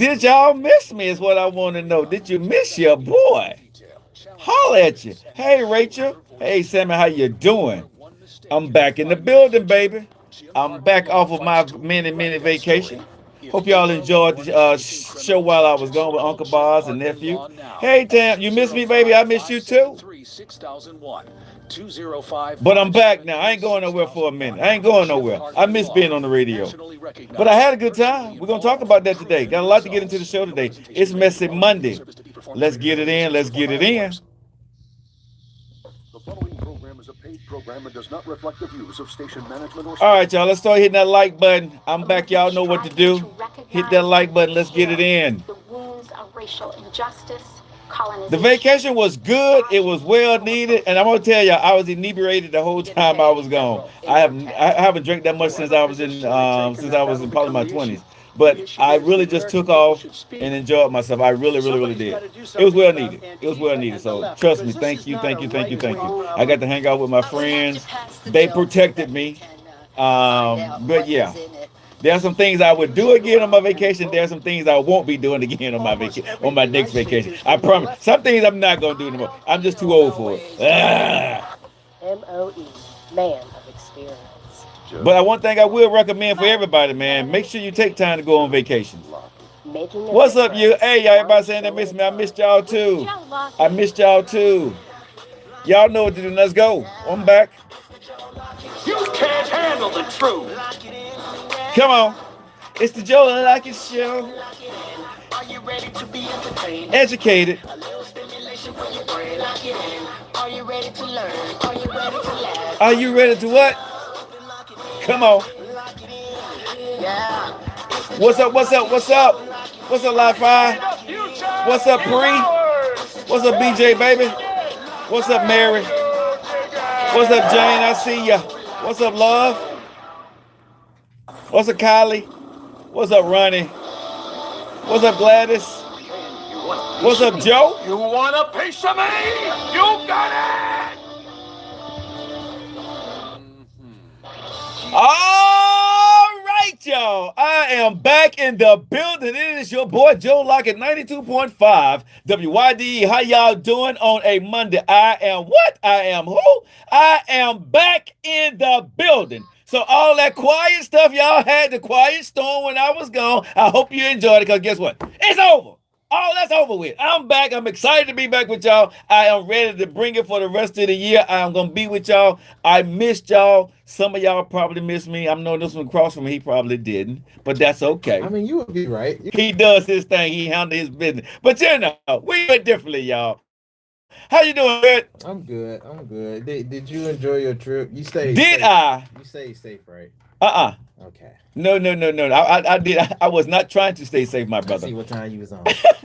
Did y'all miss me is what I want to know. Did you miss your boy? Holler at you. Hey, Rachel. Hey, Sammy, how you doing? I'm back in the building, baby. I'm back off of my mini vacation. Hope y'all enjoyed the show while I was gone with Uncle Boz and nephew. Hey, Tam, you miss me, baby? I miss you too. But I'm back now. I ain't going nowhere for a minute. I ain't going nowhere. I miss being on the radio. But I had a good time. We're going to talk about that today. Got a lot to get into the show today. It's Messy Monday. Let's get it in. Let's get it in. The following program is a paid program and does not reflect the views of station management or... All right, y'all. Let's start hitting that like button. I'm back. Y'all know what to do. Hit that like button. Let's get it in. The wounds of racial injustice. The vacation was good. It was well needed, and I'm gonna tell you, I was inebriated the whole time I was gone. I haven't drank that much since I was in probably my 20s. But I really just took off and enjoyed myself. I really did. It was well needed. It was well needed. So trust me. Thank you. I got to hang out with my friends. They protected me. But yeah. There are some things I would do again on my vacation. There are some things I won't be doing again on my next vacation. I promise. Some things I'm not gonna do anymore. I'm just too old for it. M.O.E. Man of experience. But one thing I will recommend for everybody, man, make sure you take time to go on vacation. What's up, you? Hey, y'all, everybody saying they miss me. I missed y'all too. I missed y'all too. Y'all know what to do. Let's go. I'm back. You can't handle the truth. Come on. It's the Joe Lockett Show. Are you ready to be entertained? Educated. A little stimulation for your brain. Lock it in. Are you ready to learn? Are you ready to laugh? Are you ready to what? Come on. Yeah. What's up? What's up? What's up? What's up, Live Fire? What's up, Pre? What's up, BJ, baby? What's up, Mary? What's up, Jane? I see ya. What's up, Love? What's up, Kylie? What's up, Ronnie? What's up, Gladys? What's up, Joe? You want a piece of me? You got it! All right, y'all. I am back in the building. It is your boy, Joe Lockett, 92.5 WYDE. How y'all doing on a Monday? I am what? I am who? I am back in the building. So all that quiet stuff y'all had, the quiet storm when I was gone, I hope you enjoyed it, because guess what? It's over. All that's over with. I'm back. I'm excited to be back with y'all. I am ready to bring it for the rest of the year. I am going to be with y'all. I missed y'all. Some of y'all probably missed me. I know this one across from me, he probably didn't, but that's okay. I mean, you would be right. He does his thing. He handles his business. But you know, we do it differently, y'all. How you doing, Red? I'm good. Did you enjoy your trip? You stayed safe. You stayed safe, right? Okay. No. I did. I was not trying to stay safe, my brother. I see what time you was on.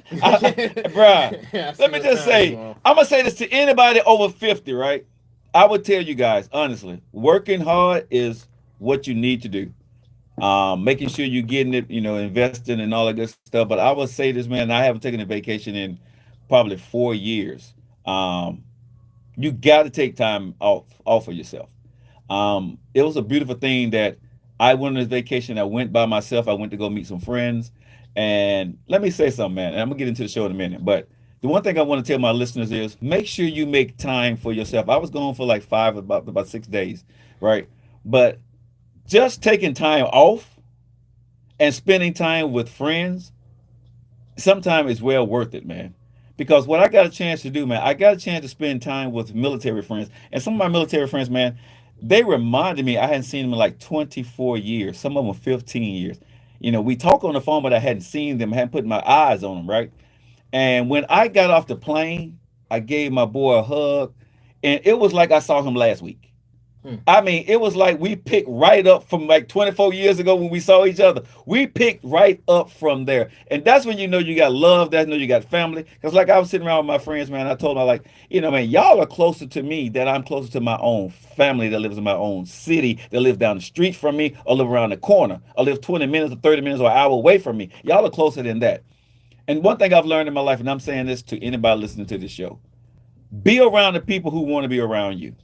Bruh, let me just say, I'm going to say this to anybody over 50, right? I would tell you guys, honestly, working hard is what you need to do. Making sure you're getting it, investing and all that good stuff. But I would say this, man, I haven't taken a vacation in probably 4 years. You got to take time off of yourself. It was a beautiful thing that I went on this vacation. I went by myself. I went to go meet some friends. And let me say something, man. And I'm going to get into the show in a minute. But the one thing I want to tell my listeners is make sure you make time for yourself. I was gone for like about 6 days, right? But just taking time off and spending time with friends, sometimes it's well worth it, man. Because what I got a chance to do, man, I got a chance to spend time with military friends. And some of my military friends, man, they reminded me I hadn't seen them in like 24 years. Some of them 15 years. We talk on the phone, but I hadn't seen them, hadn't put my eyes on them, right? And when I got off the plane, I gave my boy a hug, and it was like I saw him last week. I mean, it was like we picked right up from like 24 years ago when we saw each other. We picked right up from there. And that's when you know you got love. That's when you got family. Because like I was sitting around with my friends, man, I told them, like, man, y'all are closer to me than I'm closer to my own family that lives in my own city, that lives down the street from me, or live around the corner, or live 20 minutes or 30 minutes or an hour away from me. Y'all are closer than that. And one thing I've learned in my life, and I'm saying this to anybody listening to this show, be around the people who want to be around you.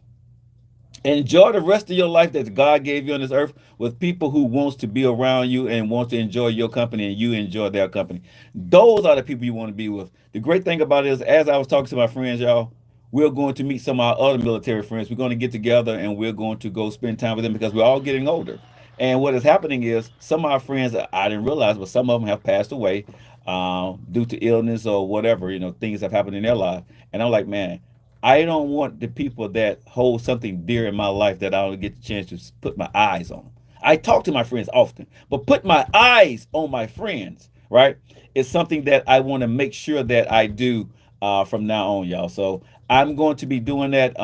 Enjoy the rest of your life that God gave you on this earth with people who wants to be around you and wants to enjoy your company and you enjoy their company. Those are the people you want to be with. The great thing about it is, as I was talking to my friends, y'all, we're going to meet some of our other military friends. We're going to get together and we're going to go spend time with them because we're all getting older. And what is happening is some of our friends that I didn't realize, but some of them have passed away due to illness or whatever. Things have happened in their life. And I'm like, man, I don't want the people that hold something dear in my life that I don't get the chance to put my eyes on. I talk to my friends often, but put my eyes on my friends, right? It's something that I want to make sure that I do from now on, y'all. So I'm going to be doing that.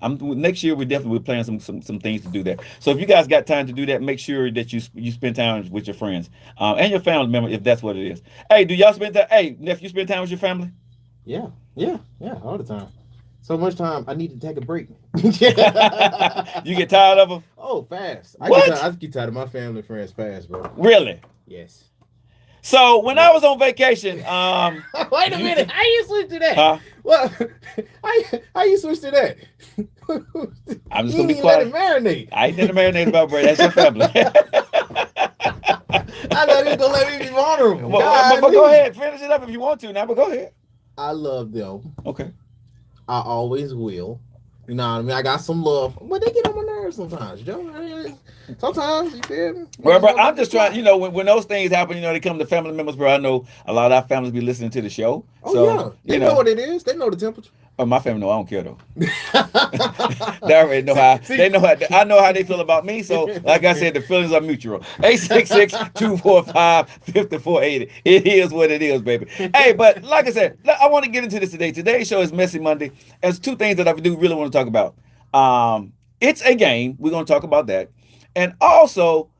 Next year we definitely will plan some things to do that. So if you guys got time to do that, make sure that you spend time with your friends and your family member if that's what it is. Hey, do y'all spend time? Hey, nephew, spend time with your family? Yeah, all the time. So much time, I need to take a break. You get tired of them? Oh, fast. I get tired of my family and friends fast, bro. Really? Yes. So when I was on vacation, wait a minute, how you switch to that? Huh? Well, how you switch to that? I'm just gonna be quiet. Let it marinate. I ain't gonna marinate about bread. That's your family. I thought you was gonna let me be vulnerable. But go ahead, finish it up if you want to now. But go ahead. I love them. Okay. I always will. You know what I mean? I got some love, but they get on my nerves sometimes, Joe. Sometimes, you feel me? Well, bro, I'm just trying, when those things happen, they come to family members, bro. I know a lot of our families be listening to the show. Oh, so, yeah. They know what it is. They know the temperature. Oh, my family know I don't care, though. They already know how. They know how. I know how they feel about me. So, like I said, the feelings are mutual. 866-245-5480. It is what it is, baby. Hey, but like I said, I want to get into this today. Today's show is Messy Monday. There's two things that I do really want to talk about. It's a game. We're going to talk about that. And also,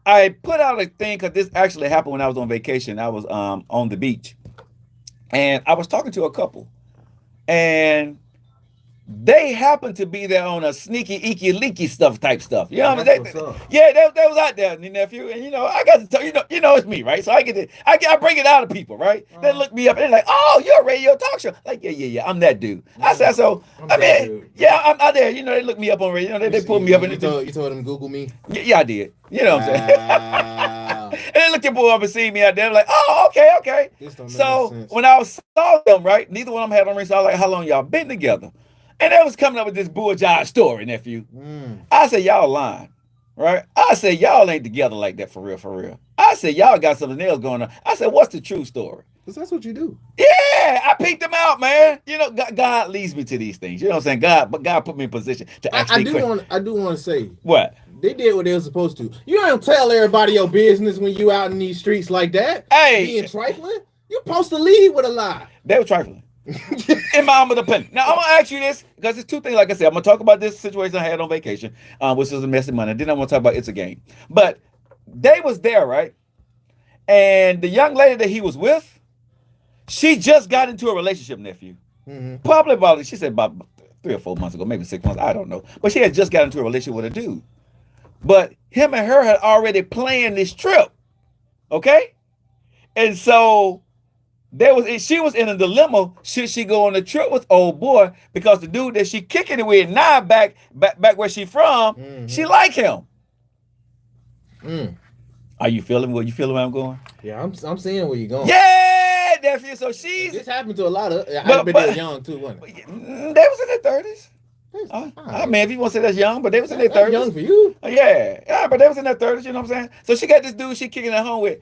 I put out a thing because this actually happened when I was on vacation. I was on the beach. And I was talking to a couple. And they happened to be there on a sneaky, eeky, leaky type stuff. You know what I mean? They was out there, nephew. And I got to tell it's me, right? So I bring it out of people, right? They look me up and they're like, "Oh, you're a radio talk show." Like, yeah, I'm that dude. I said, so I'm out there. They look me up on radio. They pulled me up and you told them Google me. Yeah, I did. You know what I'm saying? And they looked up and see me out there. I'm like, "Oh, okay." So when I saw them, right, neither one of them had on ring. So I was like, "How long y'all been together?" And they was coming up with this bullshit story, nephew. I said, y'all lying, right? I said, y'all ain't together like that for real. I said, y'all got something else going on. I said, what's the true story? Because that's what you do. Yeah, I peeked them out, man. God leads me to these things. You know what I'm saying? God put me in position to actually. I do want to say. What? They did what they were supposed to. You don't tell everybody your business when you out in these streets like that. Hey. Being trifling. You're supposed to lead with a lie. They were trifling. In my humble opinion. Now I'm gonna ask you this because it's two things. Like I said, I'm gonna talk about this situation I had on vacation, which was a messy Monday. Then I'm gonna talk about it's a game. But they was there, right? And the young lady that he was with, she just got into a relationship, nephew. Probably she said about 3 or 4 months ago, maybe 6 months. I don't know. But she had just got into a relationship with a dude. But him and her had already planned this trip. Okay, and so. She was in a dilemma. Should she go on a trip with old boy because the dude that she kicking it with now back where she from, she like him. Are you feeling what where I'm going? Yeah, I'm seeing where you're going. Yeah, nephew. So this happened to a lot of. I've been young too, wasn't it? They was in their 30s. I mean, if you want to say that's young, but they was in their 30s. Young for you. Yeah, but they was in their 30s. You know what I'm saying? So she got this dude she kicking at home with.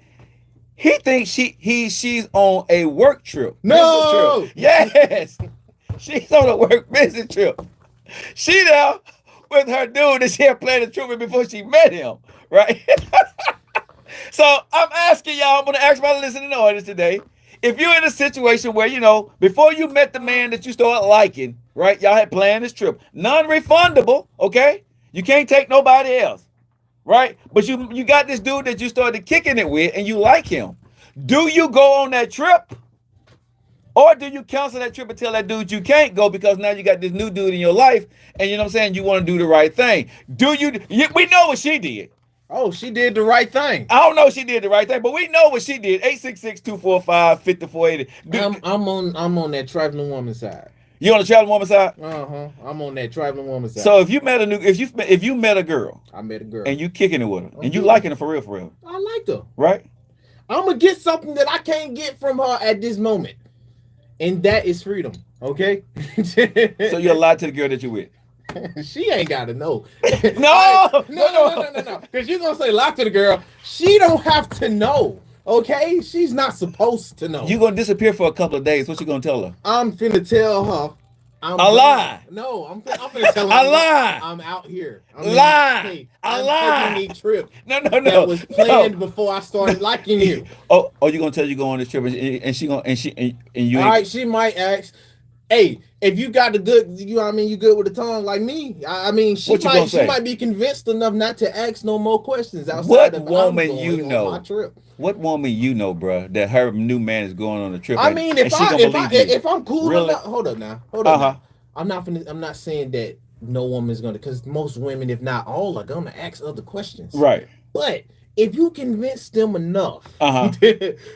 He thinks she's on a work trip. No. Trip. Yes. She's on a work business trip. She there with her dude that she had planned a trip with before she met him. Right? So I'm asking y'all, I'm going to ask my listening audience today. If you're in a situation where, before you met the man that you started liking, right? Y'all had planned this trip. Non-refundable, okay? You can't take nobody else. Right? But you got this dude that you started kicking it with and you like him. Do you go on that trip? Or do you cancel that trip and tell that dude you can't go because now you got this new dude in your life and you know what I'm saying? You want to do the right thing. We know what she did. Oh, she did the right thing. I don't know if she did the right thing, but we know what she did. 866-245-5480. I'm on that trifling woman side. You on the traveling woman side? I'm on that traveling woman side. So if you met a girl, I met a girl, and you kicking it with her, and you liking her for real, I liked her. right? I'm gonna get something that I can't get from her at this moment, and that is freedom. Okay. So you lie to the girl that you with. She ain't gotta know. No. Because you're gonna say lie to the girl. She don't have to know. Okay, she's not supposed to know. You gonna disappear for a couple of days. What you gonna tell her? I'm finna tell her. A lie. No, I'm finna tell her. A lie. I'm out here. Lie. A lie. Taking a trip. No. That was planned before I started liking you. Oh, you gonna tell you go on this trip and she gonna and you? All right, she might ask. Hey, if you got the good, you know what I mean, you good with the tongue like me. I mean, she might be convinced enough not to ask no more questions outside of woman you know? My trip. What woman you know, bro, that her new man is going on a trip? I mean, if I'm cool really? enough, hold up now. Now. I'm not saying that no woman's gonna, because most women, if not all, are gonna ask other questions. Right. But if you convince them enough,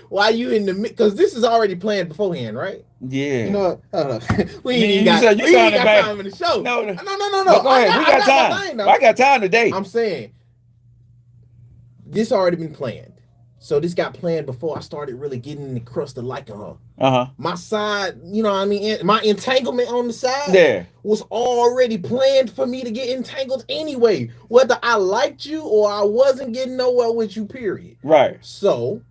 why you in the because this is already planned beforehand, right? Yeah. You know what? We ain't got time in the show. No. But go ahead. We got time. I got time today. I'm saying this already been planned. So this got planned before I started really getting in the crust of liking her. My side, you know what I mean? My entanglement on the side was already planned for me to get entangled anyway, whether I liked you or I wasn't getting nowhere with you, period. Right. So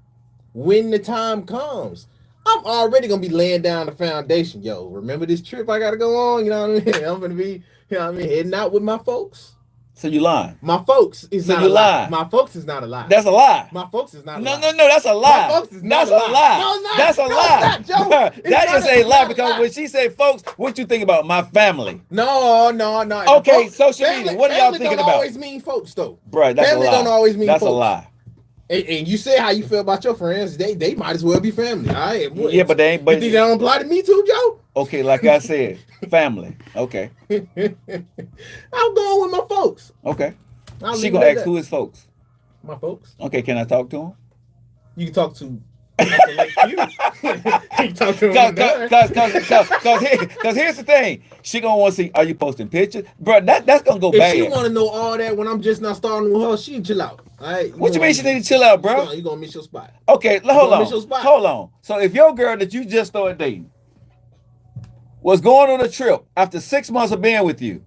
when the time comes, I'm already going to be laying down the foundation. Yo, remember this trip I got to go on? You know what I mean? I'm going to be, you know what I mean, heading out with my folks. So you lying? My folks is not a lie. My folks is not a lie. That's a lie. My folks is not a lie. No, that's a lie. My folks is not a lie. No, it's not. That's a lie. It's not, Joe. That is a lie because when she say folks, what you think about? My family. No. Okay, social media. What are y'all thinking about? Family don't always mean folks, though. Bro, that's family a lie. Don't always mean that's folks. A lie. And you say how you feel about your friends. They might as well be family. All right? Yeah, but they ain't. But you think that don't apply to me too, Joe? Okay, like I said, family. Okay. I'm going with my folks. Okay. She gonna ask who is folks. My folks. Okay, can I talk to him? You can talk to. You can talk to him. Cause here's the thing. She gonna want to see. Are you posting pictures, bro? That's gonna go bad. If she want to know all that when I'm just not starting with her, she chill out. All right. What you mean she need to chill out, bro? You gonna miss your spot. Okay, hold on. So if your girl that you just started dating was going on a trip after 6 months of being with you.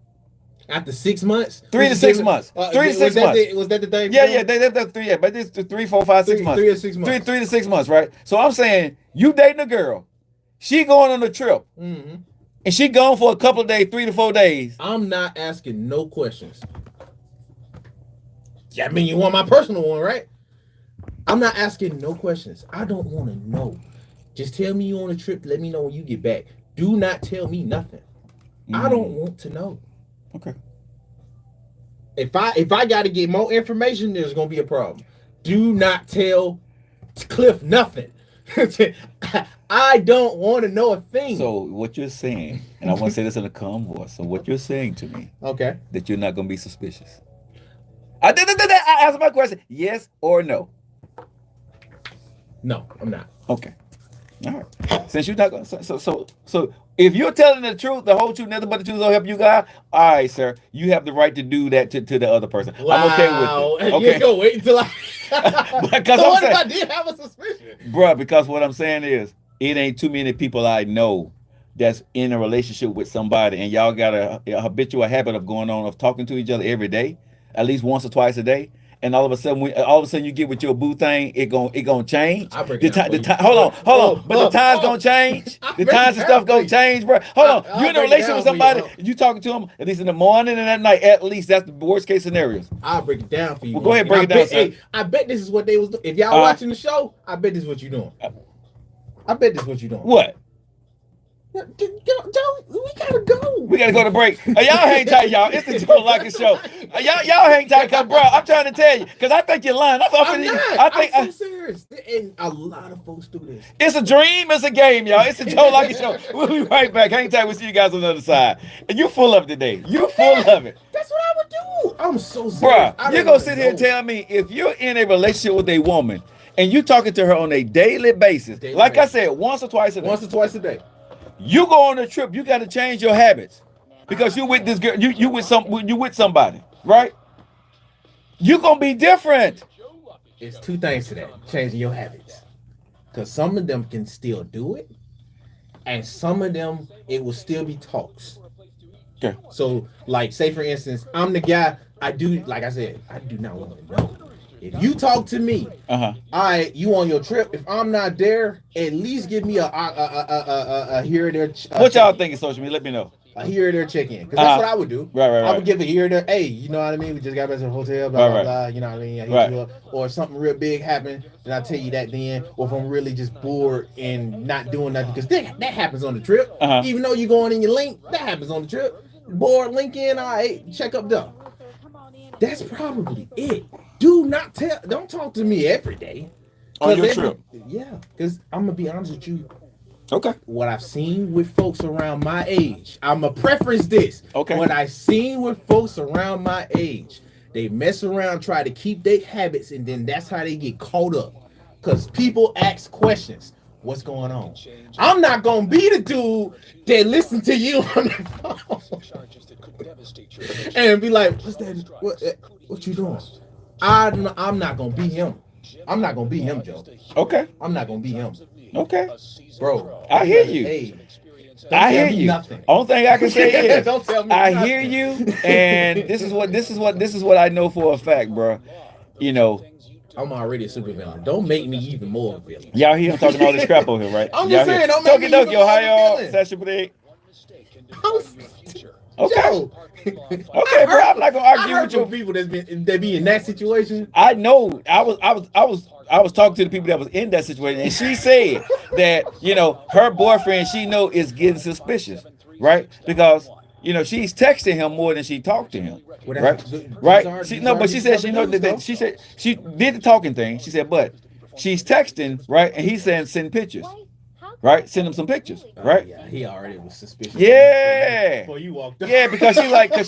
After 6 months? 3 to 6 months. 3 to 6 months. Was that the thing? Yeah, that's 3. Yeah, but it's 3, 4, 5, 6 months. 3 to 6 months. 3 to 6 months, right? So I'm saying you dating a girl, she going on a trip, and she gone for a couple of days, 3 to 4 days. I'm not asking no questions. Yeah, I mean you want my personal one, right? I'm not asking no questions. I don't want to know. Just tell me you on a trip. Let me know when you get back. Do not tell me nothing. I don't want to know. Okay. If I got to get more information, there's gonna be a problem. Do not tell Cliff nothing. I don't want to know a thing. So what you're saying, and I want to say this in a calm voice. So what you're saying to me, okay, that you're not gonna be suspicious. I asked my question: yes or no? No, I'm not. Okay. All right. Since you're not gonna, so if you're telling the truth, the whole truth, nothing but the truth will help you, God. All right, sir. You have the right to do that to the other person. Wow. I'm okay with it. Okay. You're gonna wait until I. Because so what if I did have a suspicion, bro? Because what I'm saying is, it ain't too many people I know that's in a relationship with somebody, and y'all got a habitual habit of going on of talking to each other every day, at least once or twice a day. And all of a sudden, you get with your boo thing, it gonna change. Hold on. But the times gonna change. The times and stuff gonna change, bro. Hold on. You're in a relationship with somebody. You talking to them at least in the morning and at night. At least that's the worst case scenarios. I'll break it down for you. Well, go ahead, break it down. Hey, I bet this is what they was doing. If y'all watching the show, I bet this is what you're doing. I bet this is what you're doing. What? Joe, we gotta go. We gotta go to break. Y'all hang tight, y'all. It's the Joe Lockett Show. Y'all hang tight, cause bro, I'm trying to tell you, cause I think you're lying. I'm so serious, and a lot of folks do this. It's a dream. It's a game, y'all. It's the Joe Lockett Show. We'll be right back. Hang tight. We'll see you guys on the other side. And you full of it today. You full of it. That's what I would do. I'm so serious. Bro, you're gonna sit here and tell me if you're in a relationship with a woman and you talking to her on a daily basis, I said, once or twice a day. Once or twice a day. You go on a trip, you got to change your habits because you with this girl, you with somebody, right? You gonna be different. It's two things to that: changing your habits, because some of them can still do it, and some of them it will still be talks. Okay. So, like, say for instance, I'm the guy. I do, like I said, I do not want to know. If you talk to me, all right, you on your trip. If I'm not there, at least give me a here or there. What y'all think of social media? Let me know. A here or there check in, because that's what I would do. Right. I would give a here or there. Hey, you know what I mean? We just got back to the hotel. Blah blah blah. You know what I mean? I hit you up. Or if something real big happened, then I tell you that then. Or if I'm really just bored and not doing nothing, because that happens on the trip. Even though you're going in your link, that happens on the trip. Bored, link in. All right, check up though. That's probably it. Don't talk to me every day. On your trip. Yeah, because I'm gonna be honest with you. Okay. What I've seen with folks around my age, I'ma preference this. Okay. What I've seen with folks around my age, they mess around, try to keep their habits, and then that's how they get caught up. Because people ask questions. What's going on? I'm not gonna be the dude that listen to you on the phone and be like, "What's that? What you doing?" I'm not gonna be him. I'm not gonna be him, Joe. Okay. I'm not gonna be him. Okay. Bro, I hear you. Hey, I hear you. Nothing. Only thing I can say is don't tell me I nothing. hear you, and this is what I know for a fact, bro. You know, I'm already a super villain. Don't make me even more of a villain. y'all hear him talking all this crap over here, right? I'm just saying, don't make me even more of a villain. Session break. Okay. Joe, Okay, bro. I'm not gonna argue with you. People that be in that situation. I know. I was talking to the people that was in that situation, and she said that her boyfriend she know is getting suspicious, right? Because she's texting him more than she talked to him, right? But she said she know that she said she did the talking thing. She said, but she's texting, right? And he's saying send pictures. Right, send him some pictures. Right, yeah, he already was suspicious. Yeah, before you walked up. Yeah, because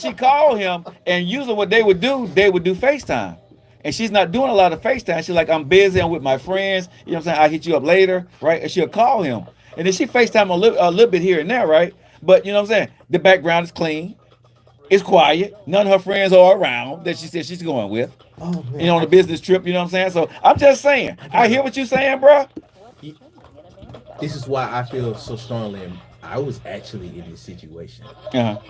she called him, and usually what they would do FaceTime, and she's not doing a lot of FaceTime. She's like, I'm busy, I'm with my friends. You know what I'm saying? I'll hit you up later, right? And she'll call him, and then she FaceTime a little bit here and there, right? But you know what I'm saying? The background is clean, it's quiet. None of her friends are around that she said she's going with. Oh, man. On a business trip. You know what I'm saying? So I'm just saying, I hear what you're saying, bro. This is why I feel so strongly. I was actually in this situation. I'm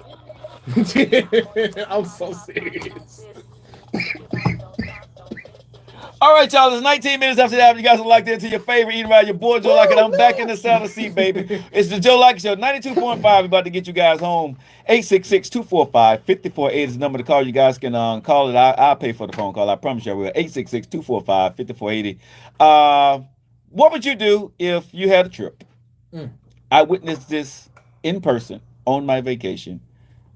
so serious. All right, y'all. It's 19 minutes after that. You guys are locked into your favorite eating right. Your boy Joe Lockett. I'm back in the saddle seat, baby. It's the Joe Lockett Show. 92.5. We're about to get you guys home. 866-245-5480 is the number to call. You guys can call it. I'll pay for the phone call. I promise you I will. 866-245-5480. What would you do if you had a trip? I witnessed this in person on my vacation.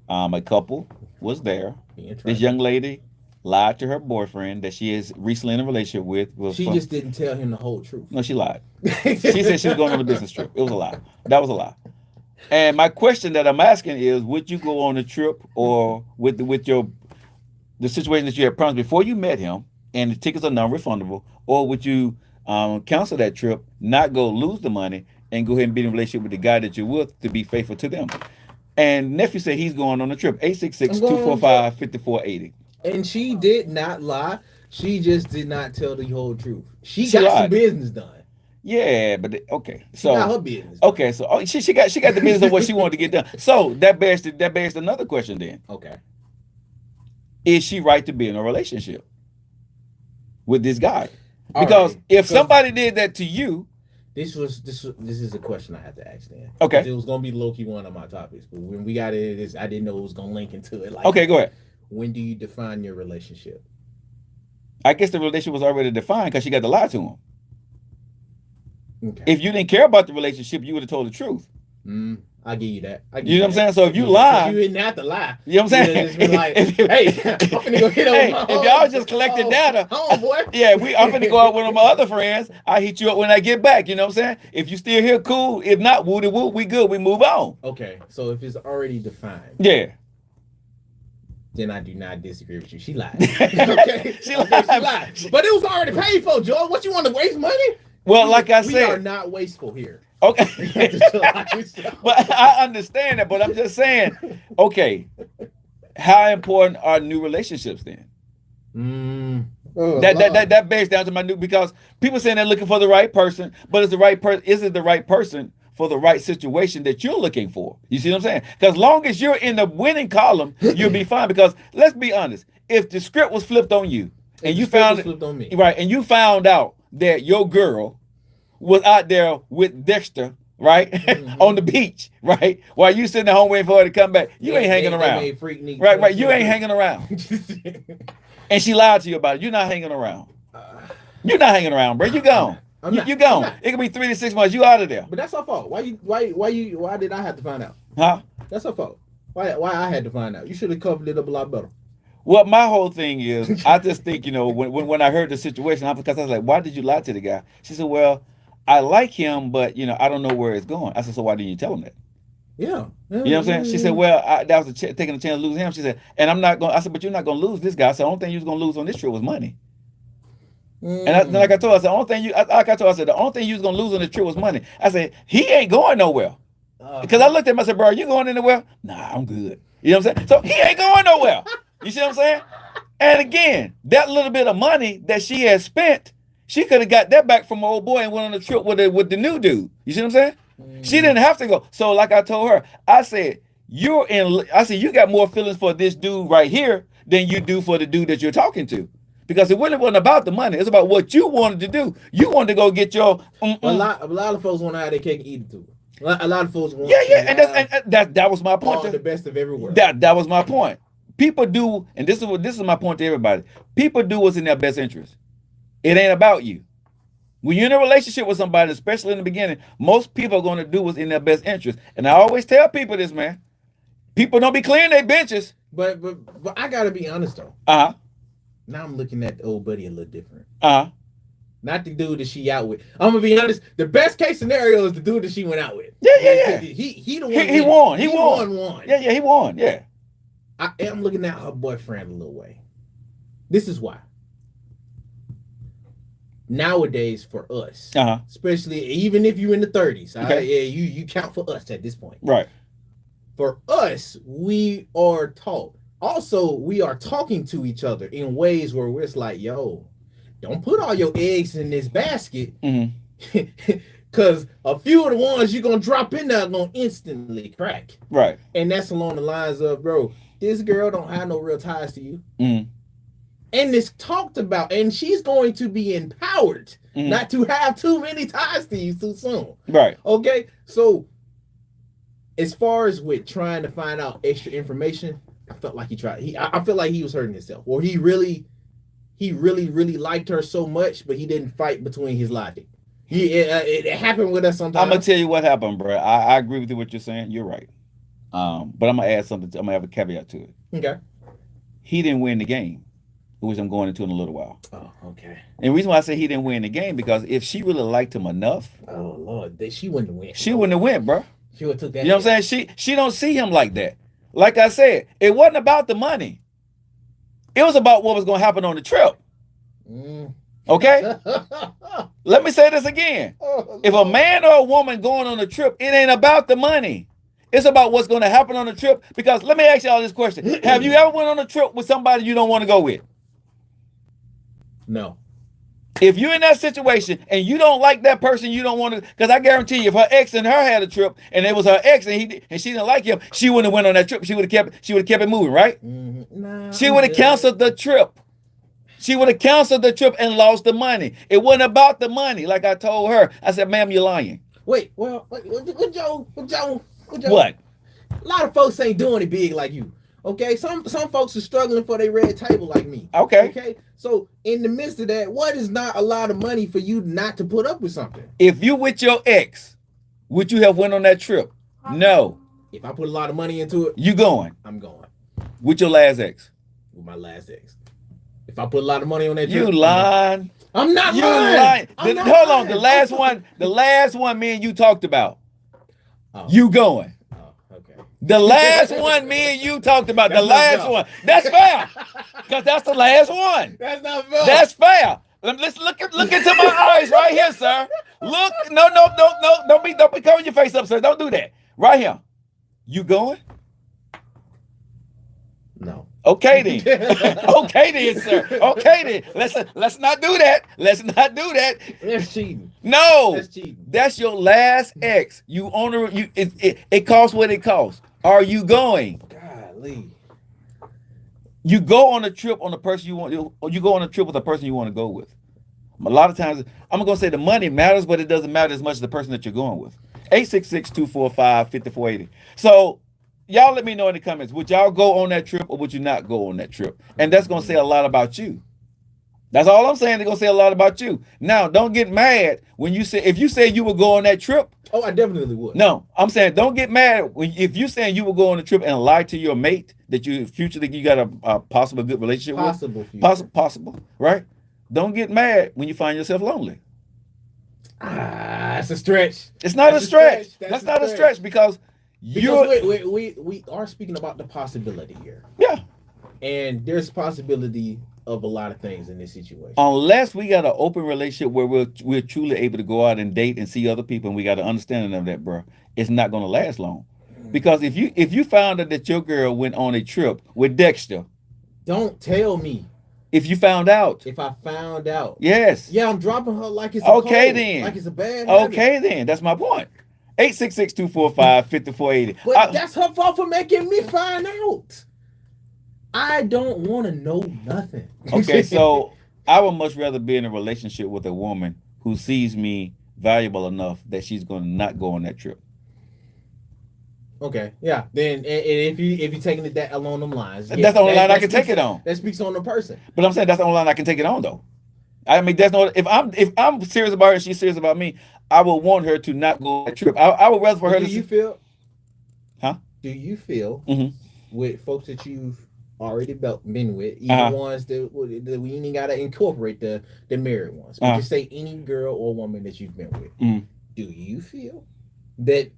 A couple was there. This young lady lied to her boyfriend that she is recently in a relationship with. She just didn't tell him the whole truth. No, she lied. She said she was going on a business trip. It was a lie. That was a lie. And my question that I'm asking is, would you go on a trip or with the situation that you had promised before you met him and the tickets are non-refundable, or would you cancel that trip, not go lose the money, and go ahead and be in a relationship with the guy that you're with to be faithful to them? And nephew said he's going on a trip. 866-245-5480. And she did not lie. She just did not tell the whole truth. She got some business done. Yeah, but okay. So she got her business. Okay, so she got the business of what she wanted to get done. So that bears another question then. Okay. Is she right to be in a relationship with this guy? Because if somebody did that to you, this is a question I have to ask then. Okay. It was gonna be low-key one of my topics, but when we got into this, I didn't know it was gonna link into it. Okay, go ahead. When do you define your relationship? I guess the relationship was already defined because she got to lie to him. Okay. If you didn't care about the relationship, you would have told the truth. I'll give you that. You know what I'm saying? So if you lie, you didn't have to lie. You know what I'm saying? Just be like, hey, I'm finna go hit if y'all just collecting data, boy. Yeah, I'm finna go out with my other friends. I hit you up when I get back. You know what I'm saying? If you still here, cool. If not, woody woo, we good. We move on. Okay, so if it's already defined, yeah, then I do not disagree with you. She lied. Okay, she lied. But it was already paid for, Joe. What, you want to waste money? Well, like I said, we are not wasteful here. Okay. But I understand that, but I'm just saying, okay, how important are new relationships then? That bears down to my new, because people saying they're looking for the right person, but is it the right person for the right situation that you're looking for? You see what I'm saying? Because long as you're in the winning column, you'll be fine. Because let's be honest, if the script was flipped on you and you found flipped on me, right, and you found out that your girl was out there with Dexter, right, on the beach, right, while you sitting at home waiting for her to come back, you ain't hanging around, right, you ain't hanging around, and she lied to you about it. You're not hanging around. You're not hanging around, bro. You gone. You gone. It could be 3 to 6 months. You out of there. But that's her fault. Why did I have to find out? Huh? That's her fault. Why I had to find out? You should have covered it up a lot better. Well, my whole thing is, I just think, when I heard the situation, because I was like, why did you lie to the guy? She said, well, I like him, but I don't know where it's going. I said, so why didn't you tell him that? Yeah. You know what I'm saying? She said, well, that was taking a chance to lose him. She said, and I'm not going. I said, but you're not going to lose this guy. So the only thing you was going to lose on this trip was money. And like I told her, I said, the only thing you was going to lose on this trip was money. I said, he ain't going nowhere. Because I looked at him, I said, bro, are you going anywhere? Nah, I'm good. You know what I'm saying? So he ain't going nowhere. You see what I'm saying? And again, that little bit of money that she had spent, she could have got that back from her old boy and went on a trip with the new dude. You see what I'm saying? She didn't have to go. So like I told her, I said, you got more feelings for this dude right here than you do for the dude that you're talking to. Because it really wasn't about the money. It's about what you wanted to do. You wanted to go get your... A lot of folks want to have their cake and eat it too. A lot of folks want and that was my point. All the best of every world. That was my point. People do, and this is my point to everybody. People do what's in their best interest. It ain't about you. When you're in a relationship with somebody, especially in the beginning, most people are going to do what's in their best interest. And I always tell people this, man. People don't be clearing their benches. But I gotta be honest though. Now I'm looking at the old buddy a little different. Not the dude that she out with. I'm gonna be honest. The best case scenario is the dude that she went out with. Yeah. He the one. He won. He won. Yeah, he won. Yeah. I am looking at her boyfriend a little way. This is why. Nowadays, for us, especially even if you're in the 30s, you count for us at this point. Right. For us, we are taught. Also, we are talking to each other in ways where we're like, yo, don't put all your eggs in this basket. Because a few of the ones you're going to drop in there are going to instantly crack. Right. And that's along the lines of, bro, this girl don't have no real ties to you. And it's talked about, and she's going to be empowered not to have too many ties to you too soon. Right. Okay? So, as far as with trying to find out extra information, I felt like he tried. I feel like he was hurting himself, or he really liked her so much, but he didn't fight between his logic. It happened with us sometimes. I'm gonna tell you what happened, bro. I agree with you what you're saying. You're right. But I'm gonna add something. I'm gonna have a caveat to it. Okay. He didn't win the game, which I'm going into in a little while. Oh, okay. And the reason why I say he didn't win the game, because if she really liked him enough, oh Lord, she wouldn't have win. She wouldn't have win, bro. She would have took that. You know what I'm saying? She don't see him like that. Like I said, it wasn't about the money. It was about what was going to happen on the trip. Okay? Let me say this again. If a man or a woman going on a trip, it ain't about the money. It's about what's going to happen on the trip. Because let me ask y'all this question. Have you ever went on a trip with somebody you don't want to go with? No. If you're in that situation and you don't like that person, you don't want to, because I guarantee you, if her ex and her had a trip and it was her ex and she didn't like him, she wouldn't have went on that trip. She would have kept it moving, right? Nah, she would have canceled the trip. She would have canceled the trip and lost the money. It wasn't about the money. Like I told her, I said, ma'am, you're lying. Wait, what, Joe? What? A lot of folks ain't doing it big like you. Okay, some folks are struggling for their red table like me. Okay. So in the midst of that, what is not a lot of money for you not to put up with something? If you with your ex, would you have went on that trip? No. If I put a lot of money into it, you going? I'm going. With your last ex? With my last ex. If I put a lot of money on that trip, you lying. I'm not lying. Hold on. The last one me and you talked about. You going? The last one me and you talked about, the last one. That's fair. Because that's the last one. That's not fair. That's fair. Let's look into my eyes right here, sir. Look, no, don't be covering your face up, sir. Don't do that. Right here. You going? No. Okay then. Okay then, sir. Okay then. Let's not do that. Let's not do that. That's cheating. No. That's cheating. That's your last ex. You own it costs what it costs. Are you going? Golly. You go on a trip on the person you want, or you go on a trip with a person you want to go with. A lot of times, I'm gonna say the money matters, but it doesn't matter as much as the person that you're going with. 866-245-5480. So y'all let me know in the comments, would y'all go on that trip or would you not go on that trip? And that's gonna say a lot about you. That's all I'm saying. They're gonna say a lot about you. Now, don't get mad when you say, if you say you would go on that trip. Oh, I definitely would. No, I'm saying don't get mad if you saying you would go on a trip and lie to your mate that you got a possible good relationship with. Possible, right? Don't get mad when you find yourself lonely. It's a stretch. It's not a stretch. That's not a stretch because we are speaking about the possibility here. Yeah. And there's possibility of a lot of things in this situation. Unless we got an open relationship where we're truly able to go out and date and see other people, and we got an understanding of that, bro, it's not going to last long. Because if you found out that your girl went on a trip with Dexter, don't tell me. If you found out. If I found out. Yes. Yeah, I'm dropping her like it's okay then. Like it's a bad habit. Okay then. That's my point. 866-245-5480. But that's her fault for making me find out. I don't want to know nothing. Okay, so I would much rather be in a relationship with a woman who sees me valuable enough that she's going to not go on that trip. Okay, yeah. Then if you're taking it that along them lines, that's the only line I can take it on. That speaks on the person. But I'm saying that's the only line I can take it on, though. I mean, that's no. If I'm serious about her, and she's serious about me, I would want her to not go on that trip. I would rather for her to. Do you feel? Huh? Do you feel with folks that you've already been with, even ones that we ain't gotta incorporate the married ones, but just say any girl or woman that you've been with? Do you feel that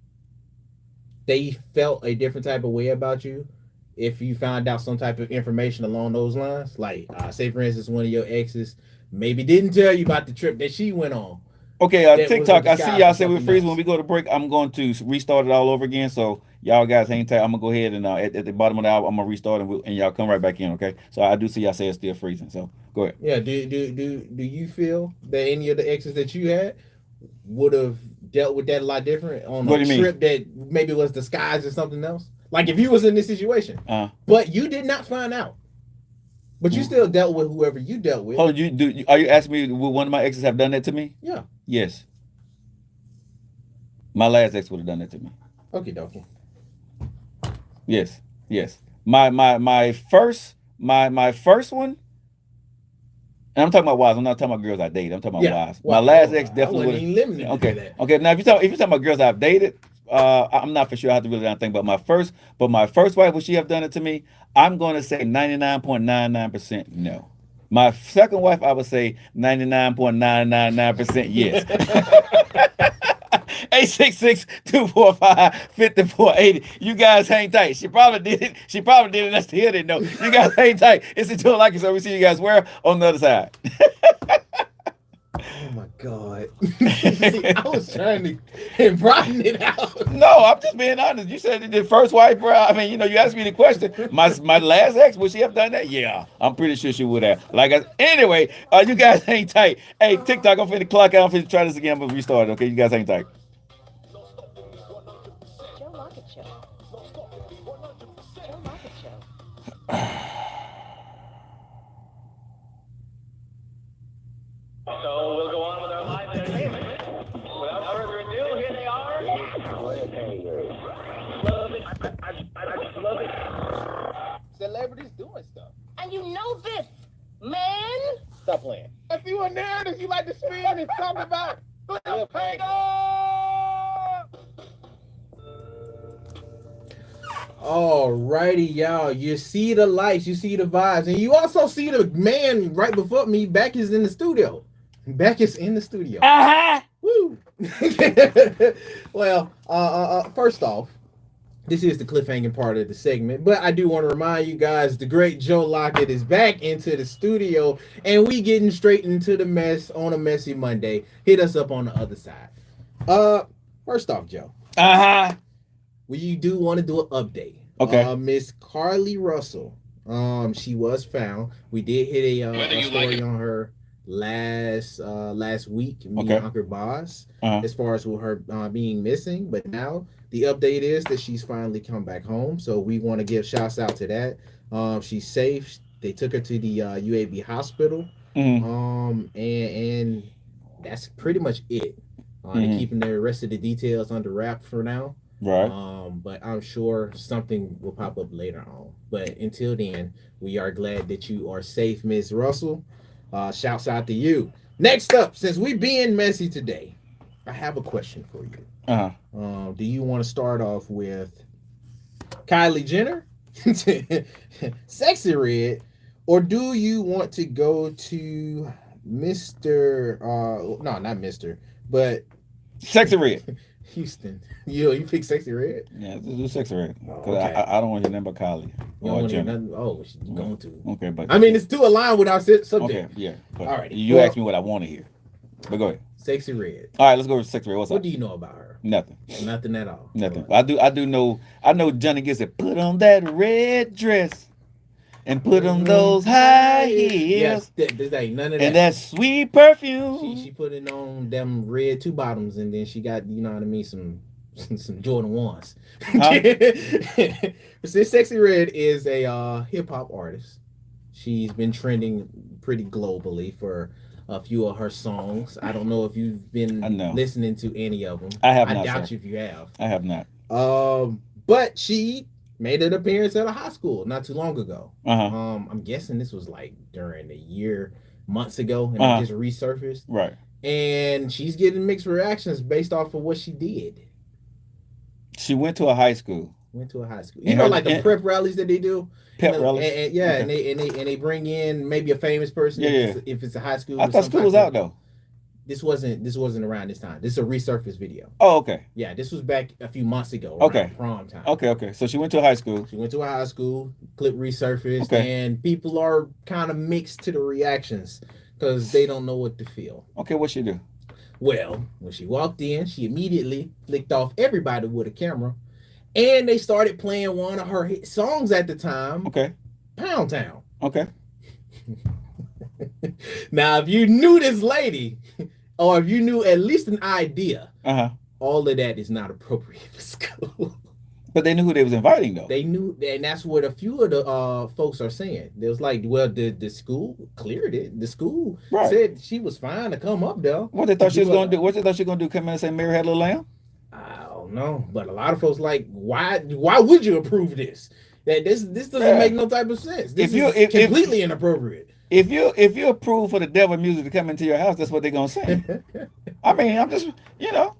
they felt a different type of way about you if you found out some type of information along those lines? Like, say for instance, one of your exes maybe didn't tell you about the trip that she went on. Okay, TikTok, I see y'all say we're freezing. When we go to break, I'm going to restart it all over again. So y'all guys hang tight. I'm going to go ahead and at the bottom of the hour, I'm going to restart and y'all come right back in, okay? So I do see y'all say it's still freezing. So go ahead. Yeah, do you feel that any of the exes that you had would have dealt with that a lot different on a trip that maybe was disguised as something else? Like if you was in this situation, but you did not find out, but you still dealt with whoever you dealt with. Hold on, are you asking me would one of my exes have done that to me? Yeah. Yes. My last ex would have done that to me. Okay, dokie. Yes. My first one. And I'm talking about wives. I'm not talking about girls I dated. I'm talking about wives. My last ex definitely would. Okay. Now if you're talking about girls I've dated, I'm not for sure. I have to really think. But my first wife, would she have done it to me? I'm going to say 99.99% no. My second wife, I would say 99.999% yes. 866-245-5480. You guys hang tight. She probably did it. And I still didn't know. You guys hang tight. It's until like it. So we see you guys where on the other side. Oh my God. See, I was trying to broaden it out. No, I'm just being honest. You said the first wife, bro. I mean, you asked me the question. My last ex, would she have done that? Yeah, I'm pretty sure she would have. Anyway, you guys hang tight. Hey, TikTok, I'm finna clock out. I'm finna try this again. I'm gonna restart it, okay? You guys hang tight. Lockett Show. Lockett Show. So we'll go on with our live entertainment. Without further ado, here they are. Love it. Celebrities doing stuff. And you know this, man. Stop playing. If you a narrative you like to spin and talk about, Alrighty, y'all. You see the lights, you see the vibes, and you also see the man right before me. Beck is in the studio. Woo. Well, first off, this is the cliffhanging part of the segment, but I do want to remind you guys the great Joe Lockett is back into the studio, and we getting straight into the mess on a messy Monday. Hit us up on the other side. First off, Joe. We do want to do an update. Okay. Miss Carly Russell. She was found. We did hit a story on her last week, me and Uncle Boss, as far as with her being missing. But now the update is that she's finally come back home. So we want to give shouts out to that. She's safe. They took her to the UAB hospital. And that's pretty much it. They're keeping the rest of the details under wrap for now. Right. But I'm sure something will pop up later on. But until then, we are glad that you are safe, Miss Russell. Shouts out to you. Next up, since we being messy today, I have a question for you. Do you want to start off with Kylie Jenner, Sexy Red, or do you want to go to Mr. No, not Mr. but Sexy Red. Houston. You pick Sexy Red? Yeah, do Sexy Red. Because Okay. I don't want to hear nothing but Kylie. Or Jenner. She's going to. Okay, but I mean, it's too aligned with our subject. okay, yeah. But All right. You asked me what I want to hear. But go ahead. Sexy Red. All right, let's go with Sexy Red. What's What up? do you know about her? Nothing. Nothing at all. Nothing. I do know. I know Johnny gets it. Put on that red dress and put on those high heels. Yes, there's like none of that. And that sweet perfume. She put it on them red 2 bottoms, and then she got, you know what I mean, some Jordan 1s. This Sexy Red is a hip hop artist. She's been trending pretty globally for a few of her songs. I don't know if you've been listening to any of them. I have not. I doubt sir. if you have. I have not. But she made an appearance at a high school not too long ago. I'm guessing this was like during the year, months ago, and it just resurfaced. Right. And she's getting mixed reactions based off of what she did. She went to a high school. You know, like the prep rallies that they do. Pep rallies. And they bring in maybe a famous person. If it's a high school. I thought school was out though. This wasn't around this time. This is a resurfaced video. Oh, okay. Yeah, this was back a few months ago. Okay. Prom time. Okay. So she went to a high school. Clip resurfaced, and people are kind of mixed to the reactions because they don't know what to feel. Okay, what she do? Well, when she walked in, she immediately flicked off everybody with a camera, and they started playing one of her hit songs at the time. Okay. Pound Town. Okay. Now, if you knew this lady, or if you knew at least an idea, all of that is not appropriate for school. But they knew who they was inviting, though. They knew, and that's what a few of the folks are saying. It was like, well, the school cleared it. The school said she was fine to come up there. What they thought she was going to do? What they thought she was going to do? Come in and say, Mary had a little lamb? I don't know. But a lot of folks like, why would you approve this? That this doesn't make no type of sense. This is completely inappropriate. If you approve for the devil music to come into your house, that's what they're gonna say. I mean, I'm just,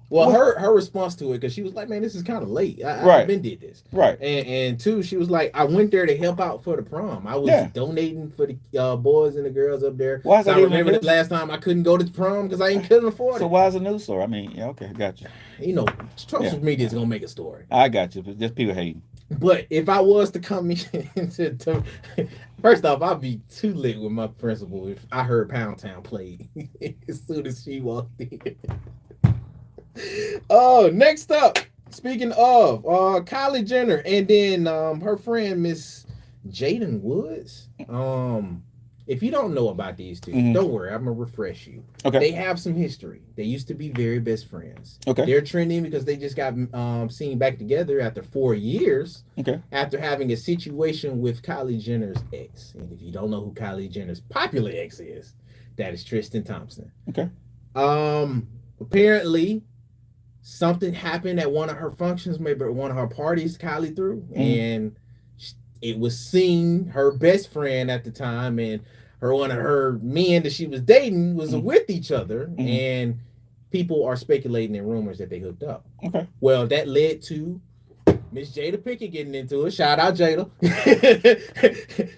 Well, her response to it, because she was like, "Man, this is kind of late. I've been did this." Right. And two, she was like, "I went there to help out for the prom. I was donating for the boys and the girls up there." Why is that? I remember the last time I couldn't go to the prom because I couldn't afford it. So why is it a news story? I mean, okay, got you. Social media is gonna make a story. I got you, but just people hating. But if I was to come in first off, I'd be too lit with my principal if I heard Pound Town played as soon as she walked in. Oh, next up, speaking of Kylie Jenner and then her friend Miss Jaden Woods. If you don't know about these two, don't worry, I'm gonna refresh you. Okay. They have some history. They used to be very best friends. Okay. They're trending because they just got seen back together after 4 years. Okay. After having a situation with Kylie Jenner's ex. And if you don't know who Kylie Jenner's popular ex is, that is Tristan Thompson. Okay. Apparently something happened at one of her functions, maybe at one of her parties Kylie threw, and it was seen her best friend at the time and one of her men that she was dating was with each other, and people are speculating in rumors that they hooked up. Okay. Well, that led to Miss Jada Pinkett getting into it. Shout out Jada.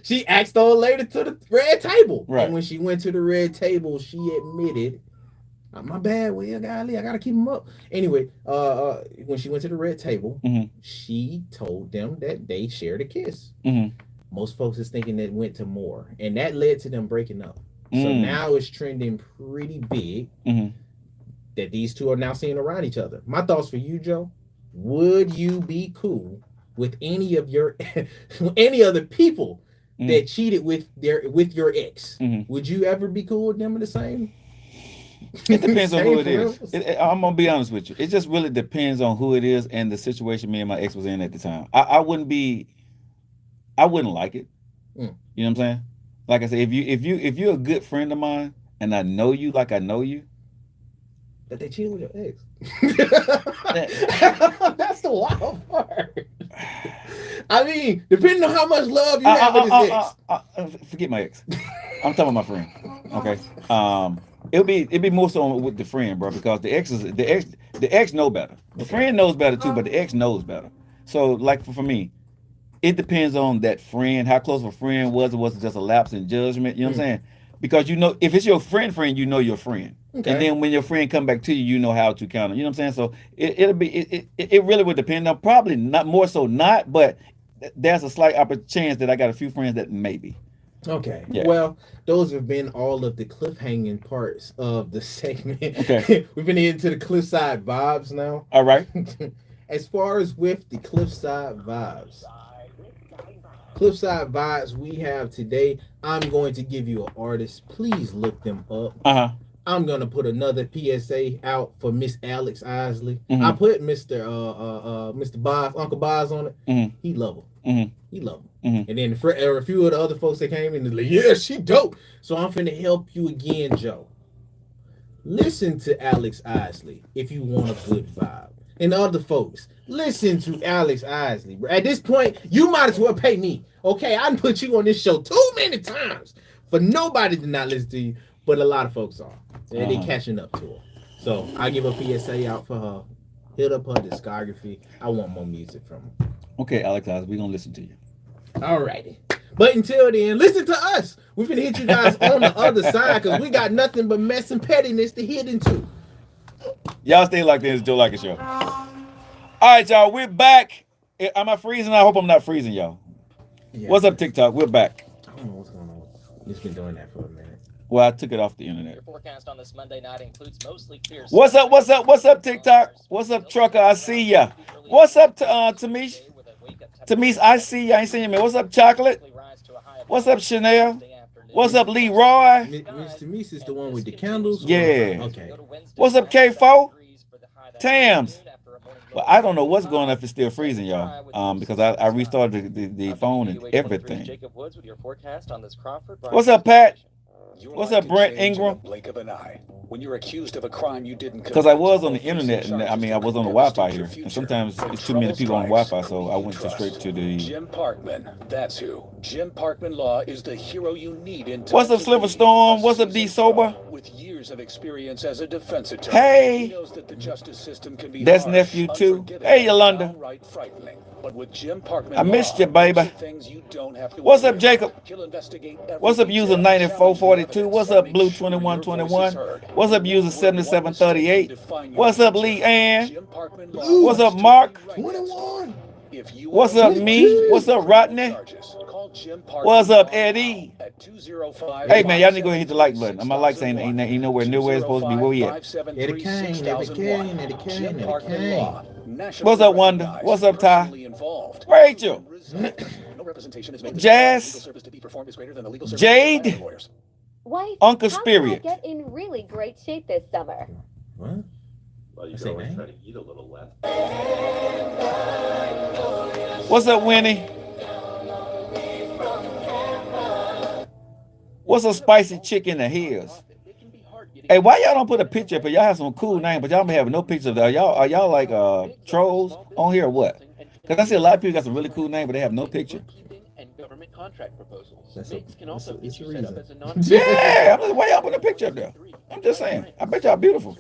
She asked the old lady to the red table. Right. And when she went to the red table, she admitted My bad, Will. Golly, I gotta keep him up. Anyway, when she went to the red table, she told them that they shared a kiss. Most folks is thinking that it went to more, and that led to them breaking up. So now it's trending pretty big that these two are now seen around each other. My thoughts for you, Joe: would you be cool with any of your any other people that cheated with your ex? Would you ever be cool with them in the same? It depends on who it is. I'm gonna be honest with you. It just really depends on who it is and the situation me and my ex was in at the time. I wouldn't like it. You know what I'm saying? Like I said, if you're a good friend of mine and I know you like I know you, that they cheat with your ex. That's the wild part. I mean, depending on how much love you have with his ex. Forget my ex. I'm talking about my friend. Okay. It'd be more so with the friend, bro, because the ex know better. The friend knows better too, but the ex knows better. So, like for me, it depends on that friend, how close of a friend was. It was just a lapse in judgment. You know what I'm saying? Because you know, if it's your friend, you know your friend, and then when your friend come back to you, you know how to counter. You know what I'm saying? So it really would depend on, probably not more so not, but there's a slight chance that I got a few friends that maybe. Okay. Yeah. Well, those have been all of the cliffhanging parts of the segment. Okay. We've been into the cliffside vibes now. All right. As far as with the cliffside vibes we have today, I'm going to give you an artist. Please look them up. I'm gonna put another PSA out for Miss Alex Isley. I put Mr. Boz, Uncle Boz on it. He love him. He love him. And then a few of the other folks that came in and like, yeah, she dope. So I'm finna help you again, Joe. Listen to Alex Isley if you want a good vibe. And other folks, listen to Alex Isley. At this point, you might as well pay me. Okay, I done put you on this show too many times for nobody to not listen to you, but a lot of folks are. And they catching up to her. So I give a PSA out for her. Hit up her discography. I want more music from her. Okay, Alex Isley, we're gonna listen to you. Alrighty. But until then, listen to us. We're gonna hit you guys on the other side because we got nothing but mess and pettiness to hit into. Y'all stay like this, Joe Lockett Show. All right, y'all, we're back. Am I freezing? I hope I'm not freezing, y'all. Yeah, what's up, TikTok? We're back. I don't know what's going on. It's been doing that for a minute. Well, I took it off the internet. Your forecast on this Monday night includes mostly clear. What's up, TikTok? What's up, Trucker? I see ya. What's up, Tamish? Tamish, I see ya. I ain't seen you, man. What's up, Chocolate? What's up, Chanel? What's up, Leroy? Miss Tamish is the one with the candles? Yeah. Okay. What's up, K4? Tams. Well, I don't know what's going on if it's still freezing, y'all. Because I restarted the phone and everything. What's up, Pat? What's up, Brent Ingram? Blink of an eye. When you're accused of a crime you didn't commit. Because I was on the internet, and I was on the Wi-Fi here, and sometimes it's too many people on Wi-Fi, so I went straight to the. Jim Parkman, that's who. Jim Parkman Law is the hero you need in. What's up, Sliver Storm? What's up, D Sober? With years of experience as a defense attorney, hey, he knows that the justice system can be that's harsh, nephew too. Hey, Yolanda. But with Jim Parkman I missed you, baby. What's up, Jacob? What's up, user 9442? What's up, Blue 2121? What's up, user 7738? What's up, Lee Ann? What's up, Mark? 21. What's up, me? What's up, Rodney? What's up, Eddie? Hey, man, y'all need to go ahead and hit the like button. My likes ain't nowhere near where it's supposed to be. Where we at? Eddie Kane. What's up, Wanda? What's up, Ty? Rachel. Jazz. Jade. Wife, Uncle how Spirit. can I get in really great shape this summer? What? Well, you can always try to eat a little less. What's up, Winnie? What's a spicy chick in the hills? Hey, why y'all don't put a picture up here? Y'all have some cool name, but y'all may have no picture of that. Are y'all like trolls on here or what? Because I see a lot of people got some really cool name, but they have no picture. Government contract proposals. Yeah, why y'all put a picture up there? I'm just saying. I bet y'all beautiful.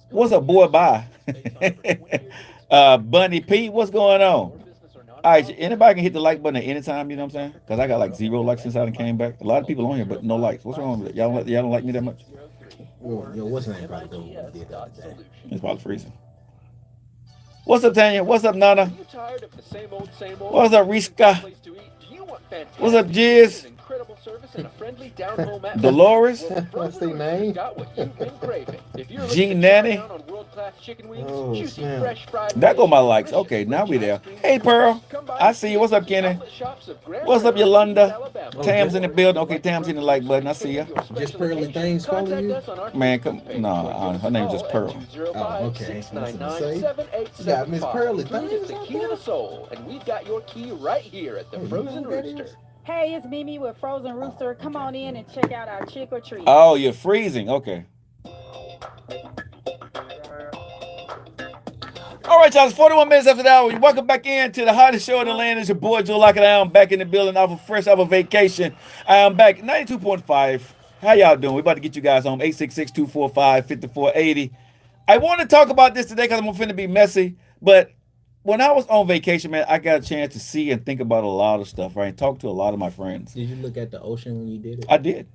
What's up, boy? Bye. Bunny P, what's going on? All right, anybody can hit the like button at any time, you know what I'm saying? Because I got like 0 likes since I came back. A lot of people on here, but no likes. What's wrong with it? Y'all don't like me that much? What's the name? Probably did that today. It's probably freezing. What's up, Tanya? What's up, Nana? Are you tired of the same old? What's up, Riska? Place to eat? Do you want fantastic What's up, food, Jizz? an incredible service and a friendly down-home atmosphere? Dolores? Well, That's Frozen their name. Rooster's got what you've been craving. If you're G looking to chow Nanny? down on world-class chicken wings, Oh, juicy snap. fresh fried That go fish, my likes. delicious Okay, now rich we there. ice cream, Hey, Pearl. come by I and see you. What's up, the Kenny? outlet shops of Grand What's up, Prairie, Yolanda? Alabama. Tam's in the building. Okay, Tam's hitting the like button. I see ya. Just Pearly Things calling Contact you? us on our Man, Facebook come. page No, or give us her a name's just call Pearl. at 205 Oh, okay. 699 You got Miss Pearly Food is Things the out key to there? the soul, and we've got your key right here at the Oh, you Frozen know who that Rooster. is? Hey, it's Mimi with Frozen Rooster. Come on in and check out our trick or treat. Oh, you're freezing. Okay. All right, y'all. It's 41 minutes after the hour. Welcome back in to the hottest show in the land. It's your boy Joe Lockett. I am back in the building fresh off of vacation. I am back 92.5. How y'all doing? We're about to get you guys home. 866-245-5480. I want to talk about this today because I'm finna be messy. But when I was on vacation, man, I got a chance to see and think about a lot of stuff, right? Talk to a lot of my friends. Did you look at the ocean when you did it? I did,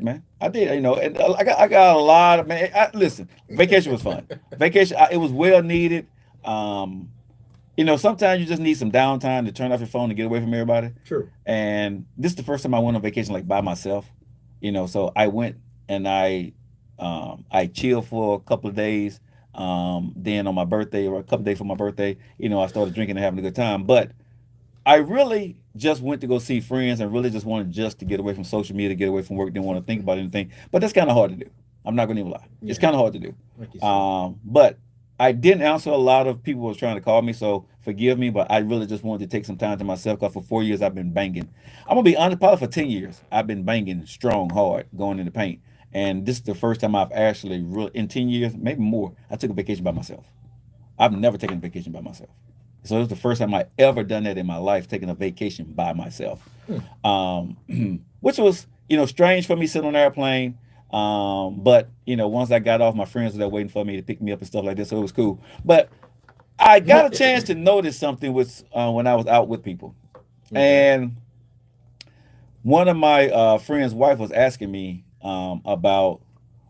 man. I did. You know, and I got a lot of man. Listen, vacation was fun. Vacation, it was well needed. You know, sometimes you just need some downtime to turn off your phone and get away from everybody. True. And this is the first time I went on vacation like by myself. You know, so I went and I chilled for a couple of days. Then on my birthday, or a couple of days for my birthday, you know, I started drinking and having a good time. But I really just went to go see friends and really just wanted just to get away from social media, get away from work, didn't want to think about anything. But that's kind of hard to do. I'm not going to even lie. It's kind of hard to do. Like you said. But I didn't answer a lot of people who was trying to call me, so forgive me, but I really just wanted to take some time to myself because for 4 years I've been banging. I'm going to be honest, probably for 10 years, I've been banging strong, hard, going in the paint. And this is the first time I've actually really, in 10 years, maybe more, I took a vacation by myself. I've never taken a vacation by myself. So it was the first time I ever done that in my life, taking a vacation by myself. Which was, you know, strange for me sitting on an airplane. But, you know, once I got off, my friends were there waiting for me to pick me up and stuff like this. So it was cool. But I got a chance to notice something with when I was out with people. And one of my friends' wife was asking me about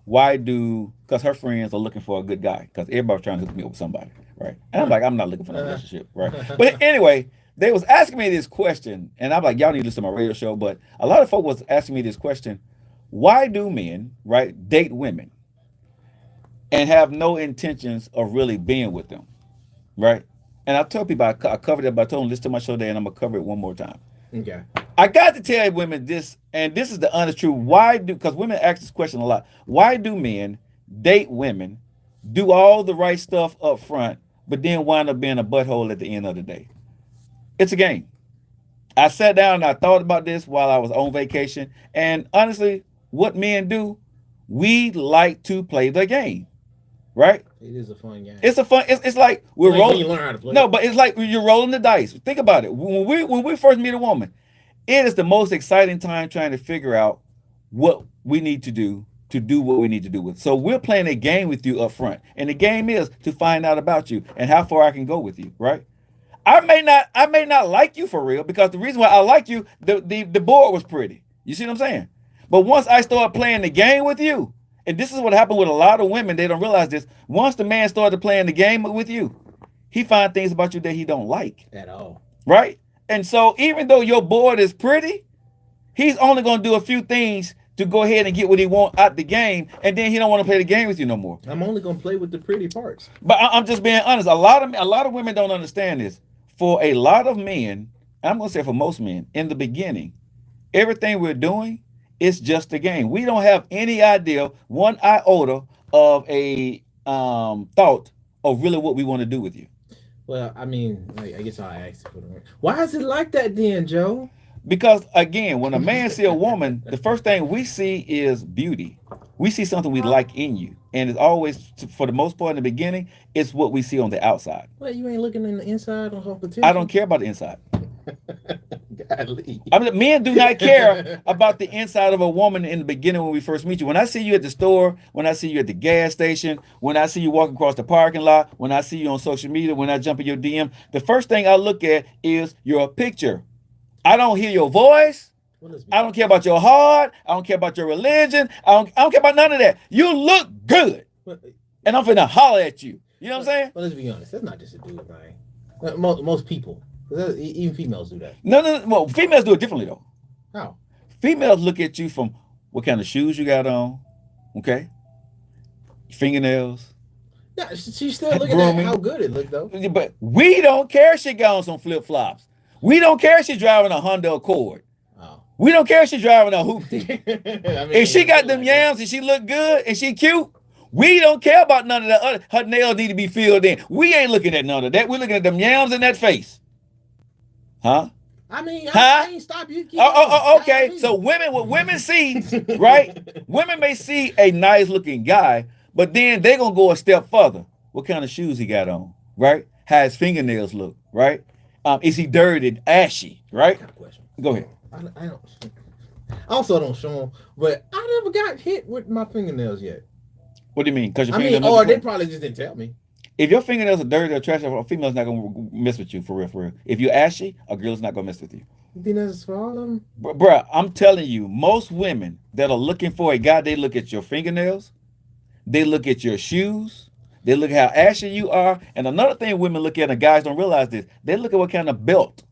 because her friends are looking for a good guy, because everybody's trying to hook me up with somebody, right? And I'm like, I'm not looking for no relationship, right? But anyway, they was asking me this question, and I'm like, y'all need to listen to my radio show, but a lot of folks was asking me this question: why do men, right, date women and have no intentions of really being with them, right? And I tell people, I covered it, but I told them, listen to my show today, and I'm gonna cover it one more time. Okay. I got to tell women this, and this is the honest truth. Because women ask this question a lot. Why do men date women, do all the right stuff up front, but then wind up being a butthole at the end of the day? It's a game. I sat down and I thought about this while I was on vacation. And honestly, what men do, we like to play the game, right? It is a fun game. It's a fun. It's like we're Like rolling. when you learn how to play. No, but it's like you're rolling the dice. Think about it. When we first meet a woman, it is the most exciting time trying to figure out what we need to do what we need to do with. So we're playing a game with you up front, and the game is to find out about you and how far I can go with you, right? I may not like you for real, because the reason why I like you, the board was pretty. You see what I'm saying? But once I start playing the game with you, and this is what happened with a lot of women, they don't realize this. Once the man started playing the game with you, he finds things about you that he don't like. At all. Right? And so even though your board is pretty, he's only going to do a few things to go ahead and get what he wants out the game, and then he don't want to play the game with you no more. I'm only going to play with the pretty parts. But I'm just being honest. A lot of women don't understand this. For a lot of men, I'm going to say for most men, in the beginning, everything we're doing is just a game. We don't have any idea, one iota of a thought of really what we want to do with you. Well, I mean, I guess I'll ask you for the word. Why is it like that then, Joe? Because again, when a man see a woman, the first thing we see is beauty. We see something we like in you. And it's always, for the most part in the beginning, it's what we see on the outside. Well, you ain't looking in the inside on her potential. I don't care about the inside. Golly. I mean, men do not care about the inside of a woman in the beginning when we first meet you. When I see you at the store, when I see you at the gas station, when I see you walking across the parking lot, when I see you on social media, when I jump in your DM, the first thing I look at is your picture. I don't hear your voice. I don't care about your heart. I don't care about your religion. I don't care about none of that. You look good. And I'm finna holler at you. You know what I'm saying? Well, let's be honest. That's not just a dude thing. Most people, even females do that. No. Well, females do it differently though. How? Females look at you from what kind of shoes you got on, okay? Fingernails. Yeah, she's still looking at how good it looked though. But we don't care if she got on some flip flops. We don't care if she's driving a Honda Accord. Oh. We don't care if she's driving a hoopty. If she got them yams and she look good and she cute, we don't care about none of that. Her nails need to be filled in. We ain't looking at none of that. We're looking at them yams in that face. Huh? I mean, I ain't stop you. Okay. So what women see, right? Women may see a nice looking guy, but then they're gonna go a step further. What kind of shoes he got on, right? How his fingernails look, right? Is he dirty and ashy, right? Go ahead. I also don't show them, but I never got hit with my fingernails yet. What do you mean? Because they probably just didn't tell me. If your fingernails are dirty or trashy, a female's not gonna mess with you for real. If you're ashy, a girl's not gonna mess with you. You think that's for all of them? Bruh, I'm telling you, most women that are looking for a guy, they look at your fingernails, they look at your shoes, they look at how ashy you are, and another thing women look at, and guys don't realize this, they look at what kind of belt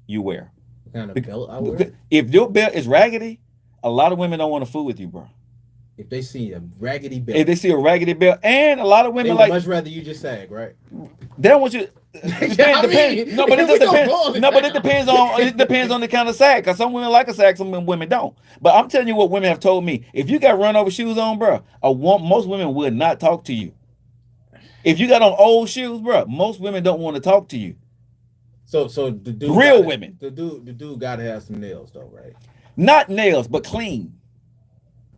you wear. What kind of belt I wear? If your belt is raggedy, a lot of women don't want to fool with you, bro. If they see a raggedy belt. If they see a raggedy belt, and a lot of women they would much rather you just sag, right? They don't want you. Depends. No, but it just depends. No, but it depends on the kind of sag. Cause some women like a sag, some women don't. But I'm telling you what women have told me. If you got run over shoes on, bro, most women would not talk to you. If you got on old shoes, bro, most women don't want to talk to you. So the dude, women. The dude gotta have some nails though, right? Not nails, but clean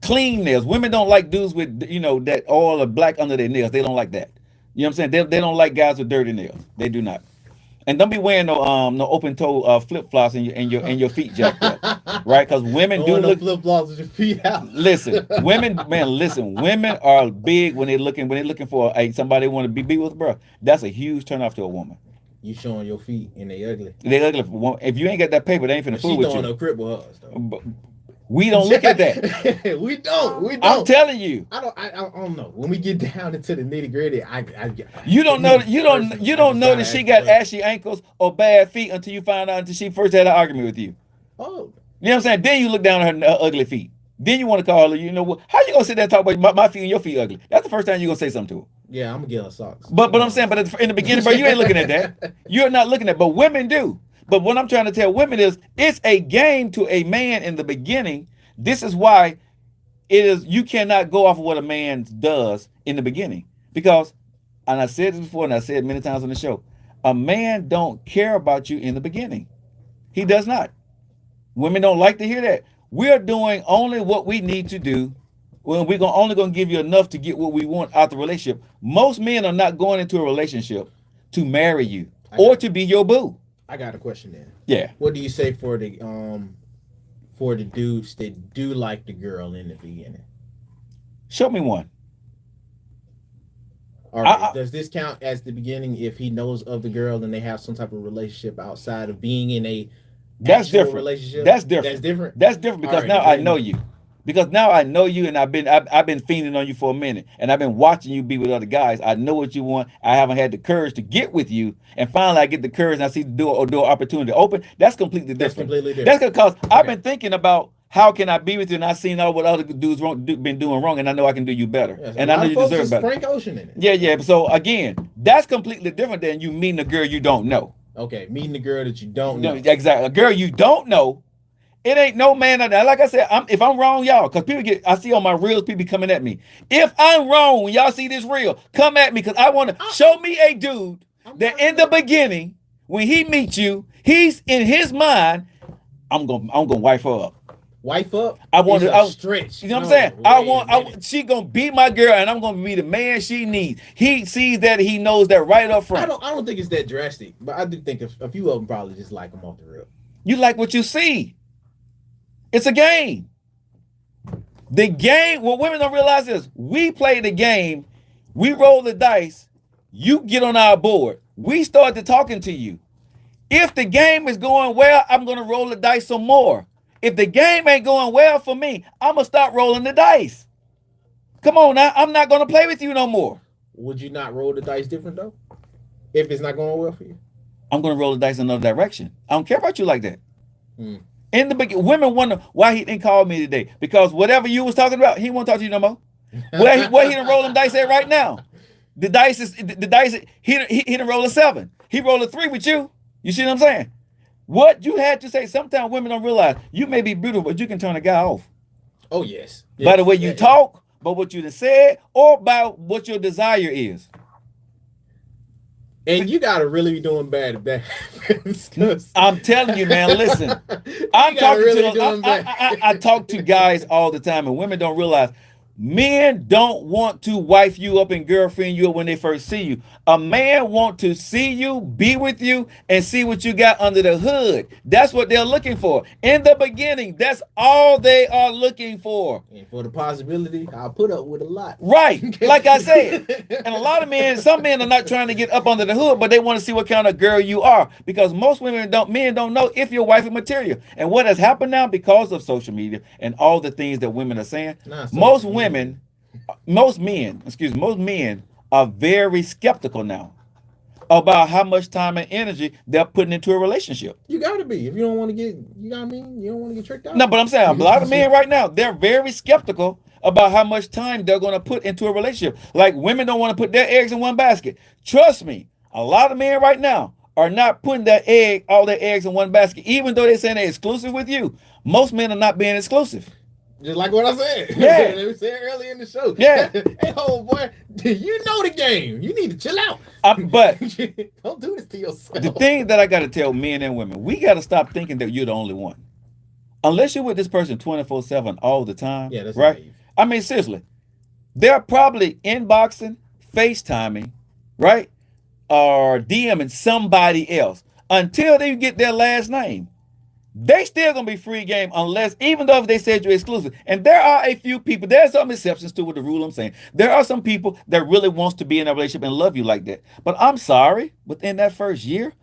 nails. Women don't like dudes with that all of black under their nails. They don't like that. You know what I'm saying? They don't like guys with dirty nails. They do not. And don't be wearing no open toe flip flops and your feet jacked up, right? Because women do look flip flops with your feet out. Listen, women are big when they're looking for somebody they want to be with, bro. That's a huge turnoff to a woman. You showing your feet and they ugly. They ugly. If you ain't got that paper, they ain't finna fool with you. She throwing no crib with us though. We don't look at that. We don't. I'm telling you. I don't know. When we get down into the nitty gritty, you don't know that she got ashy ankles or bad feet until you find out until she first had an argument with you. Oh. You know what I'm saying? Then you look down at her ugly feet. Then you want to call her. You know what? How you gonna sit there and talk about my feet and your feet ugly? That's the first time you are gonna say something to her. Yeah, I'm gonna get her socks. But I'm saying, but in the beginning, bro, you ain't looking at that. You're not looking at. But women do. But what I'm trying to tell women is, it's a game to a man in the beginning. This is why it is. You cannot go off of what a man does in the beginning, because, and I said this before, and I said it many times on the show, a man don't care about you in the beginning. He does not. Women don't like to hear that. We're doing only what we need to do. Well, we're only going to give you enough to get what we want out the relationship. Most men are not going into a relationship to marry you or to be your boo. I got a question then. Yeah. What do you say for the dudes that do like the girl in the beginning? Show me one. All right. Does this count as the beginning if he knows of the girl and they have some type of relationship outside of being in a different relationship? That's different because now I know you. Because now I know you, and I've been fiending on you for a minute, and I've been watching you be with other guys. I know what you want. I haven't had the courage to get with you, and finally I get the courage and I see the door opportunity open. That's completely different. That's because I've been thinking about how can I be with you, and I've seen all what other dudes been doing wrong, and I know I can do you better, and I know you deserve better. Frank Ocean in it. Yeah. So again, that's completely different than you meeting a girl you don't know. Okay, meeting the girl that you don't know. Exactly, a girl you don't know. It ain't no man. Like I said, if I'm wrong, y'all, because I see on my reels, people coming at me. If I'm wrong, when y'all see this reel, come at me, because I want to show me a dude that in the beginning, when he meets you, he's in his mind, I'm gonna wife her up. Wife up? I want to stretch. You know what I'm saying? She gonna be my girl, and I'm gonna be the man she needs. He sees that, he knows that right up front. I don't think it's that drastic, but I do think a few of them probably just like him off the rip. You like what you see. It's a game. The game, what women don't realize is we play the game, we roll the dice, you get on our board. We start to talking to you. If the game is going well, I'm going to roll the dice some more. if the game ain't going well for me, I'm gonna stop rolling the dice. Come on now, I'm not gonna play with you no more. Would you not roll the dice different though? If it's not going well for you? I'm gonna roll the dice in another direction. I don't care about you like that. In the beginning, women wonder why he didn't call me today. Because whatever you was talking about, he won't talk to you no more. Where he done roll them dice at right now? The dice he done roll a 7. He rolled a 3 with you. You see what I'm saying? What you had to say, sometimes women don't realize you may be beautiful, but you can turn a guy off. Oh, yes. By the way you talk, by what you done said, or by what your desire is. And you gotta really be doing bad if that happens. I'm telling you, man, listen. I'm talking I talk to guys all the time, and women don't realize men don't want to wife you up and girlfriend you up when they first see you. A man want to see you, be with you, and see what you got under the hood. That's what they're looking for. In the beginning, that's all they are looking for. And for the possibility, I'll put up with a lot. Right. Like I said. And a lot of men, some men are not trying to get up under the hood, but they want to see what kind of girl you are. Because most men don't know if you're wifey material. And what has happened now because of social media and all the things that women are saying, most men are very skeptical now about how much time and energy they're putting into a relationship. You gotta be. If you don't want to get, you know what I mean? You don't want to get tricked out. No, but I'm saying a lot of men right now, they're very skeptical about how much time they're going to put into a relationship. Like women don't want to put their eggs in one basket. Trust me, a lot of men right now are not putting all their eggs in one basket, even though they're saying they're exclusive with you. Most men are not being exclusive. Just like what I said. Yeah. We said earlier in the show. Yeah. Hey, old boy, you know the game. You need to chill out. But don't do this to yourself. The thing that I got to tell men and women, we got to stop thinking that you're the only one. Unless you're with this person 24/7 all the time. Yeah, that's right. naive. I mean, seriously, they're probably inboxing, FaceTiming, right? Or DMing somebody else until they get their last name. They still gonna be free game unless, even though if they said you're exclusive. And there are a few people, there are some exceptions to what the rule I'm saying. There are some people that really wants to be in a relationship and love you like that. But I'm sorry, within that first year,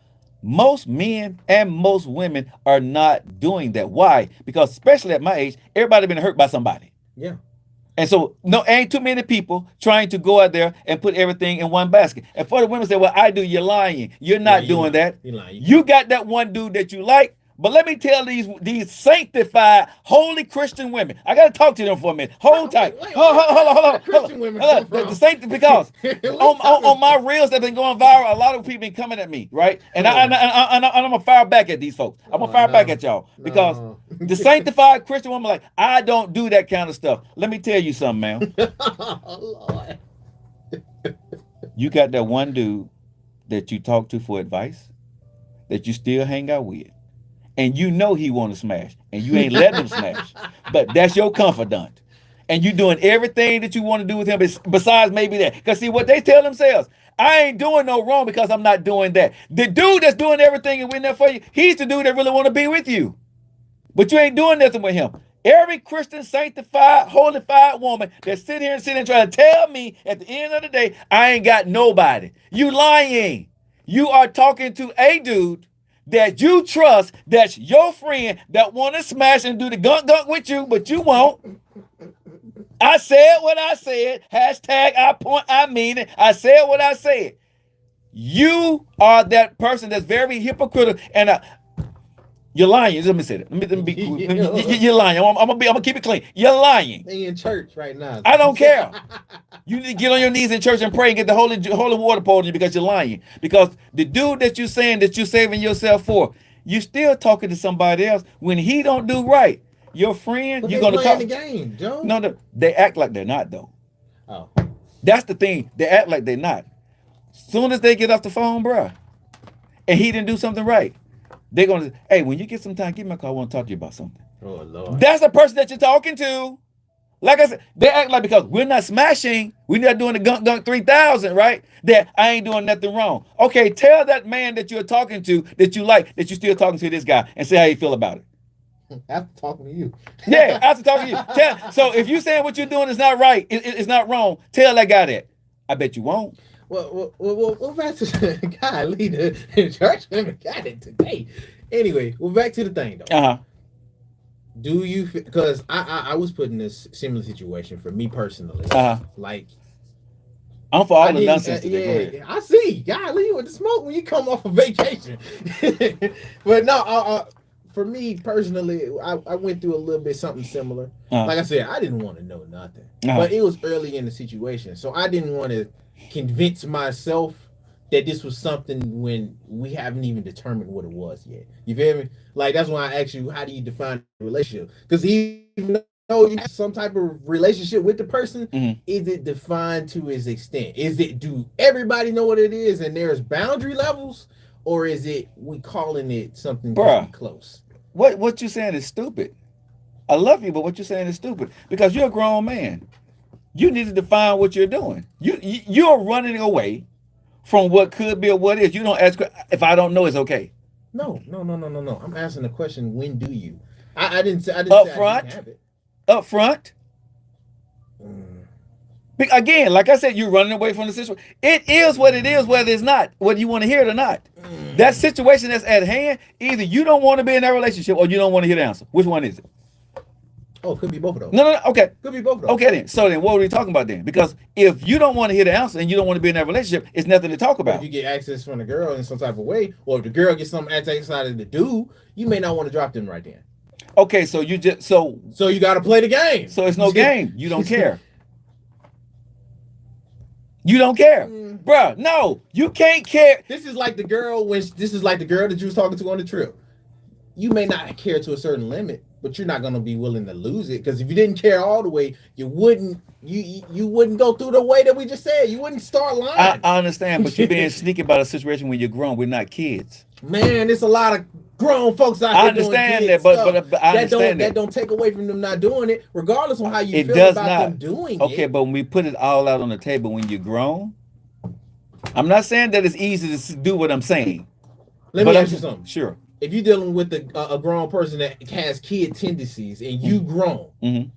most men and most women are not doing that. Why? Because especially at my age, everybody been hurt by somebody. Yeah. And so, no, ain't too many people trying to go out there and put everything in one basket. And for the women say, well, I do, you're lying. You're not doing that. You're lying. You got that one dude that you like. But let me tell these sanctified, holy Christian women. I got to talk to them for a minute. Hold tight. Hold on. Christian women The sanctified, because on my reels that have been going viral, a lot of people been coming at me, right? And I'm gonna fire back at these folks. I'm gonna fire back at y'all because the sanctified Christian woman, like, I don't do that kind of stuff. Let me tell you something, man. Oh, Lord. You got that one dude that you talk to for advice, that you still hang out with. And you know he want to smash, and you ain't letting him smash. But that's your confidant. And you doing everything that you want to do with him besides maybe that. Because see, what they tell themselves, I ain't doing no wrong because I'm not doing that. The dude that's doing everything and winning there for you, he's the dude that really want to be with you. But you ain't doing nothing with him. Every Christian, sanctified, holified woman that sit here and try to tell me at the end of the day, I ain't got nobody. You lying. You are talking to a dude that you trust, that's your friend, that want to smash and do the gunk with you, but you won't. I said what I said. Hashtag I mean it. I said what I said. You are that person that's very hypocritical, and you're lying. Let me say that. Let me be cool. You're lying. I'm gonna keep it clean. You're lying. They in church right now. I don't care. You need to get on your knees in church and pray and get the holy water poured on you because you're lying. Because the dude that you're saying that you're saving yourself for, you still talking to somebody else when he don't do right. Your friend, but you're gonna call the game, Joe. No, they act like they're not though. Oh, that's the thing. They act like they're not. Soon as they get off the phone, bruh, and he didn't do something right, they're gonna say, hey, when you get some time, give me a call. I want to talk to you about something. Oh Lord. That's the person that you're talking to. Like I said, they act like because we're not smashing, we're not doing the gunk 3000, right? That I ain't doing nothing wrong. Okay, tell that man that you're talking to, that you like, that you're still talking to this guy, and say how you feel about it. After talking to you. Yeah, after talking to you. So if you're saying what you're doing is not right, it's not wrong, tell that guy that. I bet you won't. Well, back to the guy leader in church. Women got it today. Anyway, back to the thing though. Do you? Because I was put in this similar situation for me personally. Like I'm for all the nonsense. Yeah, I see. Golly, you with the smoke when you come off a vacation. But no, for me personally, I went through a little bit something similar. Like I said, I didn't want to know nothing, but it was early in the situation, so I didn't want to convince myself that this was something when we haven't even determined what it was yet. You feel me? Like that's why I asked you, how do you define a relationship? Because even though you have some type of relationship with the person, is it defined to its extent? Is it, do everybody know what it is and there's boundary levels, or is it we calling it something pretty close? What you saying is stupid. I love you, but what you're saying is stupid because you're a grown man. You need to define what you're doing. You're running away from what could be or what is. You don't ask if I don't know it's okay. No. I'm asking the question, when do you? I didn't up front. Up front. Again, like I said, you're running away from the situation. It is what it is, whether it's not, whether you want to hear it or not. That situation that's at hand, either you don't want to be in that relationship or you don't want to hear the answer. Which one is it? Oh, it could be both of those. No, okay. Could be both of those. Okay then. So then what are we talking about then? Because if you don't want to hear the answer and you don't want to be in that relationship, it's nothing to talk about. If you get access from the girl in some type of way, or if the girl gets something excited to do, you may not want to drop them right then. Okay, so you just so you got to play the game. So it's no game. You don't care. You don't care, bruh. No, you can't care. This is like the girl that you was talking to on the trip. You may not care to a certain limit, but you're not gonna be willing to lose it, because if you didn't care all the way, you wouldn't go through the way that we just said. You wouldn't start lying. I understand, but you're being sneaky about a situation when you're grown. We're not kids. Man, there's a lot of grown folks out there. I understand that, but I understand that don't take away from them not doing it, regardless of how you feel about them doing it. Okay, but when we put it all out on the table, when you're grown, I'm not saying that it's easy to do what I'm saying. Let me ask you something. Sure. If you're dealing with a grown person that has kid tendencies and you grown,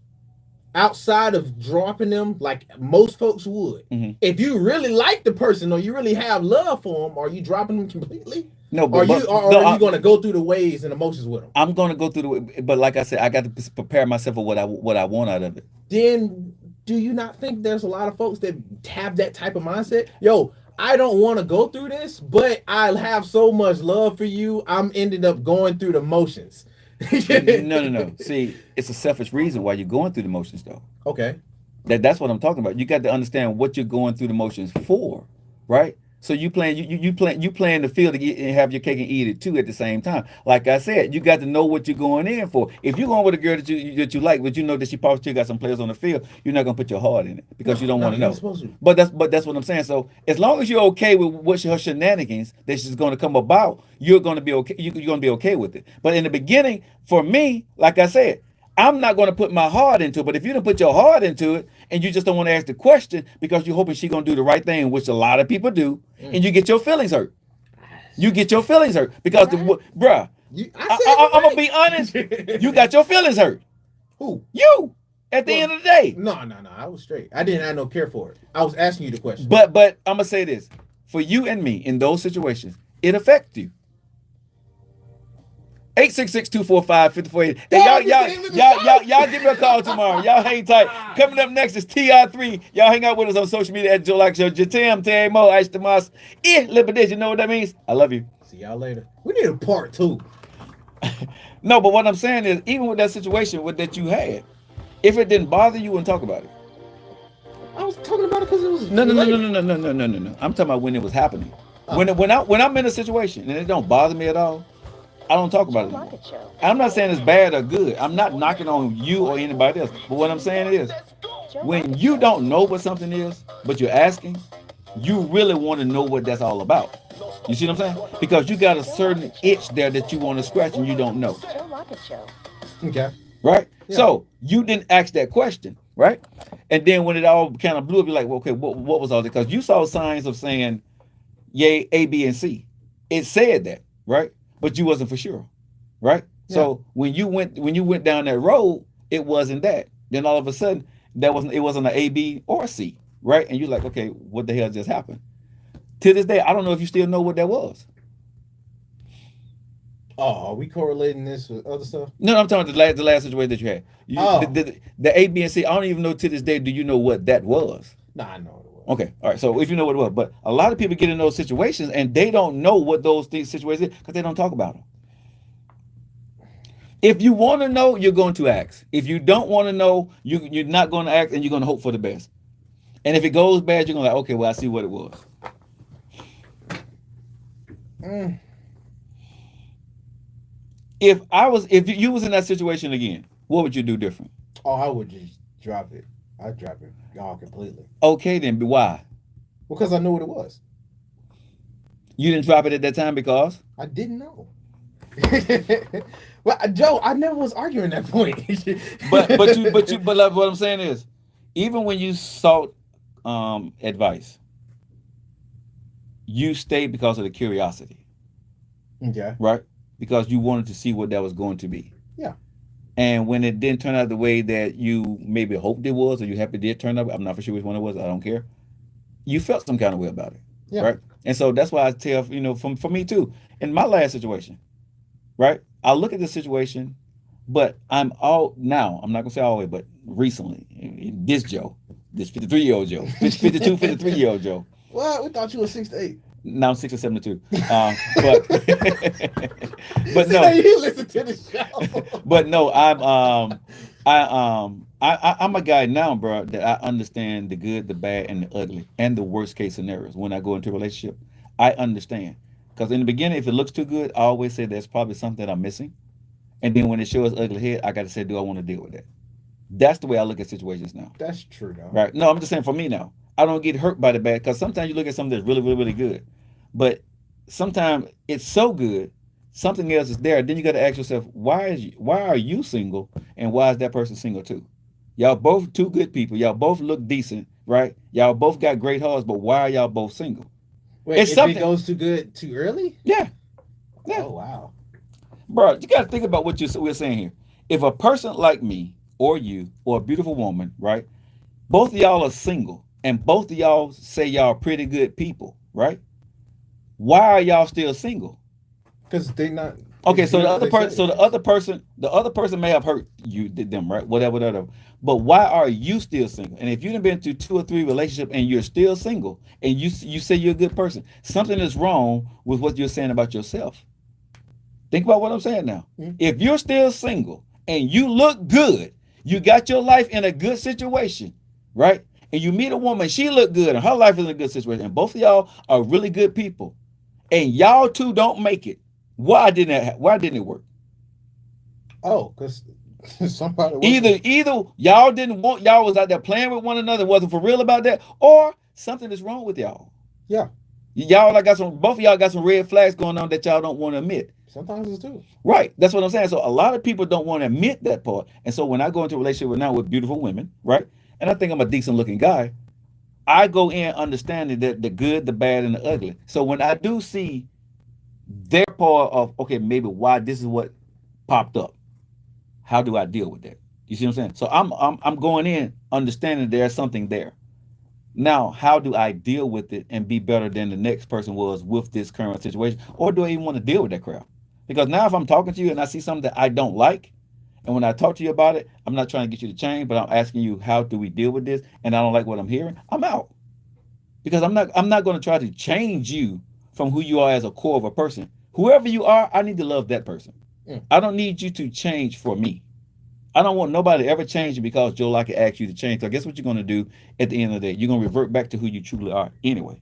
outside of dropping them like most folks would, if you really like the person or you really have love for them, are you dropping them completely? No, but are you going to go through the ways and emotions with them? I'm going to go through the way, but like I said, I got to prepare myself for what I want out of it. Then do you not think there's a lot of folks that have that type of mindset? Yo, I don't want to go through this, but I have so much love for you, I'm ended up going through the motions. No. See, it's a selfish reason why you're going through the motions, though. Okay. That's what I'm talking about. You got to understand what you're going through the motions for, right? So you playing the field to and have your cake and eat it too at the same time. Like I said, you got to know what you're going in for. If you're going with a girl that you like, but you know that she probably still got some players on the field, you're not gonna put your heart in it because you don't want to know. But that's what I'm saying. So as long as you're okay with what her shenanigans that she's going to come about, you're going to be okay. You're going to be okay with it. But in the beginning, for me, like I said, I'm not going to put my heart into it, but if you don't put your heart into it and you just don't want to ask the question because you're hoping she's going to do the right thing, which a lot of people do, and you get your feelings hurt. You get your feelings hurt because, bruh, I'm going to be honest, you got your feelings hurt. Who? You, at the end of the day. No, I was straight. I didn't have no care for it. I was asking you the question. But I'm going to say this. For you and me, in those situations, it affects you. 866-245-5480. Hey, y'all give me a call tomorrow. Y'all hang tight. Coming up next is TR3. Y'all hang out with us on social media at Joe Lockett Show. Jatam, Tamo, Ice Tomas, Liberty. You know what that means? I love you. See y'all later. We need a part 2. No, but what I'm saying is, even with that situation that you had, if it didn't bother you, you wouldn't talk about it. I was talking about it because it was no. I'm talking about when it was happening. When I'm in a situation and it don't bother me at all, I don't talk about it. I'm not saying it's bad or good. I'm not knocking on you or anybody else. But what I'm saying is, when you don't know what something is, but you're asking, you really want to know what that's all about. You see what I'm saying? Because you got a certain itch there that you want to scratch and you don't know. Okay. Right? Yeah. So you didn't ask that question, right? And then when it all kind of blew up, you're like, well, okay, what was all that? Because you saw signs of saying, yay, A, B, and C. It said that, right? But you wasn't for sure, right? Yeah. So when you went down that road, it wasn't that. Then all of a sudden, it wasn't an A, B, or a C, right? And you're like, okay, what the hell just happened? To this day, I don't know if you still know what that was. Oh, are we correlating this with other stuff? No, I'm talking about the last situation that you had. The A, B, and C. I don't even know to this day. Do you know what that was? Nah, I know what it was. Okay, all right. So if you know what it was, but a lot of people get in those situations and they don't know what those situations is because they don't talk about them. If you want to know, you're going to ask. If you don't want to know, you're not going to ask, and you're going to hope for the best. And if it goes bad, you're going to like, okay, well, I see what it was. If you was in that situation again, what would you do different? Oh, I would just drop it. I'd drop it y'all completely. Okay, then why? Because I knew what it was. You didn't drop it at that time because I didn't know. Well, Joe, I never was arguing that point. but like, what I'm saying is, even when you sought advice, you stayed because of the curiosity. Okay. Right? Because you wanted to see what that was going to be. Yeah. And when it didn't turn out the way that you maybe hoped it was, or you happy it did turn out, I'm not for sure which one it was. I don't care. You felt some kind of way about it. Yeah. Right? And so that's why I tell, for me too, in my last situation, right? I look at the situation, but I'm not going to say always, but recently, this 53-year-old Joe, 52, 53-year-old Joe. Well, we thought you were 6 to 8. Now I'm 6 or 7 to 2. But no, you listen to the show. But no, I'm a guy now, bro, that I understand the good, the bad, and the ugly, and the worst case scenarios. When I go into a relationship, I understand. Because in the beginning, if it looks too good, I always say there's probably something that I'm missing. And then when it shows ugly head, I got to say, do I want to deal with that? That's the way I look at situations now. That's true, though. Right? No, I'm just saying for me now. I don't get hurt by the bad, because sometimes you look at something that's really, really, really good. But sometimes it's so good, something else is there. Then you got to ask yourself, why are you single, and why is that person single too? Y'all both two good people. Y'all both look decent, right? Y'all both got great hearts, but why are y'all both single? Wait, if it goes too good too early? Yeah. Oh, wow. Bro, you got to think about what we're saying here. If a person like me or you or a beautiful woman, right, both of y'all are single, and both of y'all say y'all are pretty good people, right? Why are y'all still single? Because they're not. Okay, so the other person may have hurt them, right? Whatever. But why are you still single? And if you've been through 2 or 3 relationships and you're still single, and you say you're a good person, something is wrong with what you're saying about yourself. Think about what I'm saying now. Mm-hmm. If you're still single and you look good, you got your life in a good situation, right? And you meet a woman, she look good, and her life is in a good situation, and both of y'all are really good people, and y'all two don't make it. Why didn't it work? Oh, because somebody either y'all didn't want, y'all was out there playing with one another, wasn't for real about that, or something is wrong with y'all. Yeah. Both of y'all got some red flags going on that y'all don't want to admit. Sometimes it's too. Right. That's what I'm saying. So a lot of people don't want to admit that part. And so when I go into a relationship with beautiful women, right, and I think I'm a decent looking guy, I go in understanding that the good, the bad, and the ugly. So when I do see their part of, okay, maybe why this is what popped up, how do I deal with that? You see what I'm saying? So I'm going in understanding there's something there. Now, how do I deal with it and be better than the next person was with this current situation? Or do I even want to deal with that crap? Because now if I'm talking to you and I see something that I don't like, and when I talk to you about it, I'm not trying to get you to change, but I'm asking you, how do we deal with this? And I don't like what I'm hearing, I'm out. Because I'm not going to try to change you from who you are as a core of a person. Whoever you are, I need to love that person. I don't need you to change for me. I don't want nobody to ever change you because Joe Lockett asked you to change. So guess what you're going to do at the end of the day? You're going to revert back to who you truly are anyway.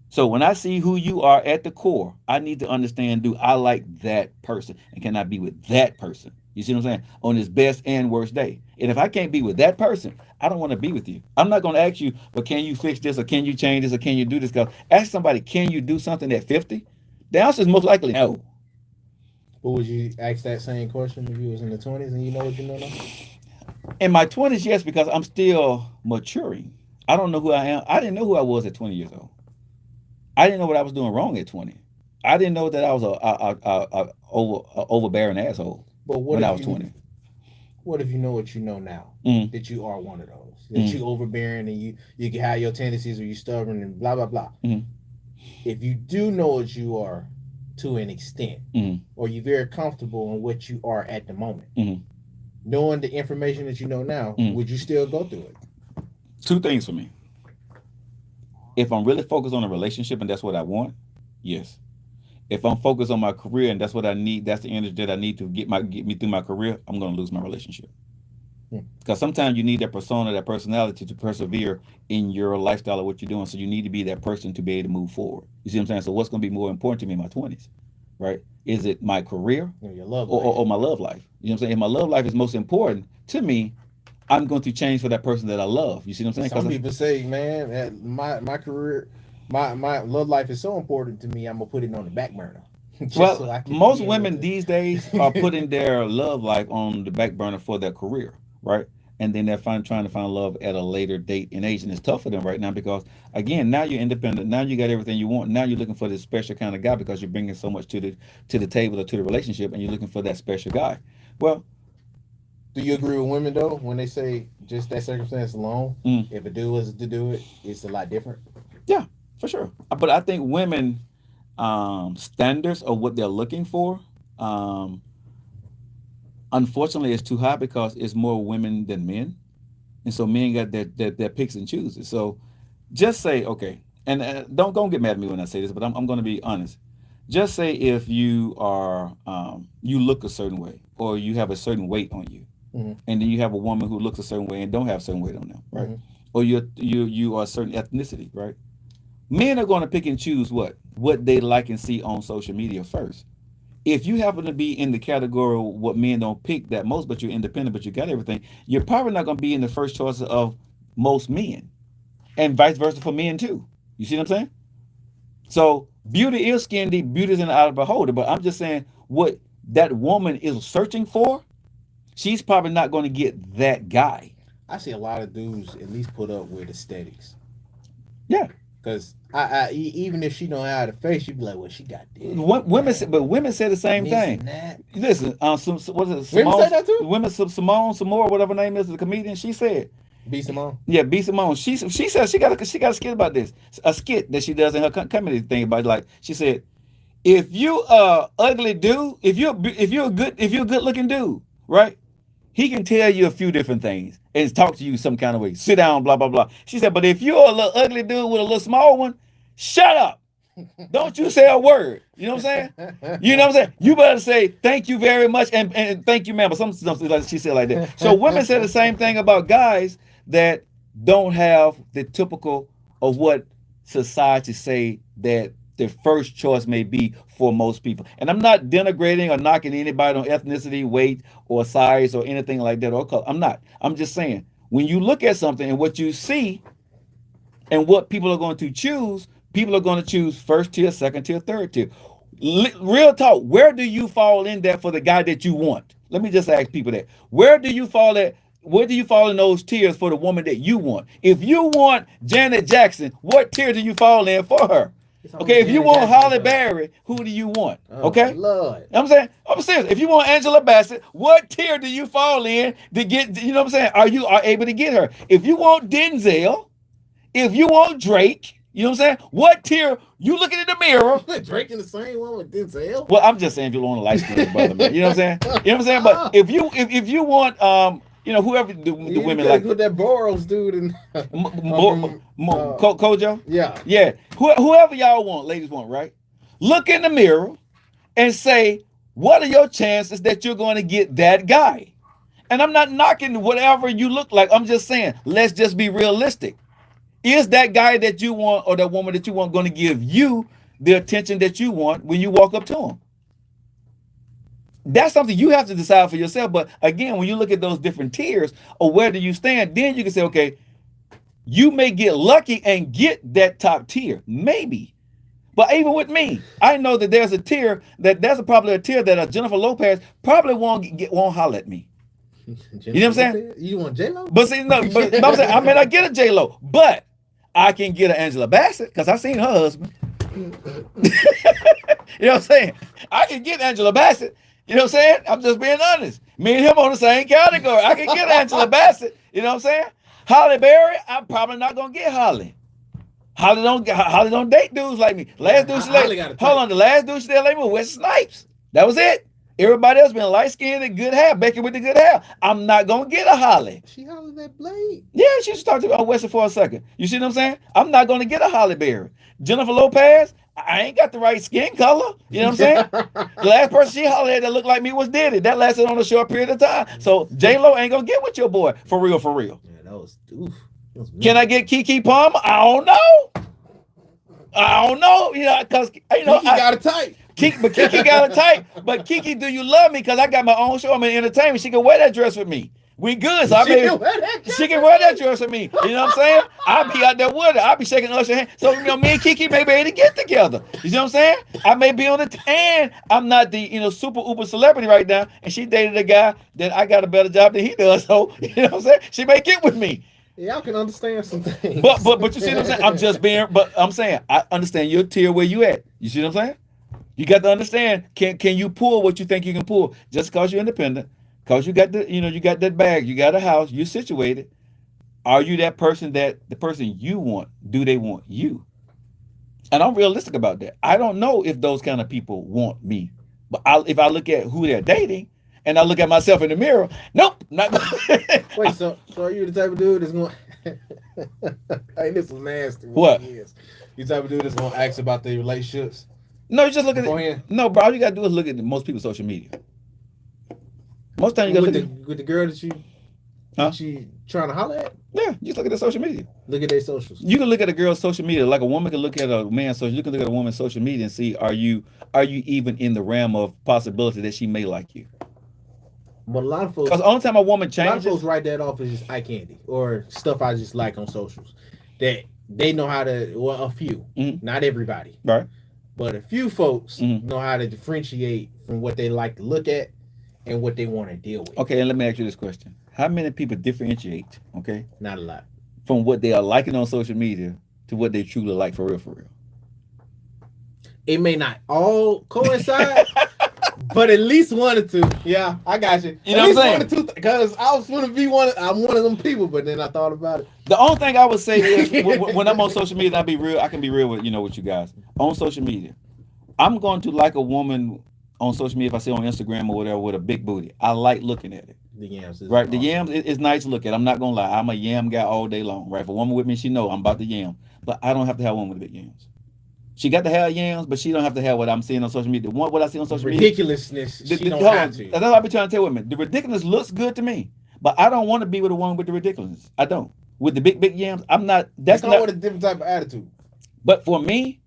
So when I see who you are at the core, I need to understand, do I like that person? And can I be with that person? You see what I'm saying? On his best and worst day. And if I can't be with that person, I don't want to be with you. I'm not going to ask you, but can you fix this, or can you change this, or can you do this? Because ask somebody, can you do something at 50? The answer is most likely no. But would you ask that same question if you was in the 20s and you know what you know now? In my 20s, yes, because I'm still maturing. I don't know who I am. I didn't know who I was at 20 years old. I didn't know what I was doing wrong at 20. I didn't know that I was a overbearing asshole when I was 20. What if you know what you know now? Mm-hmm. That you are one of those. That you overbearing and you can have your tendencies, or you stubborn and blah, blah, blah. Mm-hmm. If you do know what you are, to an extent, Mhm. or you're very comfortable in what you are at the moment. Mhm. Knowing the information that you know now, would you still go through it? Two things for me. If I'm really focused on a relationship and that's what I want, yes. If I'm focused on my career and that's what I need, that's the energy that I need to get me through my career, I'm going to lose my relationship. Because sometimes you need that persona, that personality to persevere in your lifestyle of what you're doing. So you need to be that person to be able to move forward. You see what I'm saying? So what's going to be more important to me in my 20s, right? Is it my career Your love or my love life? You know what I'm saying? If my love life is most important to me, I'm going to change for that person that I love. You see what I'm saying? Some people say, man, that my career, my love life is so important to me, I'm going to put it on the back burner. Well, so most women these days are putting their love life on the back burner for their career, right? And then they're trying to find love at a later date in age. And it's tough for them right now because, again, now you're independent. Now you got everything you want. Now you're looking for this special kind of guy because you're bringing so much to the table or to the relationship, and you're looking for that special guy. Well, do you agree with women, though, when they say just that circumstance alone, if a dude was to do it, it's a lot different? Yeah, for sure. But I think women standards of what they're looking for, unfortunately, it's too high because it's more women than men, and so men got their picks and chooses. So just say, okay, and don't get mad at me when I say this, but I'm going to be honest. Just say if you are you look a certain way or you have a certain weight on you, and then you have a woman who looks a certain way and don't have a certain weight on them, right? Or you are a certain ethnicity, right? Men are going to pick and choose what they like and see on social media first. If you happen to be in the category of what men don't pick that most, but you're independent, but you got everything, you're probably not going to be in the first choice of most men, and vice versa for men too. You see what I'm saying? So beauty is skin deep, beauty is in the eye of the beholder. But I'm just saying what that woman is searching for, she's probably not going to get that guy. I see a lot of dudes at least put up with aesthetics. Yeah. Because I even if she don't have the face, you be like, well, she got this. Women say the same thing. Listen, what is it? Women say that too. Women, Simone, whatever her name is, the comedian. She said, B. Simone. Yeah, B. Simone. She said she got a skit about this. A skit that she does in her comedy thing about it. Like she said, if you ugly dude, if you're a good looking dude, right? He can tell you a few different things and talk to you some kind of way. Sit down, blah, blah, blah. She said, but if you're a little ugly dude with a little small one, shut up. Don't you say a word. You know what I'm saying? You know what I'm saying? You better say thank you very much and thank you, ma'am. But something like she said like that. So women say the same thing about guys that don't have the typical of what society say that the first choice may be for most people. And I'm not denigrating or knocking anybody on ethnicity, weight, or size, or anything like that, or color. I'm not. I'm just saying, when you look at something and what you see and what people are going to choose, people are going to choose first tier, second tier, third tier. Real talk, where do you fall in that for the guy that you want? Let me just ask people that. Where do you fall in those tiers for the woman that you want? If you want Janet Jackson, what tier do you fall in for her? Okay, if you want Halle Berry, who do you want? Okay, Lord. I'm serious. If you want Angela Bassett, what tier do you fall in to get? You know what I'm saying? Are you able to get her? If you want Denzel, if you want Drake, you know what I'm saying? What tier? You looking in the mirror? Drake in the same one with Denzel? Well, I'm just saying if you want a light skinned brother, man. You know what I'm saying? You know what I'm saying? But if you want whoever the women like with that Boros dude and Kojo, yeah, whoever y'all want, ladies want, right? Look in the mirror and say, what are your chances that you're going to get that guy? And I'm not knocking whatever you look like. I'm just saying, let's just be realistic. Is that guy that you want or that woman that you want going to give you the attention that you want when you walk up to him? That's something you have to decide for yourself. But again, when you look at those different tiers or where do you stand, then you can say, okay, you may get lucky and get that top tier, maybe. But even with me, I know that there's probably a tier that a Jennifer Lopez probably won't holler at me. You know what I'm saying? You want J-Lo? But see, no, but I'm saying I may not get a J-Lo, but I can get an Angela Bassett because I've seen her husband. You know what I'm saying? I can get Angela Bassett. You know what I'm saying? I'm just being honest. Me and him on the same category. I can get Angela Bassett. You know what I'm saying? Halle Berry, I'm probably not going to get Halle. Holly don't date dudes like me. Last dude she like, hold on, the last dude she did like me was Wesley Snipes. That was it. Everybody else been light skinned and good hair. Becky with the good hair. I'm not gonna get a Holly. She hollered at Blade. Yeah, she just talked about Wesley for a second. You see what I'm saying? I'm not gonna get a Holly Berry. Jennifer Lopez, I ain't got the right skin color. You know what I'm saying? The last person she hollered at that looked like me was Diddy. That lasted on a short period of time. So J-Lo ain't gonna get with your boy for real, for real. Yeah, that was oof. Can I get Keke Palmer? I don't know. You know, because Keke got a type. Keke got a type. But Keke, do you love me? Because I got my own show. I'm in entertainment. She can wear that dress with me. We good. So she can wear that dress with me. You know what I'm saying? I'll be out there with her. I'll be shaking Usher's hand. So, you know, me and Keke may be able to get together. You know what I'm saying? I may be on the and I'm not the, you know, super uber celebrity right now. And she dated a guy that I got a better job than he does. So, you know what I'm saying? She may get with me. Y'all can understand some things. But you see what I'm saying? I'm just being, but I'm saying I understand your tier where you at. You see what I'm saying? You got to understand, can you pull what you think you can pull? Just because you're independent, because you got you got that bag, you got a house, you're situated. Are you that person that the person you want? Do they want you? And I'm realistic about that. I don't know if those kind of people want me. But if I look at who they're dating and I look at myself in the mirror, nope, not gonna. Wait, so are you the type of dude that's going hey, this was nasty. What? You the type of dude that's gonna ask about their relationships? No, you just look at it. No, bro, all you gotta do is look at most people's social media. Most times you gotta look with the girl that you trying to holler at? Yeah, you just look at their social media. Look at their socials. You can look at a girl's social media like a woman can look at a man's social. You can look at a woman's social media and see are you even in the realm of possibility that she may like you. But a lot of folks, because the only time a woman changes, a lot of folks write that off as just eye candy or stuff I just like on socials. That they know how to. Well, a few, not everybody, right? But a few folks know how to differentiate from what they like to look at and what they want to deal with. Okay, and let me ask you this question: how many people differentiate? Okay, not a lot. From what they are liking on social media to what they truly like for real, for real. It may not all coincide. But at least one or two. Yeah, I got you. You know what I'm saying? 1 or 2, because I was going to be I'm one of them people, but then I thought about it. The only thing I would say is when I'm on social media, I can be real with with you guys. On social media, I'm going to like a woman on social media if I see on Instagram or whatever with a big booty. I like looking at it. The yams is right. Awesome. The yams is nice to look at. I'm not gonna lie. I'm a yam guy all day long. Right. If a woman with me, she know I'm about the yam. But I don't have to have a woman with big yams. She got to have yams, but she don't have to have what I'm seeing on social media. What I see on social media. Ridiculousness. She don't have to. That's what I've been trying to tell women. The ridiculous looks good to me, but I don't want to be with a woman with the ridiculousness. I don't. With the big yams, I'm not. That's not with a different type of attitude. But for me,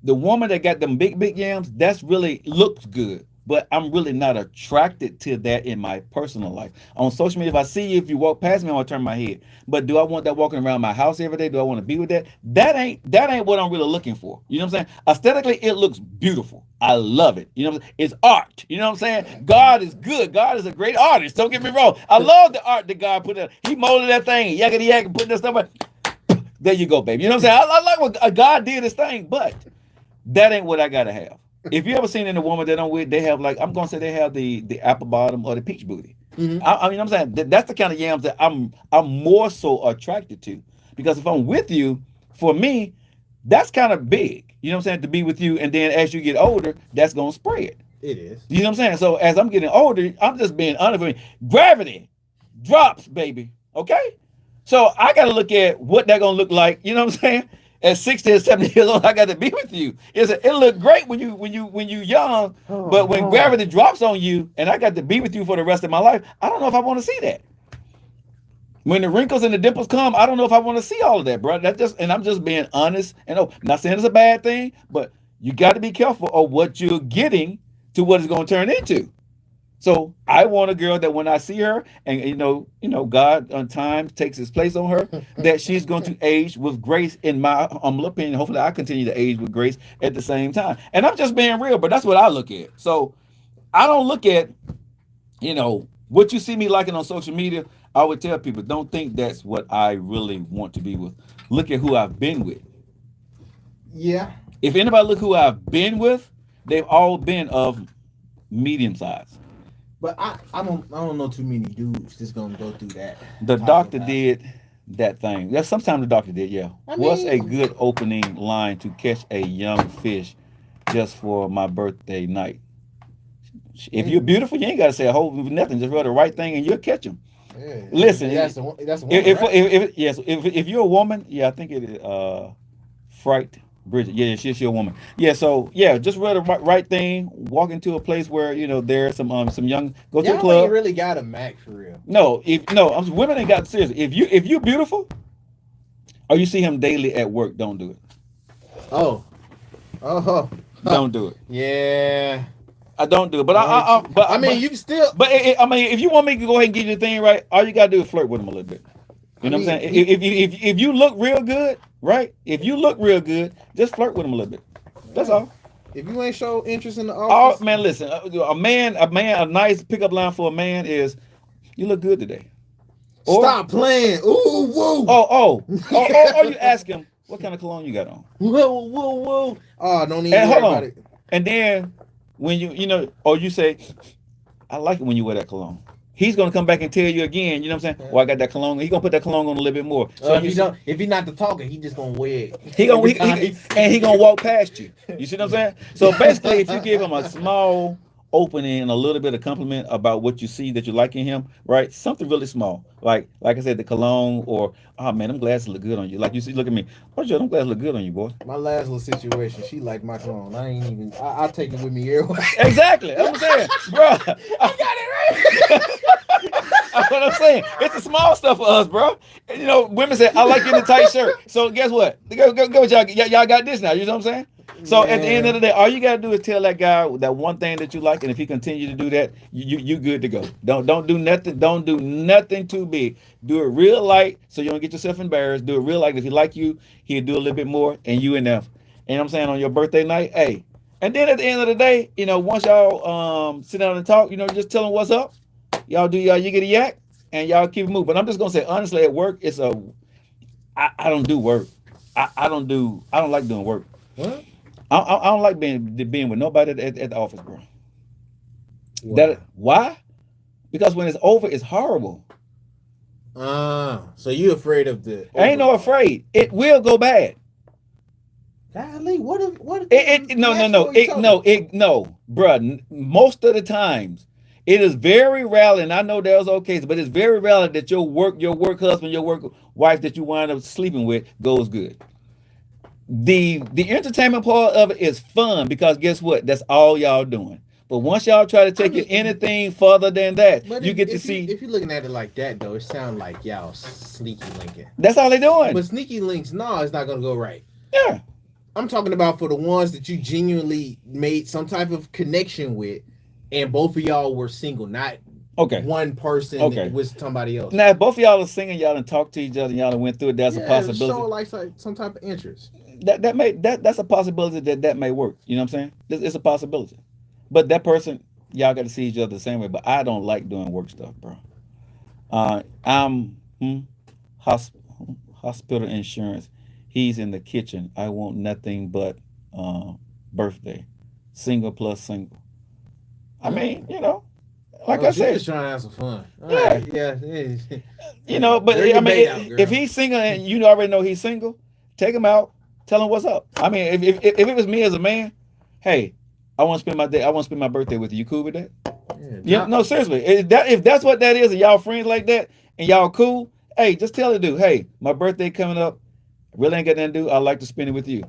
the woman that got them big yams, that's really looks good. But I'm really not attracted to that in my personal life. On social media, if I see you, if you walk past me, I'm gonna turn my head. But do I want that walking around my house every day? Do I want to be with that? That ain't what I'm really looking for. You know what I'm saying? Aesthetically, it looks beautiful. I love it. You know what I'm saying? It's art. You know what I'm saying? God is good. God is a great artist. Don't get me wrong. I love the art that God put in. He molded that thing, yakety yak, and put that stuff in. There you go, baby. You know what I'm saying? I like what God did his thing, but that ain't what I gotta have. If you ever seen any woman that I'm with, they have I'm gonna say they have the apple bottom or the peach booty. Mm-hmm. I mean, I'm saying that's the kind of yams that I'm more so attracted to, because if I'm with you, for me, that's kind of big. You know what I'm saying? To be with you, and then as you get older, that's gonna spread. It is. You know what I'm saying? So as I'm getting older, I'm just being honest with me. Gravity drops, baby. Okay, so I gotta look at what that gonna look like. You know what I'm saying? At 60 or 70 years old, I got to be with you. It look great when you young, but when gravity drops on you, and I got to be with you for the rest of my life, I don't know if I want to see that. When the wrinkles and the dimples come, I don't know if I want to see all of that, bro. And I'm just being honest. And not saying it's a bad thing, but you got to be careful of what you're getting to what it's going to turn into. So I want a girl that when I see her, and you know, God on time takes his place on her, that she's going to age with grace. In my humble opinion, hopefully I continue to age with grace at the same time. And I'm just being real, but that's what I look at. So I don't look at, what you see me liking on social media. I would tell people, don't think that's what I really want to be with. Look at who I've been with. Yeah. If anybody look who I've been with, they've all been of medium size. But I don't know too many dudes that's gonna go through that. The doctor did that thing. Yeah, sometimes the doctor did. Yeah. What's a good opening line to catch a young fish just for my birthday night? If you're beautiful, you ain't gotta say a whole nothing. Just write the right thing and you'll catch them. Yeah, Listen, that's a woman, if you're a woman, yeah, I think it is Fright Bridget. Yeah, she's your woman. Yeah, so yeah, just read the right thing. Walk into a place where there's some young. Go to a club. Ain't really got a Mac for real. No, women ain't got serious. If you're beautiful, or you see him daily at work, don't do it. Oh, don't do it. Yeah. I don't do it, but you can still. But if you want me to go ahead and get your thing right, all you gotta do is flirt with him a little bit. You know what I'm saying? If you look real good, right? If you look real good, just flirt with him a little bit. That's all. If you ain't show interest in the office, man, listen. A nice pickup line for a man is, "You look good today." Or, stop playing. Ooh, whoa. Or you ask him, "What kind of cologne you got on?" Whoa. Oh, don't even and worry hold on. about it. And then when or you say, "I like it when you wear that cologne." He's gonna come back and tell you again. You know what I'm saying? Well, I got that cologne. He's gonna put that cologne on a little bit more. So if he's not the talker, he just gonna wear it. He gonna walk past you. You see what I'm saying? So basically, if you give him a small opening and a little bit of compliment about what you see that you like in him, right? Something really small, like I said, the cologne, or oh man, them glasses look good on you. Like you see, look at me. Oh, Joe, them glasses look good on you, boy. My last little situation, she liked my cologne. I take it with me everywhere. Exactly. That's what I'm saying, bro. I got it right. That's what I'm saying. It's the small stuff for us, bro. And, women say, "I like you in a tight shirt." So guess what? Go with y'all. Y'all got this now. You know what I'm saying? So at the end of the day, all you gotta do is tell that guy that one thing that you like, and if he continue to do that, you good to go. Don't do nothing. Don't do nothing too big. Do it real light, so you don't get yourself embarrassed. Do it real light. If he like you, he'll do a little bit more, and you enough. You know what I'm saying? On your birthday night, hey. And then at the end of the day, once y'all sit down and talk, just tell him what's up. Y'all do you get a yak, and y'all keep it moving. But I'm just gonna say honestly, at work, I don't do work. I don't like doing work. What? I don't like being with nobody at the office, bro. Why? Why? Because when it's over, it's horrible. So you afraid of the? Ain't no afraid. It will go bad. Golly, what? No, bro. Most of the times, it is very rare, and I know there's cases, but it's very rare that your work husband, your work wife that you wind up sleeping with goes good. The entertainment part of it is fun because guess what? That's all y'all doing. But once y'all try to take it anything further than that, you get to see. If you're looking at it like that, though, it sounds like y'all sneaky linking. That's all they doing. But sneaky links, no, it's not gonna go right. Yeah. I'm talking about for the ones that you genuinely made some type of connection with, and both of y'all were single, not one person with somebody else. Now, if both of y'all are singing, y'all done talk to each other, and y'all done went through it. That's a possibility. Show like some type of interest. That's a possibility that may work. You know what I'm saying? It's a possibility. But that person, y'all got to see each other the same way. But I don't like doing work stuff, bro. I'm hospital insurance. He's in the kitchen. I want nothing but birthday. Single plus single. I mean, like I said, just trying to have some fun. Yeah. But I mean, if he's single and you already know he's single, take him out. Tell him what's up. I mean, if it was me as a man, hey, I want to spend my day. I want to spend my birthday with you. You cool with that? Yeah. No, seriously. If that's what that is, and y'all friends like that, and y'all cool, hey, just tell the dude, hey, my birthday coming up. Really ain't got nothing to do. I like to spend it with you.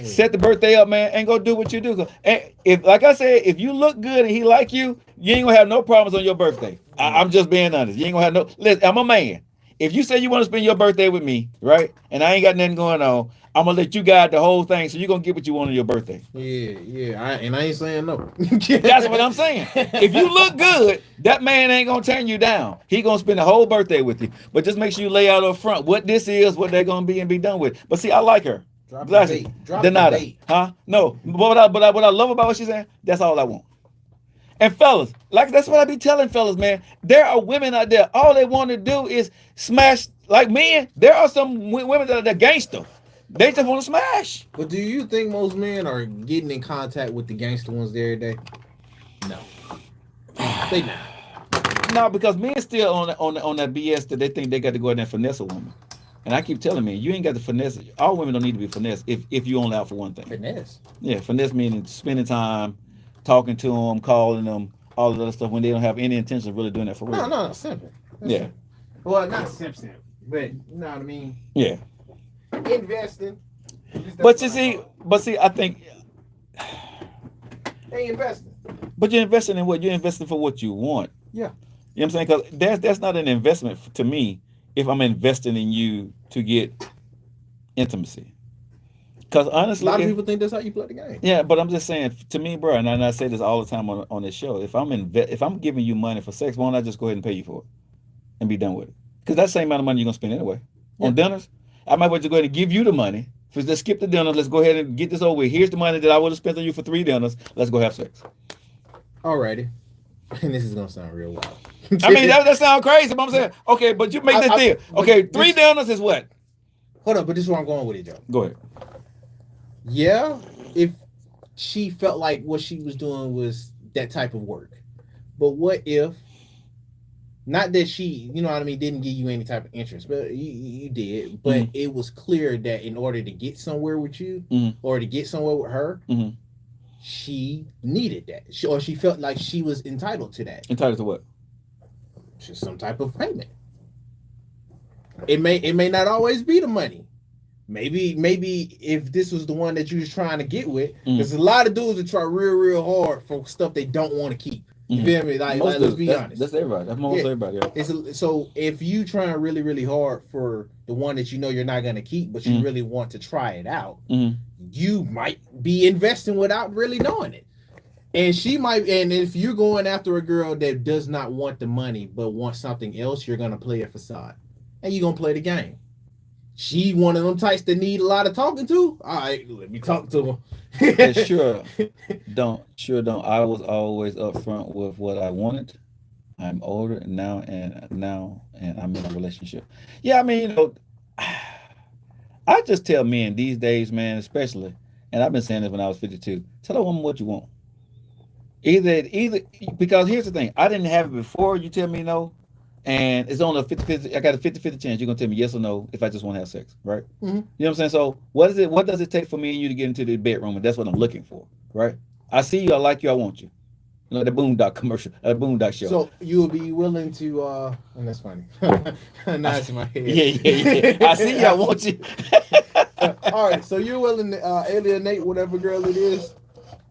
Set the birthday up, man, and go do what you do. And if, like I said, if you look good and he like you, you ain't gonna have no problems on your birthday. I'm just being honest. You ain't gonna have no. Listen, I'm a man. If you say you want to spend your birthday with me, right, and I ain't got nothing going on, I'm gonna let you guide the whole thing, so you're gonna get what you want on your birthday. Yeah. I ain't saying no. That's what I'm saying. If you look good, that man ain't gonna turn you down. He gonna spend the whole birthday with you. But just make sure you lay out up front what this is, what they're gonna be, and be done with. But see, I like her. Drop the bait. Huh? No. But what I love about what she's saying, that's all I want. And fellas, that's what I be telling fellas, man. There are women out there, all they want to do is smash. Like men, there are some women that are gangster. They just want to smash. But do you think most men are getting in contact with the gangster ones every day? No. They not. No, because men still on that BS that they think they got to go in there and finesse a woman. And I keep telling me, you ain't got to finesse. All women don't need to be finessed if you only out for one thing. Finesse. Yeah, finesse meaning spending time, talking to them, calling them, all of that stuff when they don't have any intention of really doing that for real. No, simple. Yeah. Simple. Well, not simple, but you know what I mean. Yeah. Investing. But see, I think they investing. But you're investing in what? You're investing for what you want. Yeah. You know what I'm saying? Because that's not an investment to me if I'm investing in you to get intimacy. Because honestly, a lot of people think that's how you play the game. Yeah, but I'm just saying, to me, bro, and I say this all the time on this show, if I'm giving you money for sex, why don't I just go ahead and pay you for it and be done with it? Because that's the same amount of money you're going to spend anyway. On dinners, I might want to go ahead and give you the money. Let's skip the dinner. Let's go ahead and get this over with. Here's the money that I would have spent on you for 3 dinners. Let's go have sex. Alrighty. And this is going to sound real wild. I mean, that sounds crazy, but I'm saying, okay, but you make this deal. Okay, 3 dinners is what? Hold up, but this is where I'm going with it, Joe. Go ahead. Yeah, if she felt like what she was doing was that type of work. But what if, not that she, you know what I mean, didn't give you any type of interest, but you did, but it was clear that in order to get somewhere with you or to get somewhere with her, she needed that. She felt like she was entitled to that. Entitled to what? To some type of payment. It may not always be the money. Maybe if this was the one that you was trying to get with, there's a lot of dudes that try real hard for stuff they don't want to keep. You feel me? Like let's be honest. That's everybody. That's most everybody. Yeah. So if you trying really hard for the one that you know you're not gonna keep, but you really want to try it out, you might be investing without really knowing it. And she might, and if you're going after a girl that does not want the money but wants something else, you're gonna play a facade, and you're gonna play the game. She one of them types that need a lot of talking to. All right, let me talk to her. Sure don't. I was always upfront with what I wanted. I'm older now, and I'm in a relationship. Yeah, I mean, I just tell men these days, man, especially, and I've been saying this when I was 52. Tell a woman what you want. Either because here's the thing, I didn't have it before. You tell me no. And it's on a 50-50. I got a 50-50 chance you're gonna tell me yes or no if I just want to have sex, right? You know what I'm saying? So what does it take for me and you to get into the bedroom? And that's what I'm looking for, right? I see you, I like you, I want you. You know, the Boondock commercial, the Boondock show. So you will be willing to and that's funny. Now it's in my head. Yeah. I see you, I want you. All right, so you're willing to alienate whatever girl it is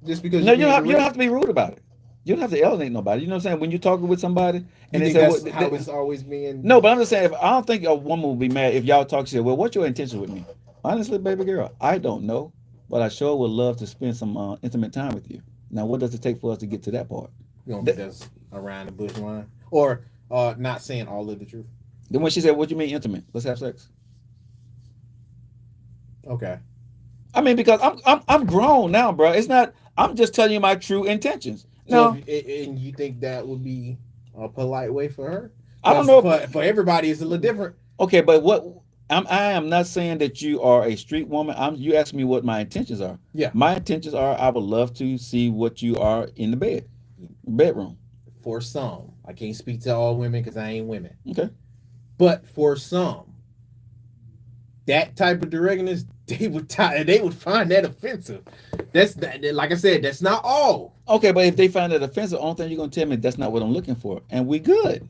just because you don't have to be rude about it. You don't have to alienate nobody. You know what I'm saying? When you're talking with somebody and they say that's how it's always been. No, but I'm just saying, I don't think a woman would be mad if y'all talk shit. Well, what's your intention with me? Honestly, baby girl, I don't know, but I sure would love to spend some intimate time with you. Now, what does it take for us to get to that part? You don't think that's around the bush line, or not saying all of the truth? Then when she said, "What do you mean intimate? Let's have sex." Okay. I mean, because I'm grown now, bro. It's not. I'm just telling you my true intentions. So No, and you think that would be a polite way for her? I don't know. For everybody, it's a little different. Okay, but I am not saying that you are a street woman. You asked me what my intentions are. Yeah. My intentions are I would love to see what you are in the bedroom. For some, I can't speak to all women because I ain't women. Okay. But for some, that type of directness, they would find that offensive. That's like I said, that's not all. Okay, but if they find that offensive, the only thing you're gonna tell me that's not what I'm looking for, and we good.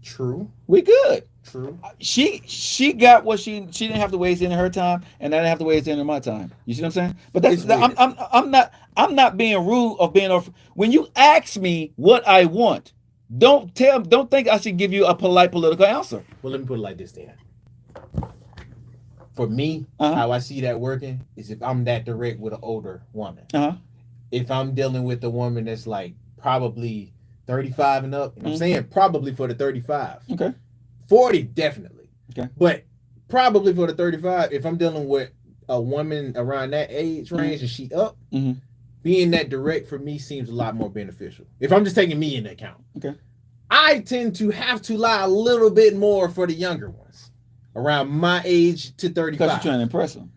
True. We good. True. She got what she didn't have to waste any of her time, and I didn't have to waste any of my time. You see what I'm saying? But I'm not being rude of being off. When you ask me what I want, don't think I should give you a polite political answer. Well, let me put it like this then. For me, how I see that working is if I'm that direct with an older woman. If I'm dealing with a woman that's like probably 35 and up, and I'm saying probably for the 35. Okay. 40 definitely. Okay. But probably for the 35, if I'm dealing with a woman around that age range and she up, being that direct for me seems a lot more beneficial. If I'm just taking me into account. Okay. I tend to have to lie a little bit more for the younger ones. Around my age to 35. Because you're trying to impress them.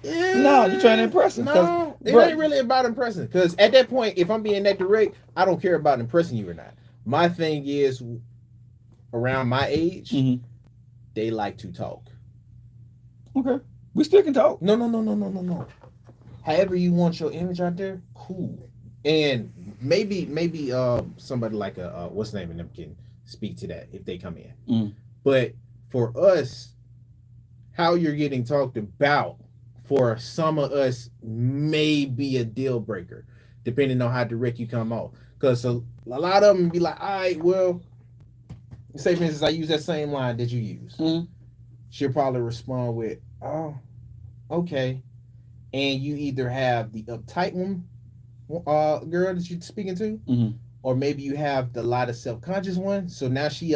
No, you're trying to impress them. No, it ain't really about impressing. Because at that point, if I'm being that direct, I don't care about impressing you or not. My thing is, around my age, they like to talk. Okay. We still can talk. No. However you want your image out there, cool. And maybe somebody like a what's the name of them can speak to that if they come in. Mm. But for us, how you're getting talked about for some of us may be a deal breaker, depending on how direct you come off. Because a lot of them be like, all right, well, say for instance, I use that same line that you use. Mm. She'll probably respond with, oh, okay. And you either have the uptight one, girl that you're speaking to, mm-hmm. or maybe you have the lot of self-conscious one. So now she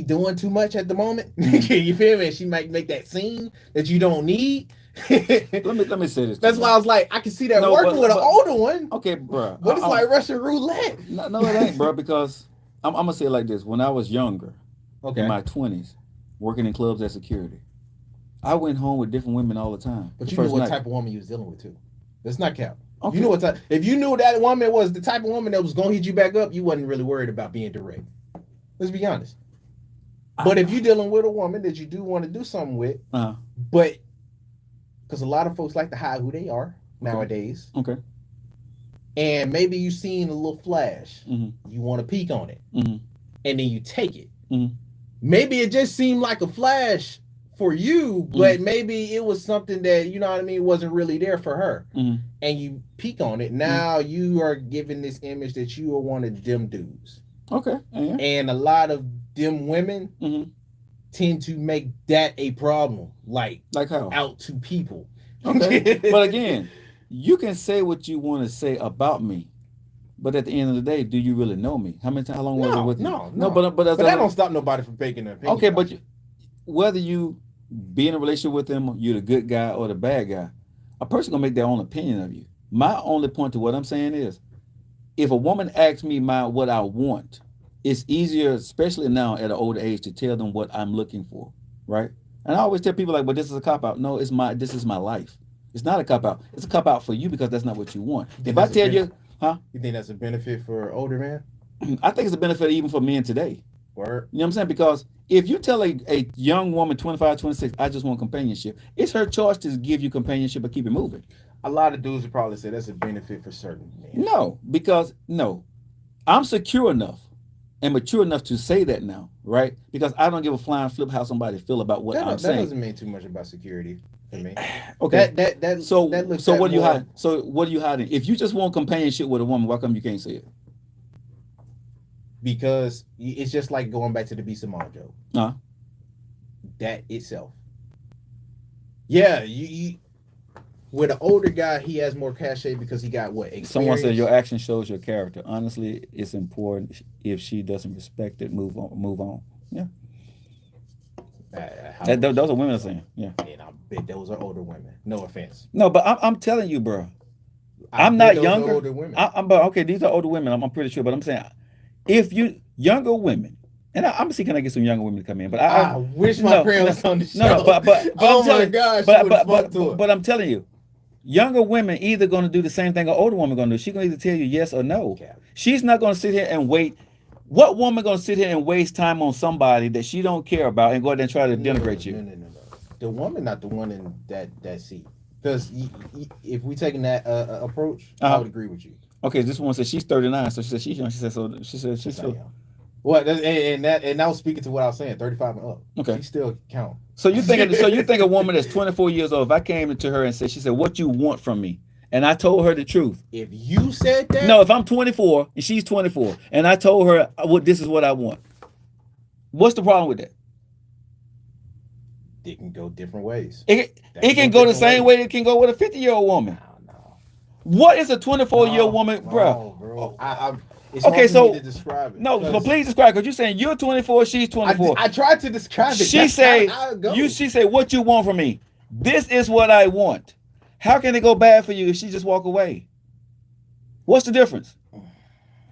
doing too much at the moment. You feel me? She might make that scene that you don't need. let me say this. That's why I was like, I can see that working with an older one. Okay, bro. But it's like Russian roulette. No, it ain't, bro. Because I'm gonna say it like this: when I was younger, in my 20s, working in clubs as security, I went home with different women all the time. But you knew what type of woman you was dealing with too. That's not cap. Okay. You know what type. If you knew that woman was the type of woman that was gonna hit you back up, you wasn't really worried about being direct. Let's be honest. But if you're dealing with a woman that you do want to do something with, but because a lot of folks like to hide who they are nowadays. Okay. And maybe you seen a little flash. Mm-hmm. You want to peek on it. Mm-hmm. And then you take it. Mm-hmm. Maybe it just seemed like a flash for you, but maybe it was something that, you know what I mean, wasn't really there for her. Mm-hmm. And you peek on it. Now you are giving this image that you are one of them dudes. Okay. Yeah. And a lot of them women tend to make that a problem. Like how? Out to people. Okay. But again, you can say what you want to say about me, but at the end of the day, do you really know me? How long was it with you? No. But that don't stop nobody from making an opinion. Okay, but whether you be in a relationship with them, you're the good guy or the bad guy, a person gonna make their own opinion of you. My only point to what I'm saying is, if a woman asks me what I want, it's easier, especially now at an older age, to tell them what I'm looking for, right? And I always tell people like, "But this is a cop out." No, this is my life. It's not a cop out. It's a cop out for you because that's not what you want. If I tell you, you think that's a benefit for older men? I think it's a benefit even for men today. Word. You know what I'm saying? Because if you tell a young woman, 25, 26, I just want companionship, it's her choice to give you companionship or keep it moving. A lot of dudes would probably say that's a benefit for certain men. No, because I'm secure enough and mature enough to say that now, right? Because I don't give a flying flip how somebody feel about what I'm saying. That doesn't mean too much about security for me. Okay. So what are you hiding? So what are you hiding? If you just want companionship with a woman, why come you can't say it? Because it's just like going back to the Beast of Mojo. That itself. Yeah, you with an older guy, he has more cachet because he got what? Experience. Someone said your action shows your character. Honestly, it's important. If she doesn't respect it, move on. Yeah. Those are women saying. Yeah. And I bet those are older women. No offense. No, but I'm telling you, bro. I'm not younger. Older women. Okay, these are older women. I'm pretty sure, but I'm saying, if you younger women, and I'm gonna see, can I get some younger women to come in? But I wish my parents on the show. No, but oh I'm telling, my gosh, but I'm telling you, younger women either gonna do the same thing or older woman gonna do. She's gonna either tell you yes or no. Okay. She's not gonna sit here and wait. What woman gonna sit here and waste time on somebody that she don't care about and go out there and try to denigrate you? No. The woman, not the one in that seat. Because if we taking that approach, I would agree with you. Okay, this one says she's 39, so she said she's young. She said so. She said she's still young. Well, and that was speaking to what I was saying, 35 and up. Okay, she still count. So you think a woman that's 24 years old? If I came to her and said, she said, "What you want from me?" and I told her the truth. If you said that, no. If I'm 24 and she's 24, and I told her this is what I want, what's the problem with that? It can go different ways. It can go the same way it can go with a 50-year-old woman. No. What is a 24-year-old woman, bro? It's hard for me to describe it. No, but please describe, because you're saying you're 24, she's 24. I tried to describe it. She say, what you want from me? This is what I want. How can it go bad for you if she just walk away? What's the difference?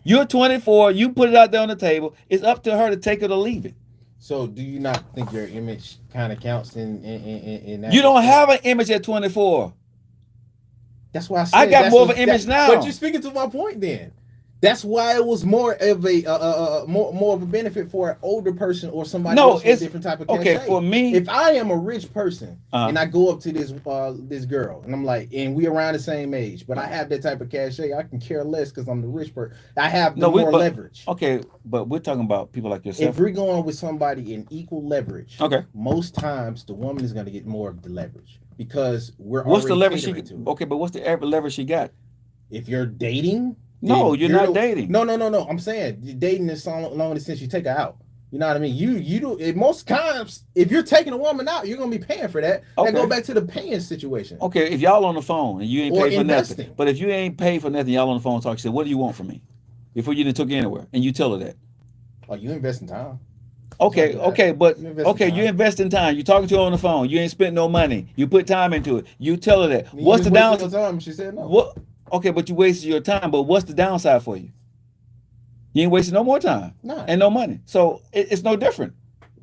You're 24, you put it out there on the table. It's up to her to take it or leave it. So do you not think your image kind of counts in that? You don't have an image at 24. That's why I said I got more of an image now. But you're speaking to my point then. That's why it was more of a more of a benefit for an older person or somebody No, else with it's a different type of cachet. okay for me. If I am a rich person and I go up to this girl and I'm like, and we around the same age, but I have that type of cachet, I can care less because I'm the rich person. I have more leverage. Okay, but we're talking about people like yourself. If we're going with somebody in equal leverage, okay, most times the woman is going to get more of the leverage because we're. What's the leverage Okay, but what's the average leverage she got? If you're dating. No, you're not dating. No. I'm saying dating is so long since you take her out. You know what I mean? You do. In most times, if you're taking a woman out, you're gonna be paying for that. Okay. And go back to the paying situation. Okay, if y'all on the phone and you ain't paid for nothing, but if you ain't paid for nothing, y'all on the phone talk. She said, "What do you want from me?" Before you didn't took you anywhere, and you tell her that. Oh, you invest in time. Okay, but you invest in time. You talking to her on the phone. You ain't spent no money. You put time into it. You tell her that. What's the downside? She said no. What? Okay, but you wasted your time. But what's the downside for you? You ain't wasting no more time and no money. So it's no different.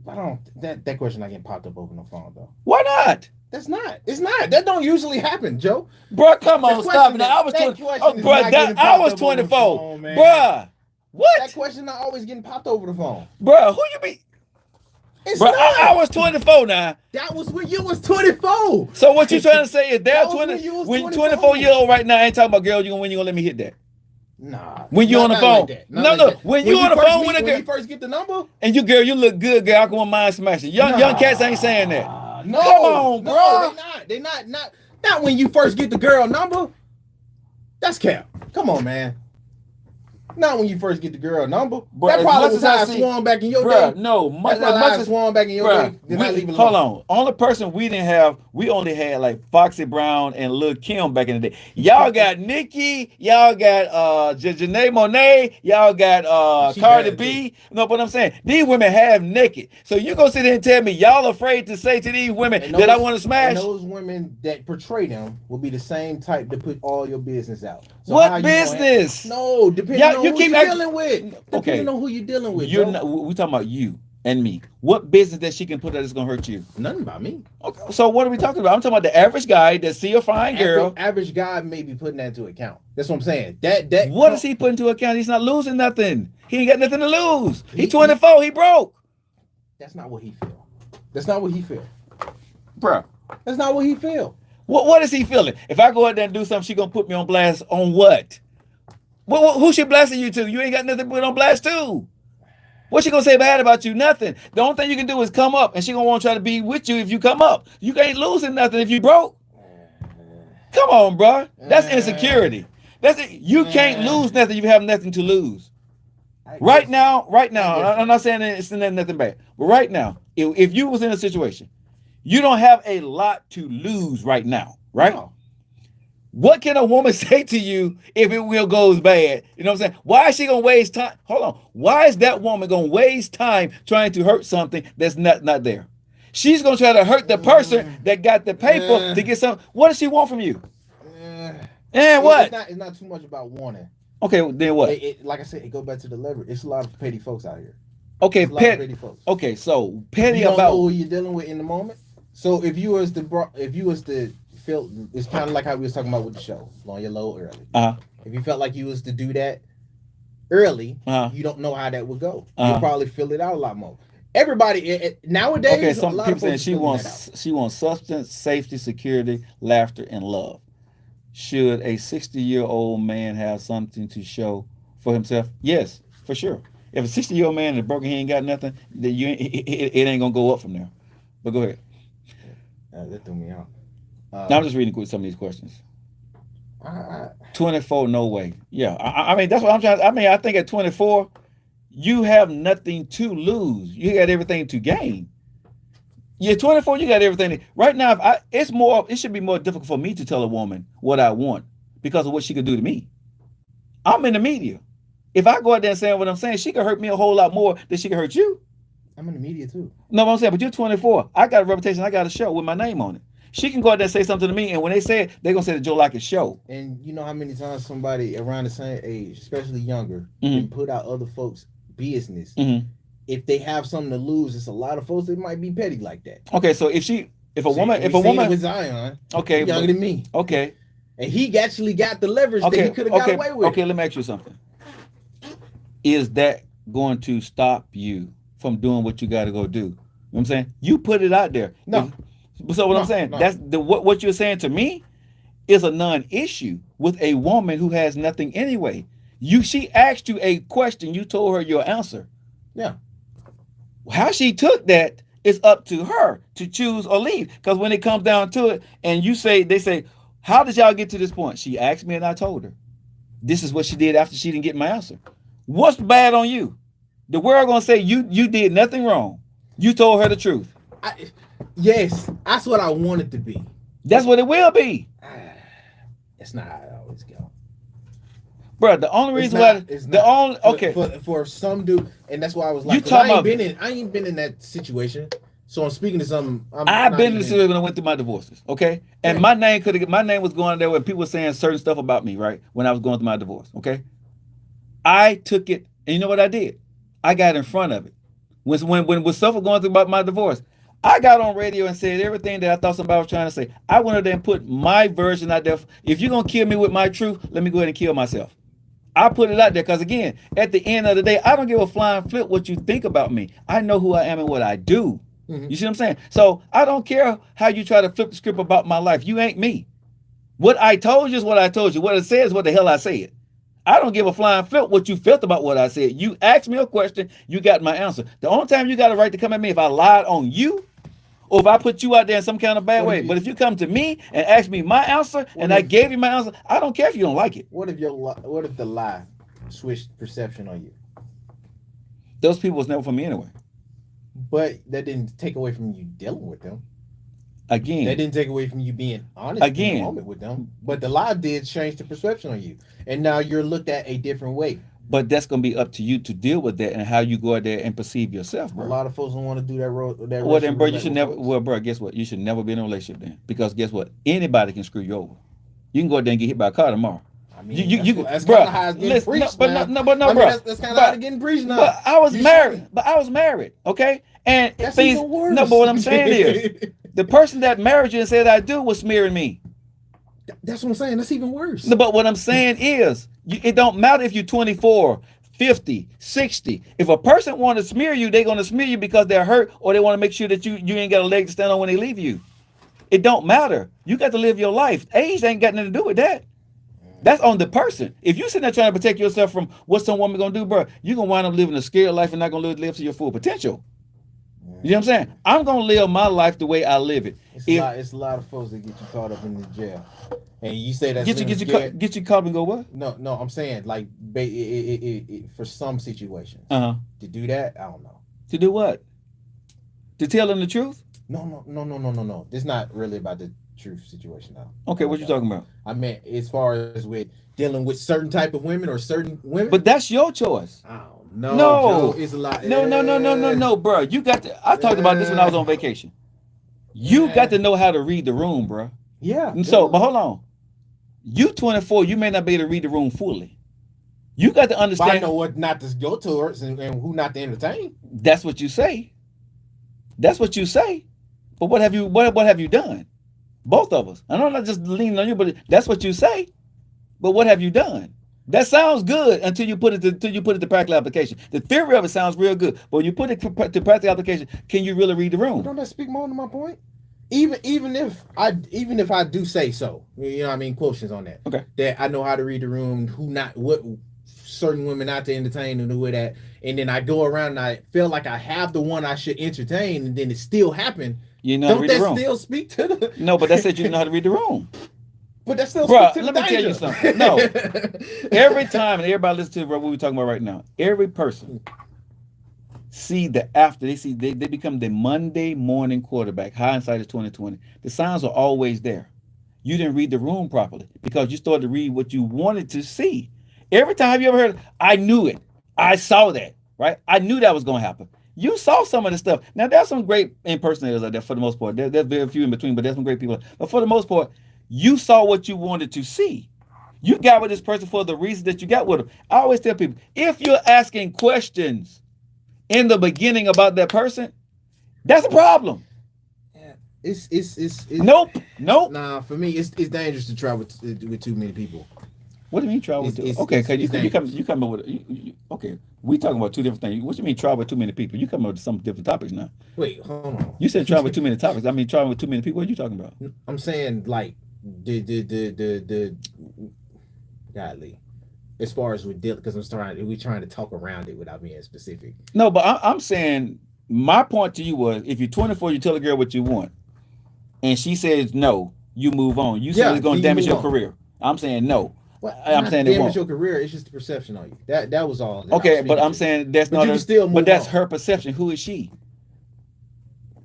I don't. That question not getting popped up over the phone though. Why not? That's not. It's not. That don't usually happen, Joe. Bro, come on, stop it. I was 20. Oh, bro, I was 24. Phone, bruh, what? That question not always getting popped over the phone. Bruh, who you be? It's bro, I was 24 now. That was when you was 24. So what you trying to say is they're 20 when 24-year-old right now ain't talking about girl, when you gonna let me hit that? Nah. When you on the phone. Like no. When you on the phone with a girl. When you first get the number? And you look good, girl. I can want mind smashing. Young cats ain't saying that. No. Come on, bro. No, they not when you first get the girl number. That's cap. Come on, man. Not when you first get the girl number. Bro, that probably was how I swung back in your day. No, much I swung back in your day. Then I leave it alone. Hold on. Only person we didn't have, we only had like Foxy Brown and Lil Kim back in the day. Y'all got Nicki, y'all got Janae Monáe, y'all got Cardi B. No, but I'm saying these women have naked. So you gonna sit there and tell me y'all afraid to say to these women that I want to smash? And those women that portray them will be the same type to put all your business out. So what business? No, depending on who you're dealing with. Depending on who you're dealing with. You're not, we talking about you and me. What business that she can put that is gonna hurt you? Nothing about me. Okay, so what are we talking about? I'm talking about the average guy that see a fine girl. Average guy may be putting that into account. That's what I'm saying. What does he put into account? He's not losing nothing. He ain't got nothing to lose. He's 24. He broke. That's not what he feel. That's not what he feel. Bruh. That's not what he feel. What is he feeling? If I go out there and do something, she gonna put me on blast on what? Who she blasting you to? You ain't got nothing to put on blast to. What she gonna say bad about you? Nothing. The only thing you can do is come up, and she gonna want to try to be with you if you come up. You ain't losing nothing if you broke. Come on, bro. That's insecurity. That's it. You can't lose nothing. You have nothing to lose. Right now, I'm not saying it's nothing bad, but right now, if you was in a situation, you don't have a lot to lose right now, right? No. What can a woman say to you if it will goes bad? You know what I'm saying? Why is she gonna waste time? Hold on. Why is that woman gonna waste time trying to hurt something that's not there? She's gonna try to hurt the person that got the paper to get some. What does she want from you? And what? It's not too much about wanting. Okay, then what? Like I said, it go back to the leverage. It's a lot of petty folks out here. Okay, petty folks. Okay, so petty you don't know who you're dealing with in the moment. So if you was to feel, it's kind of like how we was talking about with the show, blowing your load early. If you felt like you was to do that early, you don't know how that would go. You'll probably fill it out a lot more. Everybody nowadays. Okay, some people saying she wants substance, safety, security, laughter, and love. Should a 60-year-old man have something to show for himself? Yes, for sure. If a 60-year-old man is broken, he ain't got nothing, then it ain't gonna go up from there. But go ahead. That threw me off. Now I'm just reading some of these questions. 24, no way. Yeah, I mean that's what I'm trying. I mean, I think at 24, you have nothing to lose. You got everything to gain. You're 24. You got everything. Right now, it should be more difficult for me to tell a woman what I want because of what she could do to me. I'm in the media. If I go out there and say what I'm saying, she could hurt me a whole lot more than she could hurt you. I'm in the media too. No, what I'm saying, but you're 24. I got a reputation. I got a show with my name on it. She can go out there and say something to me, and when they say it, they're gonna say the Joe Lockett Show. And you know how many times somebody around the same age, especially younger, can put out other folks' business. If they have something to lose, it's a lot of folks that might be petty like that. Okay, so if a woman with Zion, okay, younger than me, okay, and he actually got the leverage that he could have got away with. Okay, let me ask you something. is that going to stop you from doing what you got to go do? You know what I'm saying? You put it out there. No. So what I'm saying, that's what you're saying to me is a non-issue with a woman who has nothing anyway. She asked you a question, you told her your answer. Yeah. How she took that is up to her to choose or leave. Because when it comes down to it, and they say, how did y'all get to this point? She asked me and I told her. This is what she did after she didn't get my answer. What's bad on you? The world gonna say you did nothing wrong. You told her the truth. Yes, that's what I want it to be. That's what it will be. It's not how it always go. Bro, the only reason for some dude, and that's why I was like, I ain't been in that situation. So I'm speaking to some. I've been in the situation when I went through my divorces. Okay, and my name was going there when people were saying certain stuff about me, right? When I was going through my divorce. Okay, I took it, and you know what I did? I got in front of it. When stuff was going through about my divorce, I got on radio and said everything that I thought somebody was trying to say. I went up there and put my version out there. If you're gonna kill me with my truth, let me go ahead and kill myself. I put it out there because, again, at the end of the day, I don't give a flying flip what you think about me. I know who I am and what I do. Mm-hmm. You see what I'm saying? So I don't care how you try to flip the script about my life. You ain't me. What I told you is what I told you. What it says is what the hell I said. I don't give a flying flip what you felt about what I said. You asked me a question, you got my answer. The only time you got a right to come at me if I lied on you or if I put you out there in some kind of bad way. But if you come to me and ask me my answer I gave you my answer, I don't care if you don't like it. What if the lie switched perception on you? Those people was never for me anyway. But that didn't take away from you dealing with them. Again. That didn't take away from you being honest in the moment with them. But the lie did change the perception on you. And now you're looked at a different way. But that's going to be up to you to deal with that and how you go out there and perceive yourself, bro. A lot of folks don't want to do that road. Well, then, bro, you should never. Well, bro, guess what? You should never be in a relationship then, because guess what? Anybody can screw you over. You can go out there and get hit by a car tomorrow. I mean, that's kind of how it's getting preached now. Bro. That's kind of how it's getting preached now. But I was married. Okay, and that's even worse. No, but what I'm saying is, the person that married you and said I do was smearing me. That's what I'm saying. That's even worse. No, but what I'm saying is, it don't matter if you're 24, 50, 60. If a person want to smear you, they're going to smear you because they're hurt or they want to make sure that you ain't got a leg to stand on when they leave you. It don't matter. You got to live your life. Age ain't got nothing to do with that. That's on the person. If you sitting there trying to protect yourself from what some woman going to do, bro, you're going to wind up living a scared life and not going to live to your full potential. You know what I'm saying? I'm going to live my life the way I live it. It's a lot of folks that get you caught up in the jail. And you say that get you caught and go what? No, I'm saying like for some situations. To do that, I don't know. To do what? To tell them the truth? No. It's not really about the truth situation now. Okay, what you talking about? I meant as far as with dealing with certain type of women or certain women. But that's your choice. I don't know. No, it's a lot. No, bro. You got to. I talked about this when I was on vacation. You got to know how to read the room, bro. Yeah. And so, but hold on. You 24, you may not be able to read the room fully. You got to understand. But I know what not to go towards and who not to entertain. That's what you say. That's what you say. But what have you done? Both of us. I know I'm not just leaning on you, but that's what you say. But what have you done? That sounds good until you put it to practical application. The theory of it sounds real good, but when you put it to practical application, can you really read the room? Don't that speak more to my point? Even if I do say so, you know what I mean, quotients on that. Okay. That I know how to read the room, what certain women not to entertain and who that, and then I go around and I feel like I have the one I should entertain, and then it still happened. You know, don't that still speak to the? No, but that said you know how to read the room. But that still speaks to the let me danger. tell you something. No, every time, and everybody listen to what we're talking about right now. Every person see they become the Monday morning quarterback. Hindsight is 2020. The signs are always there. You didn't read the room properly because you started to read what you wanted to see. Every time, have you ever heard, I knew it. I saw that, right? I knew that was going to happen. You saw some of the stuff. Now, there's some great impersonators out there for the most part. There's very few in between, but there's some great people. But for the most part, you saw what you wanted to see. You got with this person for the reason that you got with them. I always tell people, if you're asking questions in the beginning about that person, that's a problem. Yeah, it's nope. Nah, for me, it's dangerous to travel with too many people. What do you mean travel with? Okay, because you come up with okay. We talking about two different things. What you mean travel with too many people? You come up with some different topics now. Wait, hold on. You said travel with too many topics. I mean travel with too many people. What are you talking about? I'm saying like the godly. As far as with deal, because we trying to talk around it without being specific. No, but I'm saying my point to you was if you're 24, you tell a girl what you want, and she says no, you move on. You say it's going to damage your career. I'm saying no. Well, I'm saying it won't. Damage your career. It's just the perception on you. That was all. Okay, but I'm saying that's not. But that's her perception. Who is she?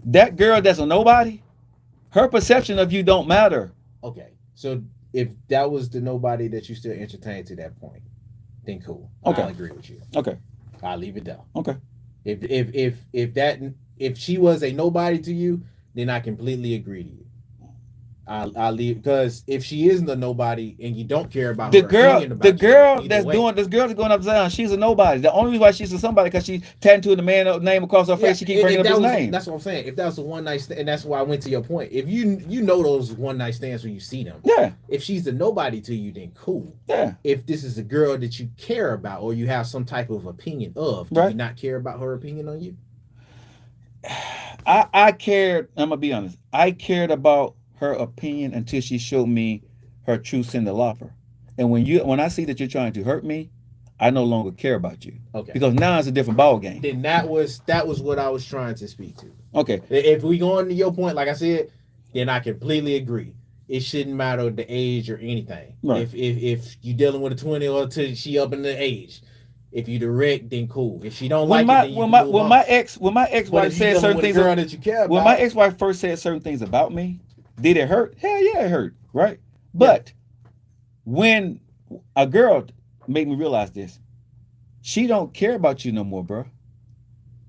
That girl that's a nobody. Her perception of you don't matter. Okay, so if that was the nobody that you still entertain to that point, then cool. Okay, I'll agree with you. Okay, I'll leave it down. Okay. If she was a nobody to you, then I completely agree to you. I'll leave, because if she isn't a nobody and you don't care about the girl that's going up down, she's a nobody. The only reason why she's a somebody because she tattooed the man name across her face. She keep bringing up his name. That's what I'm saying. If that was a one night stand, and that's why I went to your point. If you know those one night stands when you see them, yeah. If she's a nobody to you, then cool. Yeah. If this is a girl that you care about or you have some type of opinion of, do you not care about her opinion on you? I cared. I'm gonna be honest. I cared about her opinion until she showed me her true cinderlopper. And when I see that you're trying to hurt me, I no longer care about you. Okay. Because now it's a different ball game. Then that was what I was trying to speak to. Okay. If we go on to your point, like I said, then I completely agree. It shouldn't matter the age or anything. Right. If you're dealing with a 20 or she up in the age. If you direct, then cool. If she don't when my ex-wife said certain things, girl that you care about, when my ex-wife first said certain things about me, did it hurt? Hell yeah, it hurt, right? But when a girl made me realize this, she don't care about you no more, bro.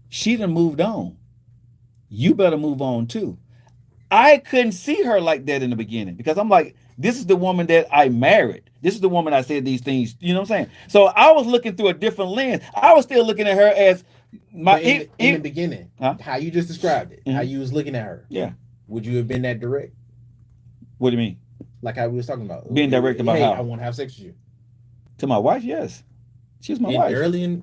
She done moved on. You better move on too. I couldn't see her like that in the beginning because I'm like, this is the woman that I married. This is the woman I said these things. You know what I'm saying? So I was looking through a different lens. I was still looking at her as my in the beginning, how you just described it, how you was looking at her. Yeah. Would you have been that direct? What do you mean? Like how we was talking about being direct about how I want to have sex with you. To my wife, yes. She's my wife. Early in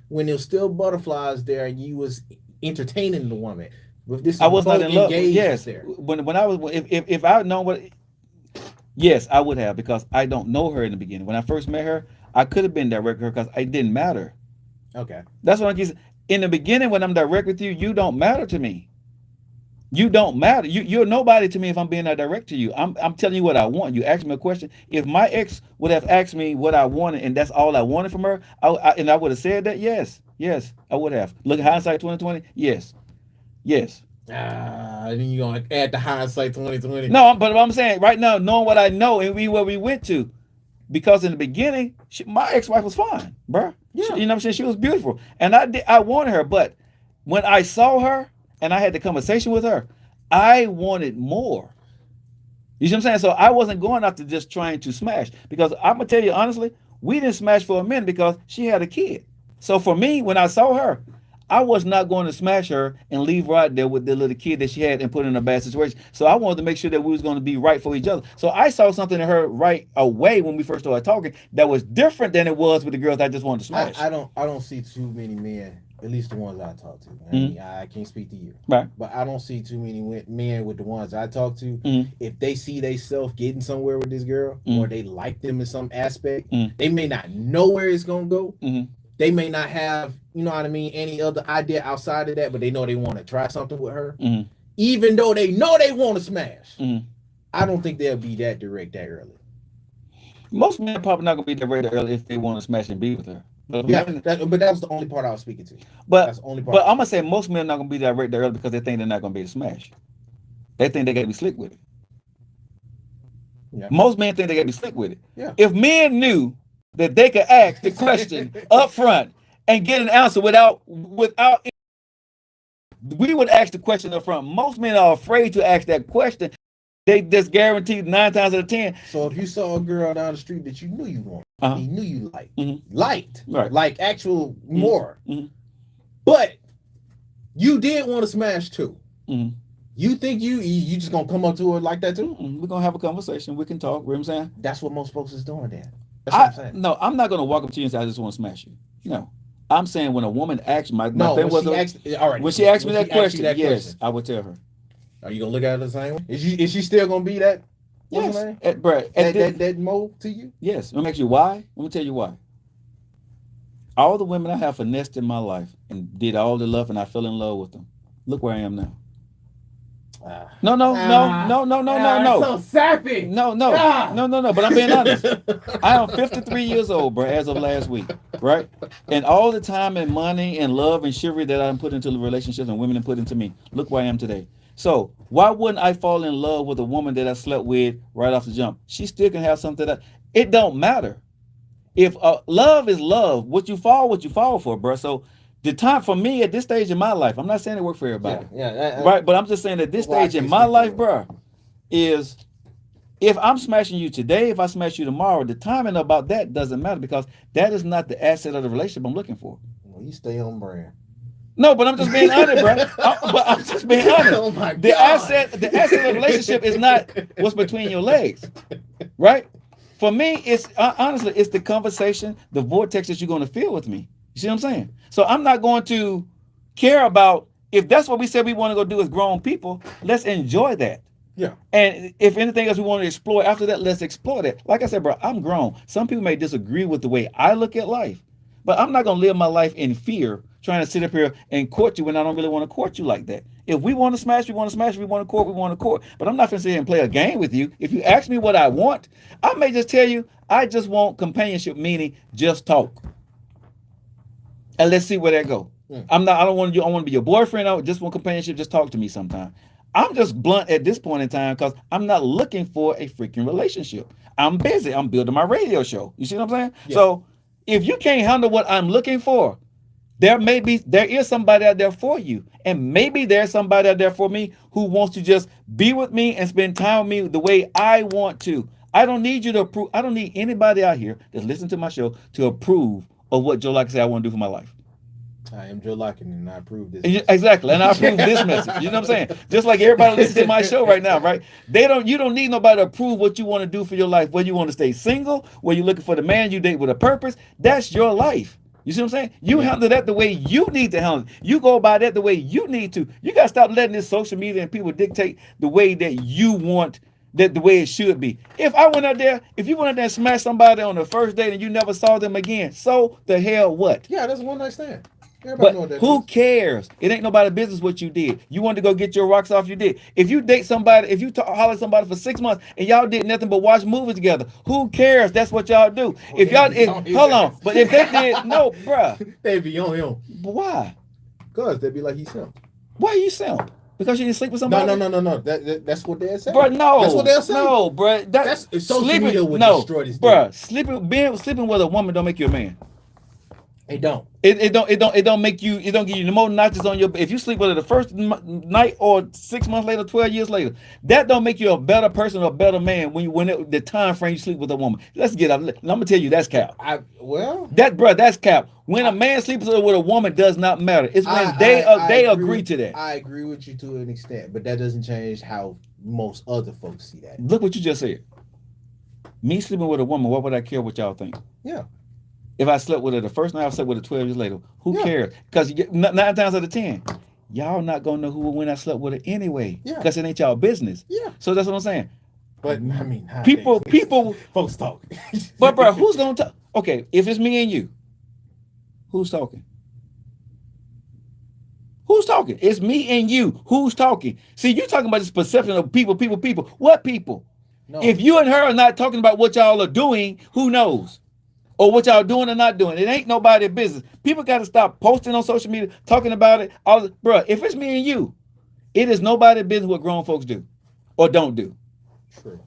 when there was still butterflies there and you was entertaining the woman. With this, I was not in love. Yes. There. When I was if I had known what, yes, I would have, because I don't know her in the beginning. When I first met her, I could have been direct with her because I didn't matter. Okay. That's what I keep saying. In the beginning, when I'm direct with you, you don't matter to me. You don't matter. You're nobody to me if I'm being that direct to you. I'm telling you what I want. You ask me a question. If my ex would have asked me what I wanted and that's all I wanted from her, I would have said that, yes, I would have. Look at hindsight 2020, yes. Then you gonna add the hindsight 2020. No, but I'm saying right now, knowing what I know and where we went to, because in the beginning, my ex-wife was fine, bro. Yeah. You know what I'm saying? She was beautiful, and I wanted her, but when I saw her and I had the conversation with her, I wanted more. You see what I'm saying? So I wasn't going after just trying to smash, because I'm gonna tell you honestly, we didn't smash for a minute because she had a kid. So for me, when I saw her, I was not going to smash her and leave her out there with the little kid that she had and put her in a bad situation. So I wanted to make sure that we was going to be right for each other. So I saw something in her right away when we first started talking that was different than it was with the girls I just wanted to smash. I don't see too many men, at least the ones I talk to. I mean, I can't speak to you, right? But I don't see too many men with the ones I talk to. If they see themselves getting somewhere with this girl, or they like them in some aspect, they may not know where it's gonna go. They may not have, you know what I mean, any other idea outside of that, but they know they want to try something with her. Even though they know they want to smash. I don't think they'll be that direct that early. Most men probably not going to be direct that early if they want to smash and be with her. But that was the only part I was speaking to. But that's the only part. But I'm going to say most men are not going to be direct that early because they think they're not going to be able to smash. They think they got to be slick with it. Yeah. Most men think they got to be slick with it. Yeah. If men knew that they could ask the question up front and get an answer without we would ask the question up front. Most men are afraid to ask that question. They just guaranteed 9 times out of 10. So if you saw a girl down the street that you knew you wanted, you knew you liked, right, like actual more, but you did want to smash too. You think you just gonna come up to her like that too? We're gonna have a conversation. We can talk. You know what I'm saying? That's what most folks is doing then. That's what I'm saying. No, I'm not gonna walk up to you and say I just want to smash you. No, I'm saying when a woman asks my No, thing when was she asked me that question, yes, I would tell her. Are you gonna look at her the same way? Is she still gonna be that? Yes, bro. That mold to you? Yes. Let me ask you why. Let me tell you why. All the women I have finessed in my life and did all the love, and I fell in love with them. Look where I am now. No. So sappy. No. But I'm being honest. I am 53 years old, bro, as of last week, right? And all the time and money and love and chivalry that I put into the relationships and women have put into me. Look where I am today. So why wouldn't I fall in love with a woman that I slept with right off the jump? She still can have something that it don't matter. If love is love, what you fall for, bro. So the time for me at this stage in my life, I'm not saying it worked for everybody, right? But I'm just saying that this stage in my life, bro, is if I'm smashing you today, if I smash you tomorrow, the timing about that doesn't matter because that is not the asset of the relationship I'm looking for. Well, you stay on brand. No, but I'm just being honest, bro. But I'm just being honest. Oh my God. The asset of the relationship is not what's between your legs, right? For me, it's honestly, it's the conversation, the vortex that you're going to feel with me. You see what I'm saying? So I'm not going to care about if that's what we said we want to go do as grown people. Let's enjoy that. Yeah. And if anything else we want to explore after that, let's explore that. Like I said, bro, I'm grown. Some people may disagree with the way I look at life, but I'm not going to live my life in fear, trying to sit up here and court you when I don't really want to court you like that. If we want to smash, we want to smash. If we want to court, we want to court. But I'm not going to sit here and play a game with you. If you ask me what I want, I may just tell you, I just want companionship, meaning just talk. And let's see where that go. I don't want you. I want to be your boyfriend. I just want companionship. Just talk to me sometime. I'm just blunt at this point in time because I'm not looking for a freaking relationship. I'm busy. I'm building my radio show. You see what I'm saying? Yeah. So if you can't handle what I'm looking for, there is somebody out there for you. And maybe there's somebody out there for me who wants to just be with me and spend time with me the way I want to. I don't need you to approve. I don't need anybody out here that's listening to my show to approve of what Joe Lockett said I want to do for my life. I am Joe Lockett and I approve this. Exactly. And I approve this message. You know what I'm saying? Just like everybody listens to my show right now, right? You don't need nobody to approve what you want to do for your life. Whether you want to stay single, whether you're looking for the man you date with a purpose, that's your life. You see what I'm saying? You handle that the way you need to handle it. You go about that the way you need to. You got to stop letting this social media and people dictate the way that you want that the way it should be. If you went out there and smashed somebody on the first date and you never saw them again, so the hell what? Yeah, that's one night stand. Everybody know what that who cares? It ain't nobody's business what you did. You wanted to go get your rocks off, you did. If you date somebody, if you holler at somebody for 6 months and y'all did nothing but watch movies together, who cares? That's what y'all do. But if they did, no, bruh. They be on him. But why? Because they be like, he's simp. Why you simp? Because you didn't sleep with somebody? No. That's what they're saying. Bro, no. That's what they're saying. No, bro. That's social media would destroy this. Bro, sleeping with a woman don't make you a man. It don't. It don't make you. It don't give you the more notches on your. If you sleep with her the first night or 6 months later, 12 years later, that don't make you a better person or a better man when the time frame you sleep with a woman. Let's get up. I'm gonna tell you that's cap. That's cap. When a man sleeps with a woman does not matter. It's when they agree to that. I agree with you to an extent, but that doesn't change how most other folks see that. Look what you just said. Me sleeping with a woman, what would I care what y'all think? Yeah. If I slept with her the first night, I slept with her 12 years later. Who cares? Because 9 times out of 10, y'all not gonna know who or when I slept with her anyway. Yeah. Because it ain't y'all business. Yeah. So that's what I'm saying. But I mean, people, folks talk. But bro, who's gonna talk? Okay, if it's me and you, who's talking? Who's talking? It's me and you. Who's talking? See, you talking about this perception of people. What people? No. If you and her are not talking about what y'all are doing, who knows? Or what y'all doing or not doing. It ain't nobody's business. People got to stop posting on social media, talking about it. Bro, if it's me and you, it is nobody's business what grown folks do or don't do. True.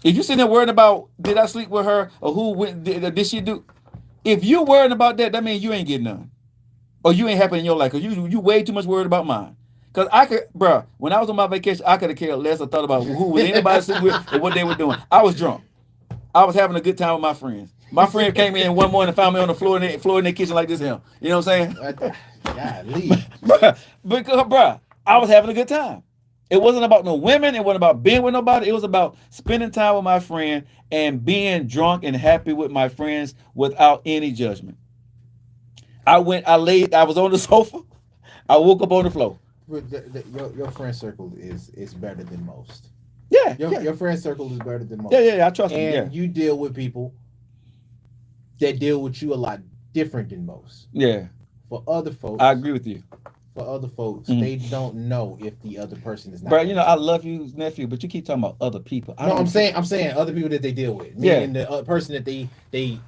If you sitting there worrying about, did I sleep with her or did she do? If you worrying about that, that means you ain't getting none. Or you ain't happy in your life because you way too much worried about mine. Because when I was on my vacation, I could have cared less or thought about who was anybody sitting with or what they were doing. I was drunk. I was having a good time with my friends. My friend came in one morning and found me on the floor in their kitchen like this here. You know what I'm saying? God, leave. Because, I was having a good time. It wasn't about no women. It wasn't about being with nobody. It was about spending time with my friend and being drunk and happy with my friends without any judgment. I was on the sofa. I woke up on the floor. Your friend circle is better than most. Yeah, your friend circle is better than most. Yeah. I trust them. And you deal with people that deal with you a lot different than most. Yeah. For other folks, I agree with you. For other folks, they don't know if the other person is not. Bro, I love you, nephew, but you keep talking about other people. I'm saying other people that they deal with. Meaning the person that they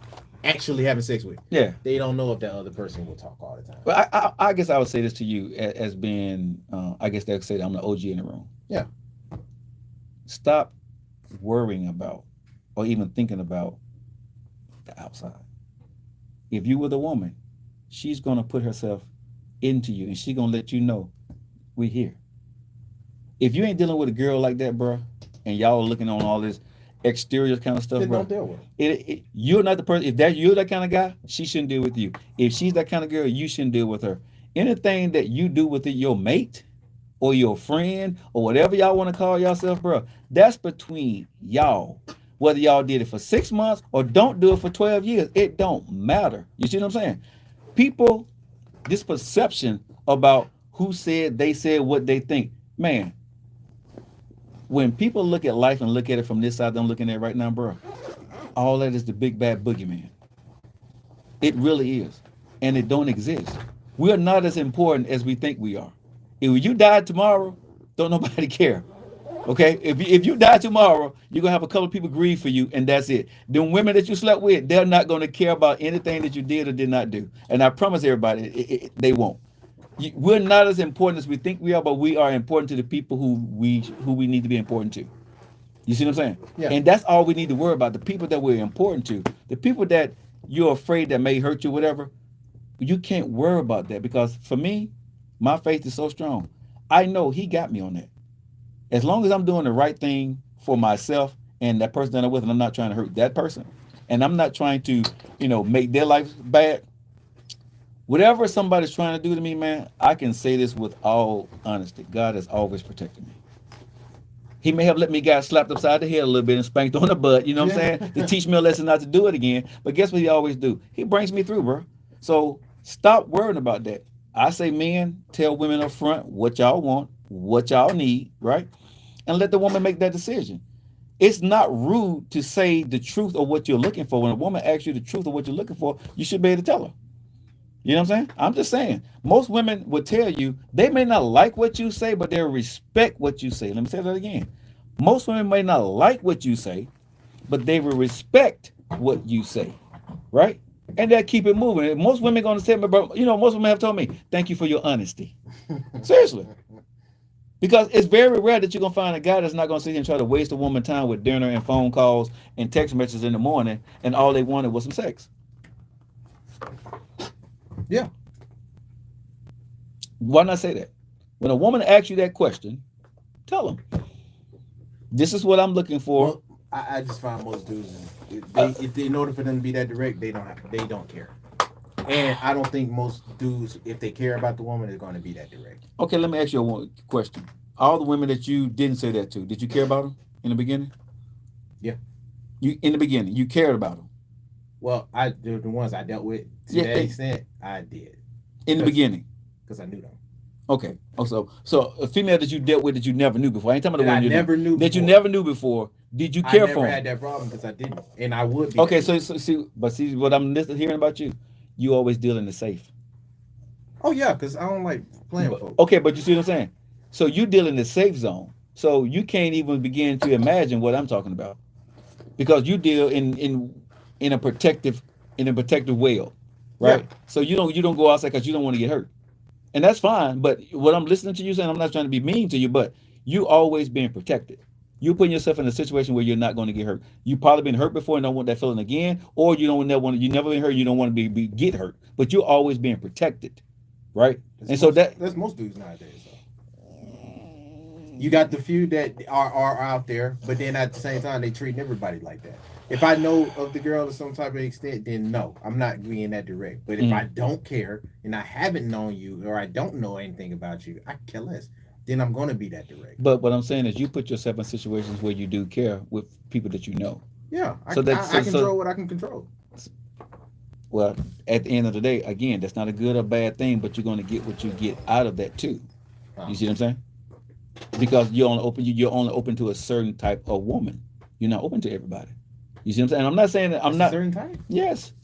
actually having sex with. Yeah. They don't know if that other person will talk all the time. But I guess I would say this to you as being, I guess they would say that I'm the OG in the room. Yeah. Stop worrying about or even thinking about the outside. If you were the woman, she's going to put herself into you and she's going to let you know we're here. If you ain't dealing with a girl like that, bro, and y'all are looking on all this exterior kind of stuff, then bro, don't deal with it. You're not the person. If you're that kind of guy, she shouldn't deal with you. If she's that kind of girl, you shouldn't deal with her. Anything that you do with your mate or your friend or whatever y'all want to call yourself, bro, that's between y'all. Whether y'all did it for 6 months or don't do it for 12 years, it don't matter. You see what I'm saying? People, this perception about who said, they said what they think, man, when people look at life and look at it from this side I'm looking at right now, bro, all that is the big bad boogeyman. It really is. And it don't exist. We're not as important as we think we are. If you die tomorrow, don't nobody care. Okay? If you die tomorrow, you're going to have a couple of people grieve for you, and that's it. The women that you slept with, they're not going to care about anything that you did or did not do. And I promise everybody, they won't. We're not as important as we think we are, but we are important to the people who we need to be important to. You see what I'm saying? Yeah. And that's all we need to worry about. The people that we're important to, the people that you're afraid that may hurt you, whatever, you can't worry about that, because for me, my faith is so strong. I know he got me on that. As long as I'm doing the right thing for myself and that person that I'm with, and I'm not trying to hurt that person, and I'm not trying to, make their life bad, whatever somebody's trying to do to me, man, I can say this with all honesty. God has always protected me. He may have let me get slapped upside the head a little bit and spanked on the butt, you know what I'm saying, to teach me a lesson not to do it again. But guess what he always do? He brings me through, bro. So stop worrying about that. I say, men, tell women up front what y'all want, what y'all need, right? And let the woman make that decision. It's not rude to say the truth of what you're looking for. When a woman asks you the truth of what you're looking for, you should be able to tell her. You know what I'm saying? I'm just saying. Most women would tell you, they may not like what you say, but they'll respect what you say. Let me say that again. Most women may not like what you say, but they will respect what you say, right? And they'll keep it moving. Most women are going to say, bro, most women have told me, thank you for your honesty. Seriously. Because it's very rare that you're going to find a guy that's not going to sit here and try to waste a woman's time with dinner and phone calls and text messages in the morning, and all they wanted was some sex. Yeah. Why not say that? When a woman asks you that question, tell them, this is what I'm looking for. Well, I just find most dudes, if in order for them to be that direct, they don't care. And I don't think most dudes, if they care about the woman, they're going to be that direct. Okay, let me ask you one question. All the women that you didn't say that to, did you care about them in the beginning? Yeah. In the beginning, you cared about them? Well, the ones I dealt with to that extent, I did. In the beginning? Because I knew them. Okay. So a female that you dealt with that you never knew before. I ain't talking about the one that you never knew before. Did you care for them? I never had that problem because I didn't, and I would be. Okay, so see what I'm hearing about you. You always deal in the safe. Oh yeah, because I don't like playing with folks. Okay, but you see what I'm saying? So you deal in the safe zone. So you can't even begin to imagine what I'm talking about, because you deal in a protective well, right? Yeah. So you don't go outside because you don't want to get hurt. And that's fine, but what I'm listening to you saying, I'm not trying to be mean to you, but you always being protected. You putting yourself in a situation where you're not going to get hurt. You probably been hurt before and don't want that feeling again, or you never been hurt, you don't want to get hurt, but you're always being protected, right? That's most dudes nowadays. You got the few that are out there, but then at the same time they treating everybody like that. If I know of the girl to some type of extent, then no, I'm not being that direct. But if I don't care and I haven't known you or I don't know anything about you, I care less. then I'm gonna be that direct. But what I'm saying is, you put yourself in situations where you do care with people that you know. Yeah, I I control what I can control. Well, at the end of the day, again, that's not a good or bad thing, but you're going to get what you get out of that too. You see what I'm saying? Because you're only open to a certain type of woman. You're not open to everybody. You see what I'm saying? I'm not saying that I'm not. A certain type? Yes.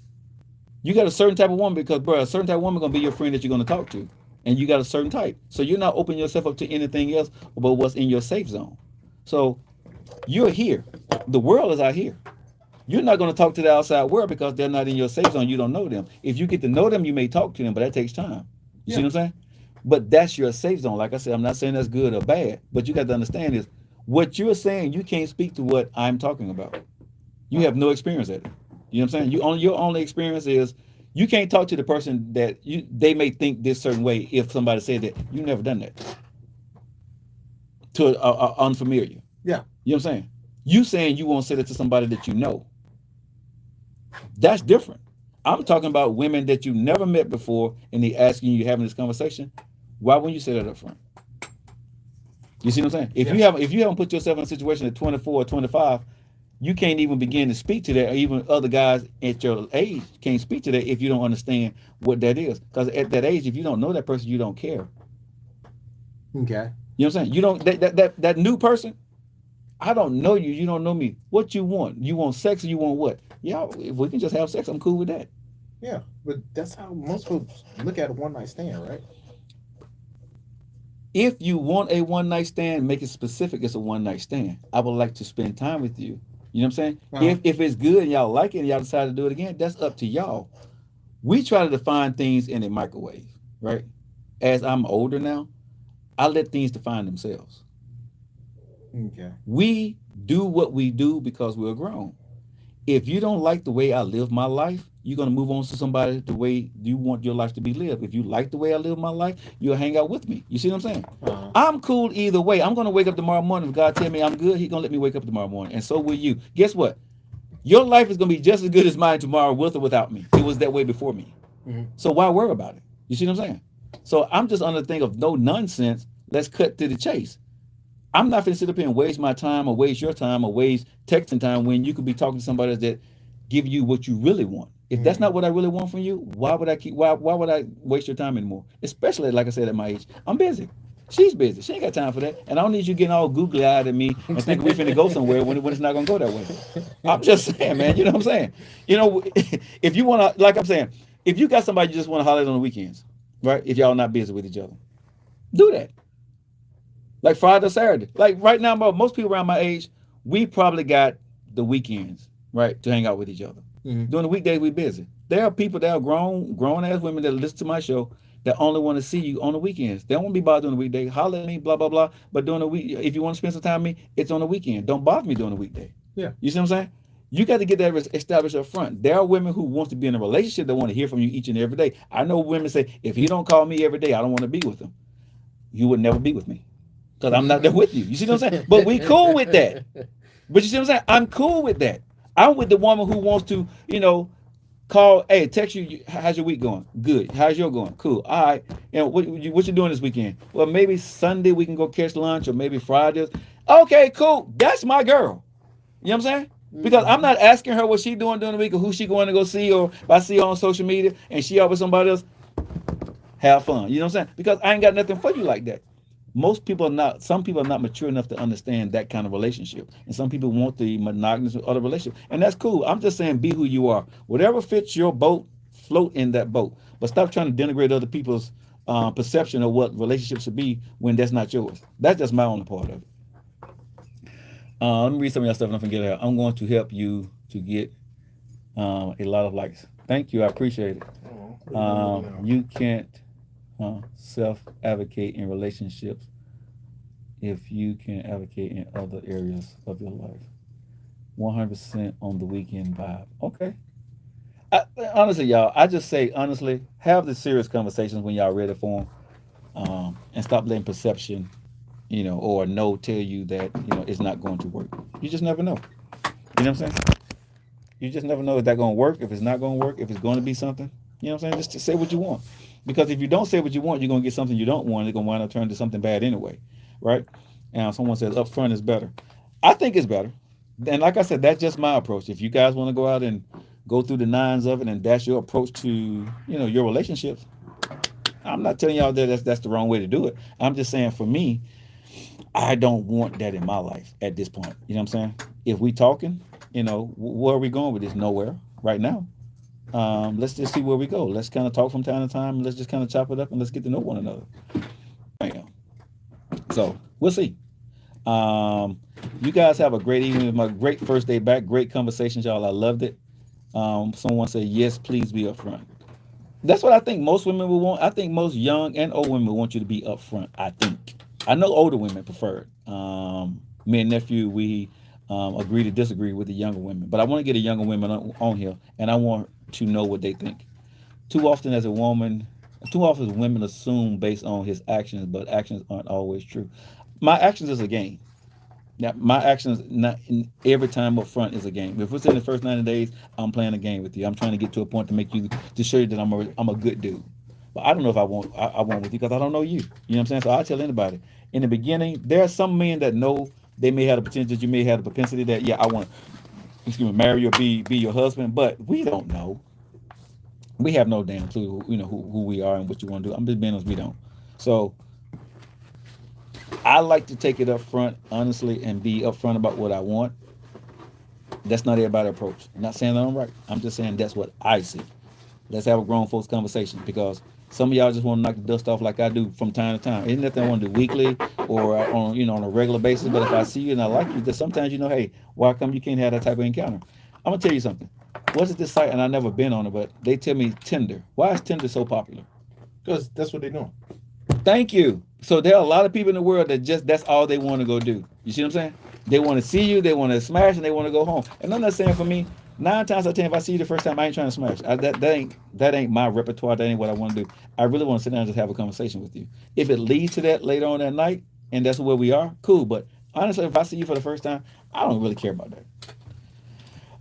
You got a certain type of woman because, bro, a certain type of woman going to be your friend that you're going to talk to. And you got a certain type. So you're not opening yourself up to anything else but what's in your safe zone. So you're here. The world is out here. You're not going to talk to the outside world because they're not in your safe zone. You don't know them. If you get to know them, you may talk to them, but that takes time. You see what I'm saying? But that's your safe zone. Like I said, I'm not saying that's good or bad, but you got to understand is what you're saying, you can't speak to what I'm talking about. You have no experience at it. You know what I'm saying? Your only experience is you can't talk to the person that they may think this certain way if somebody said that. You've never done that to a unfamiliar. Yeah. You know what I'm saying? You saying you won't say that to somebody that you know. That's different. I'm talking about women that you never met before and they asking you having this conversation. Why wouldn't you say that up front? You see what I'm saying? If you haven't put yourself in a situation at 24 or 25, you can't even begin to speak to that. Or even other guys at your age can't speak to that if you don't understand what that is. Because at that age, if you don't know that person, you don't care. Okay. You know what I'm saying? You don't that new person. I don't know you. You don't know me. What you want? You want sex or you want what? Yeah, if we can just have sex, I'm cool with that. Yeah, but that's how most folks look at a one-night stand, right? If you want a one-night stand, make it specific. It's a one-night stand. I would like to spend time with you. You know what I'm saying? Uh-huh. If it's good and y'all like it and y'all decide to do it again, that's up to y'all. We try to define things in a microwave, right? As I'm older now, I let things define themselves. Okay. We do what we do because we're grown. If you don't like the way I live my life, you're going to move on to somebody the way you want your life to be lived. If you like the way I live my life, you'll hang out with me. You see what I'm saying? Uh-huh. I'm cool either way. I'm going to wake up tomorrow morning. If God tell me I'm good, he's going to let me wake up tomorrow morning. And so will you. Guess what? Your life is going to be just as good as mine tomorrow with or without me. It was that way before me. Mm-hmm. So why worry about it? You see what I'm saying? So I'm just under the thing of no nonsense. Let's cut to the chase. I'm not going to sit up here and waste my time or waste your time or waste texting time when you could be talking to somebody that give you what you really want. If that's not what I really want from you, why would I waste your time anymore? Especially, like I said, at my age. I'm busy. She's busy. She ain't got time for that. And I don't need you getting all googly eyed at me and thinking we finna go somewhere when it's not gonna go that way. I'm just saying, man, you know what I'm saying? You know, if you wanna, like I'm saying, if you got somebody you just want to holiday on the weekends, right? If y'all not busy with each other, do that. Like Friday or Saturday. Like right now, most people around my age, we probably got the weekends, right, to hang out with each other. Mm-hmm. During the weekdays, we busy. There are people that are grown ass women that listen to my show that only want to see you on the weekends. They won't be bothered during the weekday. Holler at me, blah, blah, blah. But during the week, if you want to spend some time with me, it's on the weekend. Don't bother me during the weekday. Yeah. You see what I'm saying? You got to get that established up front. There are women who want to be in a relationship that want to hear from you each and every day. I know women say, if he don't call me every day, I don't want to be with him. You would never be with me because I'm not there with you. You see what I'm saying? But we cool with that. But you see what I'm saying? I'm cool with that. I'm with the woman who wants to, call, hey, text you, how's your week going? Good. How's your going? Cool. All right. What you doing this weekend? Well, maybe Sunday we can go catch lunch or maybe Friday. Okay, cool. That's my girl. You know what I'm saying? Because I'm not asking her what she doing during the week or who she going to go see, or if I see her on social media and she out with somebody else, have fun. You know what I'm saying? Because I ain't got nothing for you like that. Some people are not mature enough to understand that kind of relationship. And some people want the monogamous other relationship. And that's cool. I'm just saying be who you are. Whatever fits your boat, float in that boat. But stop trying to denigrate other people's perception of what relationships should be when that's not yours. That's just my only part of it. Let me read some of your stuff and I'm going to get it out. I'm going to help you to get a lot of likes. Thank you. I appreciate it. You can't self-advocate in relationships if you can advocate in other areas of your life. 100% on the weekend vibe. Okay. Honestly, y'all, I just say, honestly, have the serious conversations when y'all ready for them, and stop letting perception, or no tell you that, it's not going to work. You just never know. You know what I'm saying? You just never know if that's going to work, if it's not going to work, if it's going to be something. You know what I'm saying? Just say what you want. Because if you don't say what you want, you're gonna get something you don't want. It's gonna wind up turning to something bad anyway, right? And someone says upfront is better. I think it's better. And like I said, that's just my approach. If you guys want to go out and go through the nines of it, and that's your approach to your relationships, I'm not telling y'all that that's the wrong way to do it. I'm just saying for me, I don't want that in my life at this point. You know what I'm saying? If we talking, where are we going with this? Nowhere right now. Let's just see where we go. Let's kind of talk from time to time. Let's just kind of chop it up and let's get to know one another. Bam. So we'll see. You guys have a great evening. My great first day back. Great conversations, y'all. I loved it. Someone said, yes, please be upfront. That's what I think most women will want. I think most young and old women want you to be upfront. I know older women prefer it. Me and nephew, we agree to disagree with the younger women. But I want to get a younger women on here, and I want to know what they think. Too often women assume based on his actions, but actions aren't always true. My actions is a game. Now, my actions not in every time up front is a game. If it's in the first 90 days, I'm playing a game with you. I'm trying to get to a point to show you that I'm a good dude. But I don't know if I want with you because I don't know you. You know what I'm saying? So I tell anybody in the beginning, there are some men that know they may have the potential that you may have the propensity that I want to marry or be your husband, but we don't know. We have no damn clue, who we are and what you want to do. I'm just being honest, we don't. So I like to take it up front, honestly, and be upfront about what I want. That's not everybody's approach. I'm not saying that I'm right. I'm just saying that's what I see. Let's have a grown folks conversation because some of y'all just want to knock the dust off like I do from time to time. Isn't nothing I want to do weekly or on a regular basis. But if I see you and I like you, then sometimes hey, why come you can't have that type of encounter? I'm gonna tell you something. What's this site? And I've never been on it, but they tell me Tinder. Why is Tinder so popular? Because that's what they're doing. Thank you. So there are a lot of people in the world that that's all they want to go do. You see what I'm saying? They want to see you, they want to smash, and they want to go home. And I'm not saying for me, 9 times out of 10, if I see you the first time, I ain't trying to smash. That ain't my repertoire. That ain't what I want to do. I really want to sit down and just have a conversation with you. If it leads to that later on that night, and that's where we are, cool. But honestly, if I see you for the first time, I don't really care about that.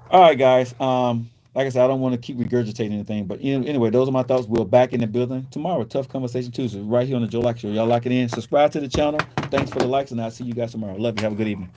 All right, guys. Like I said, I don't want to keep regurgitating anything, but anyway, those are my thoughts. We're back in the building tomorrow. Tough Conversation Tuesday, right here on the Joe Lockett Show. Y'all lock it in. Subscribe to the channel. Thanks for the likes, and I'll see you guys tomorrow. Love you. Have a good evening.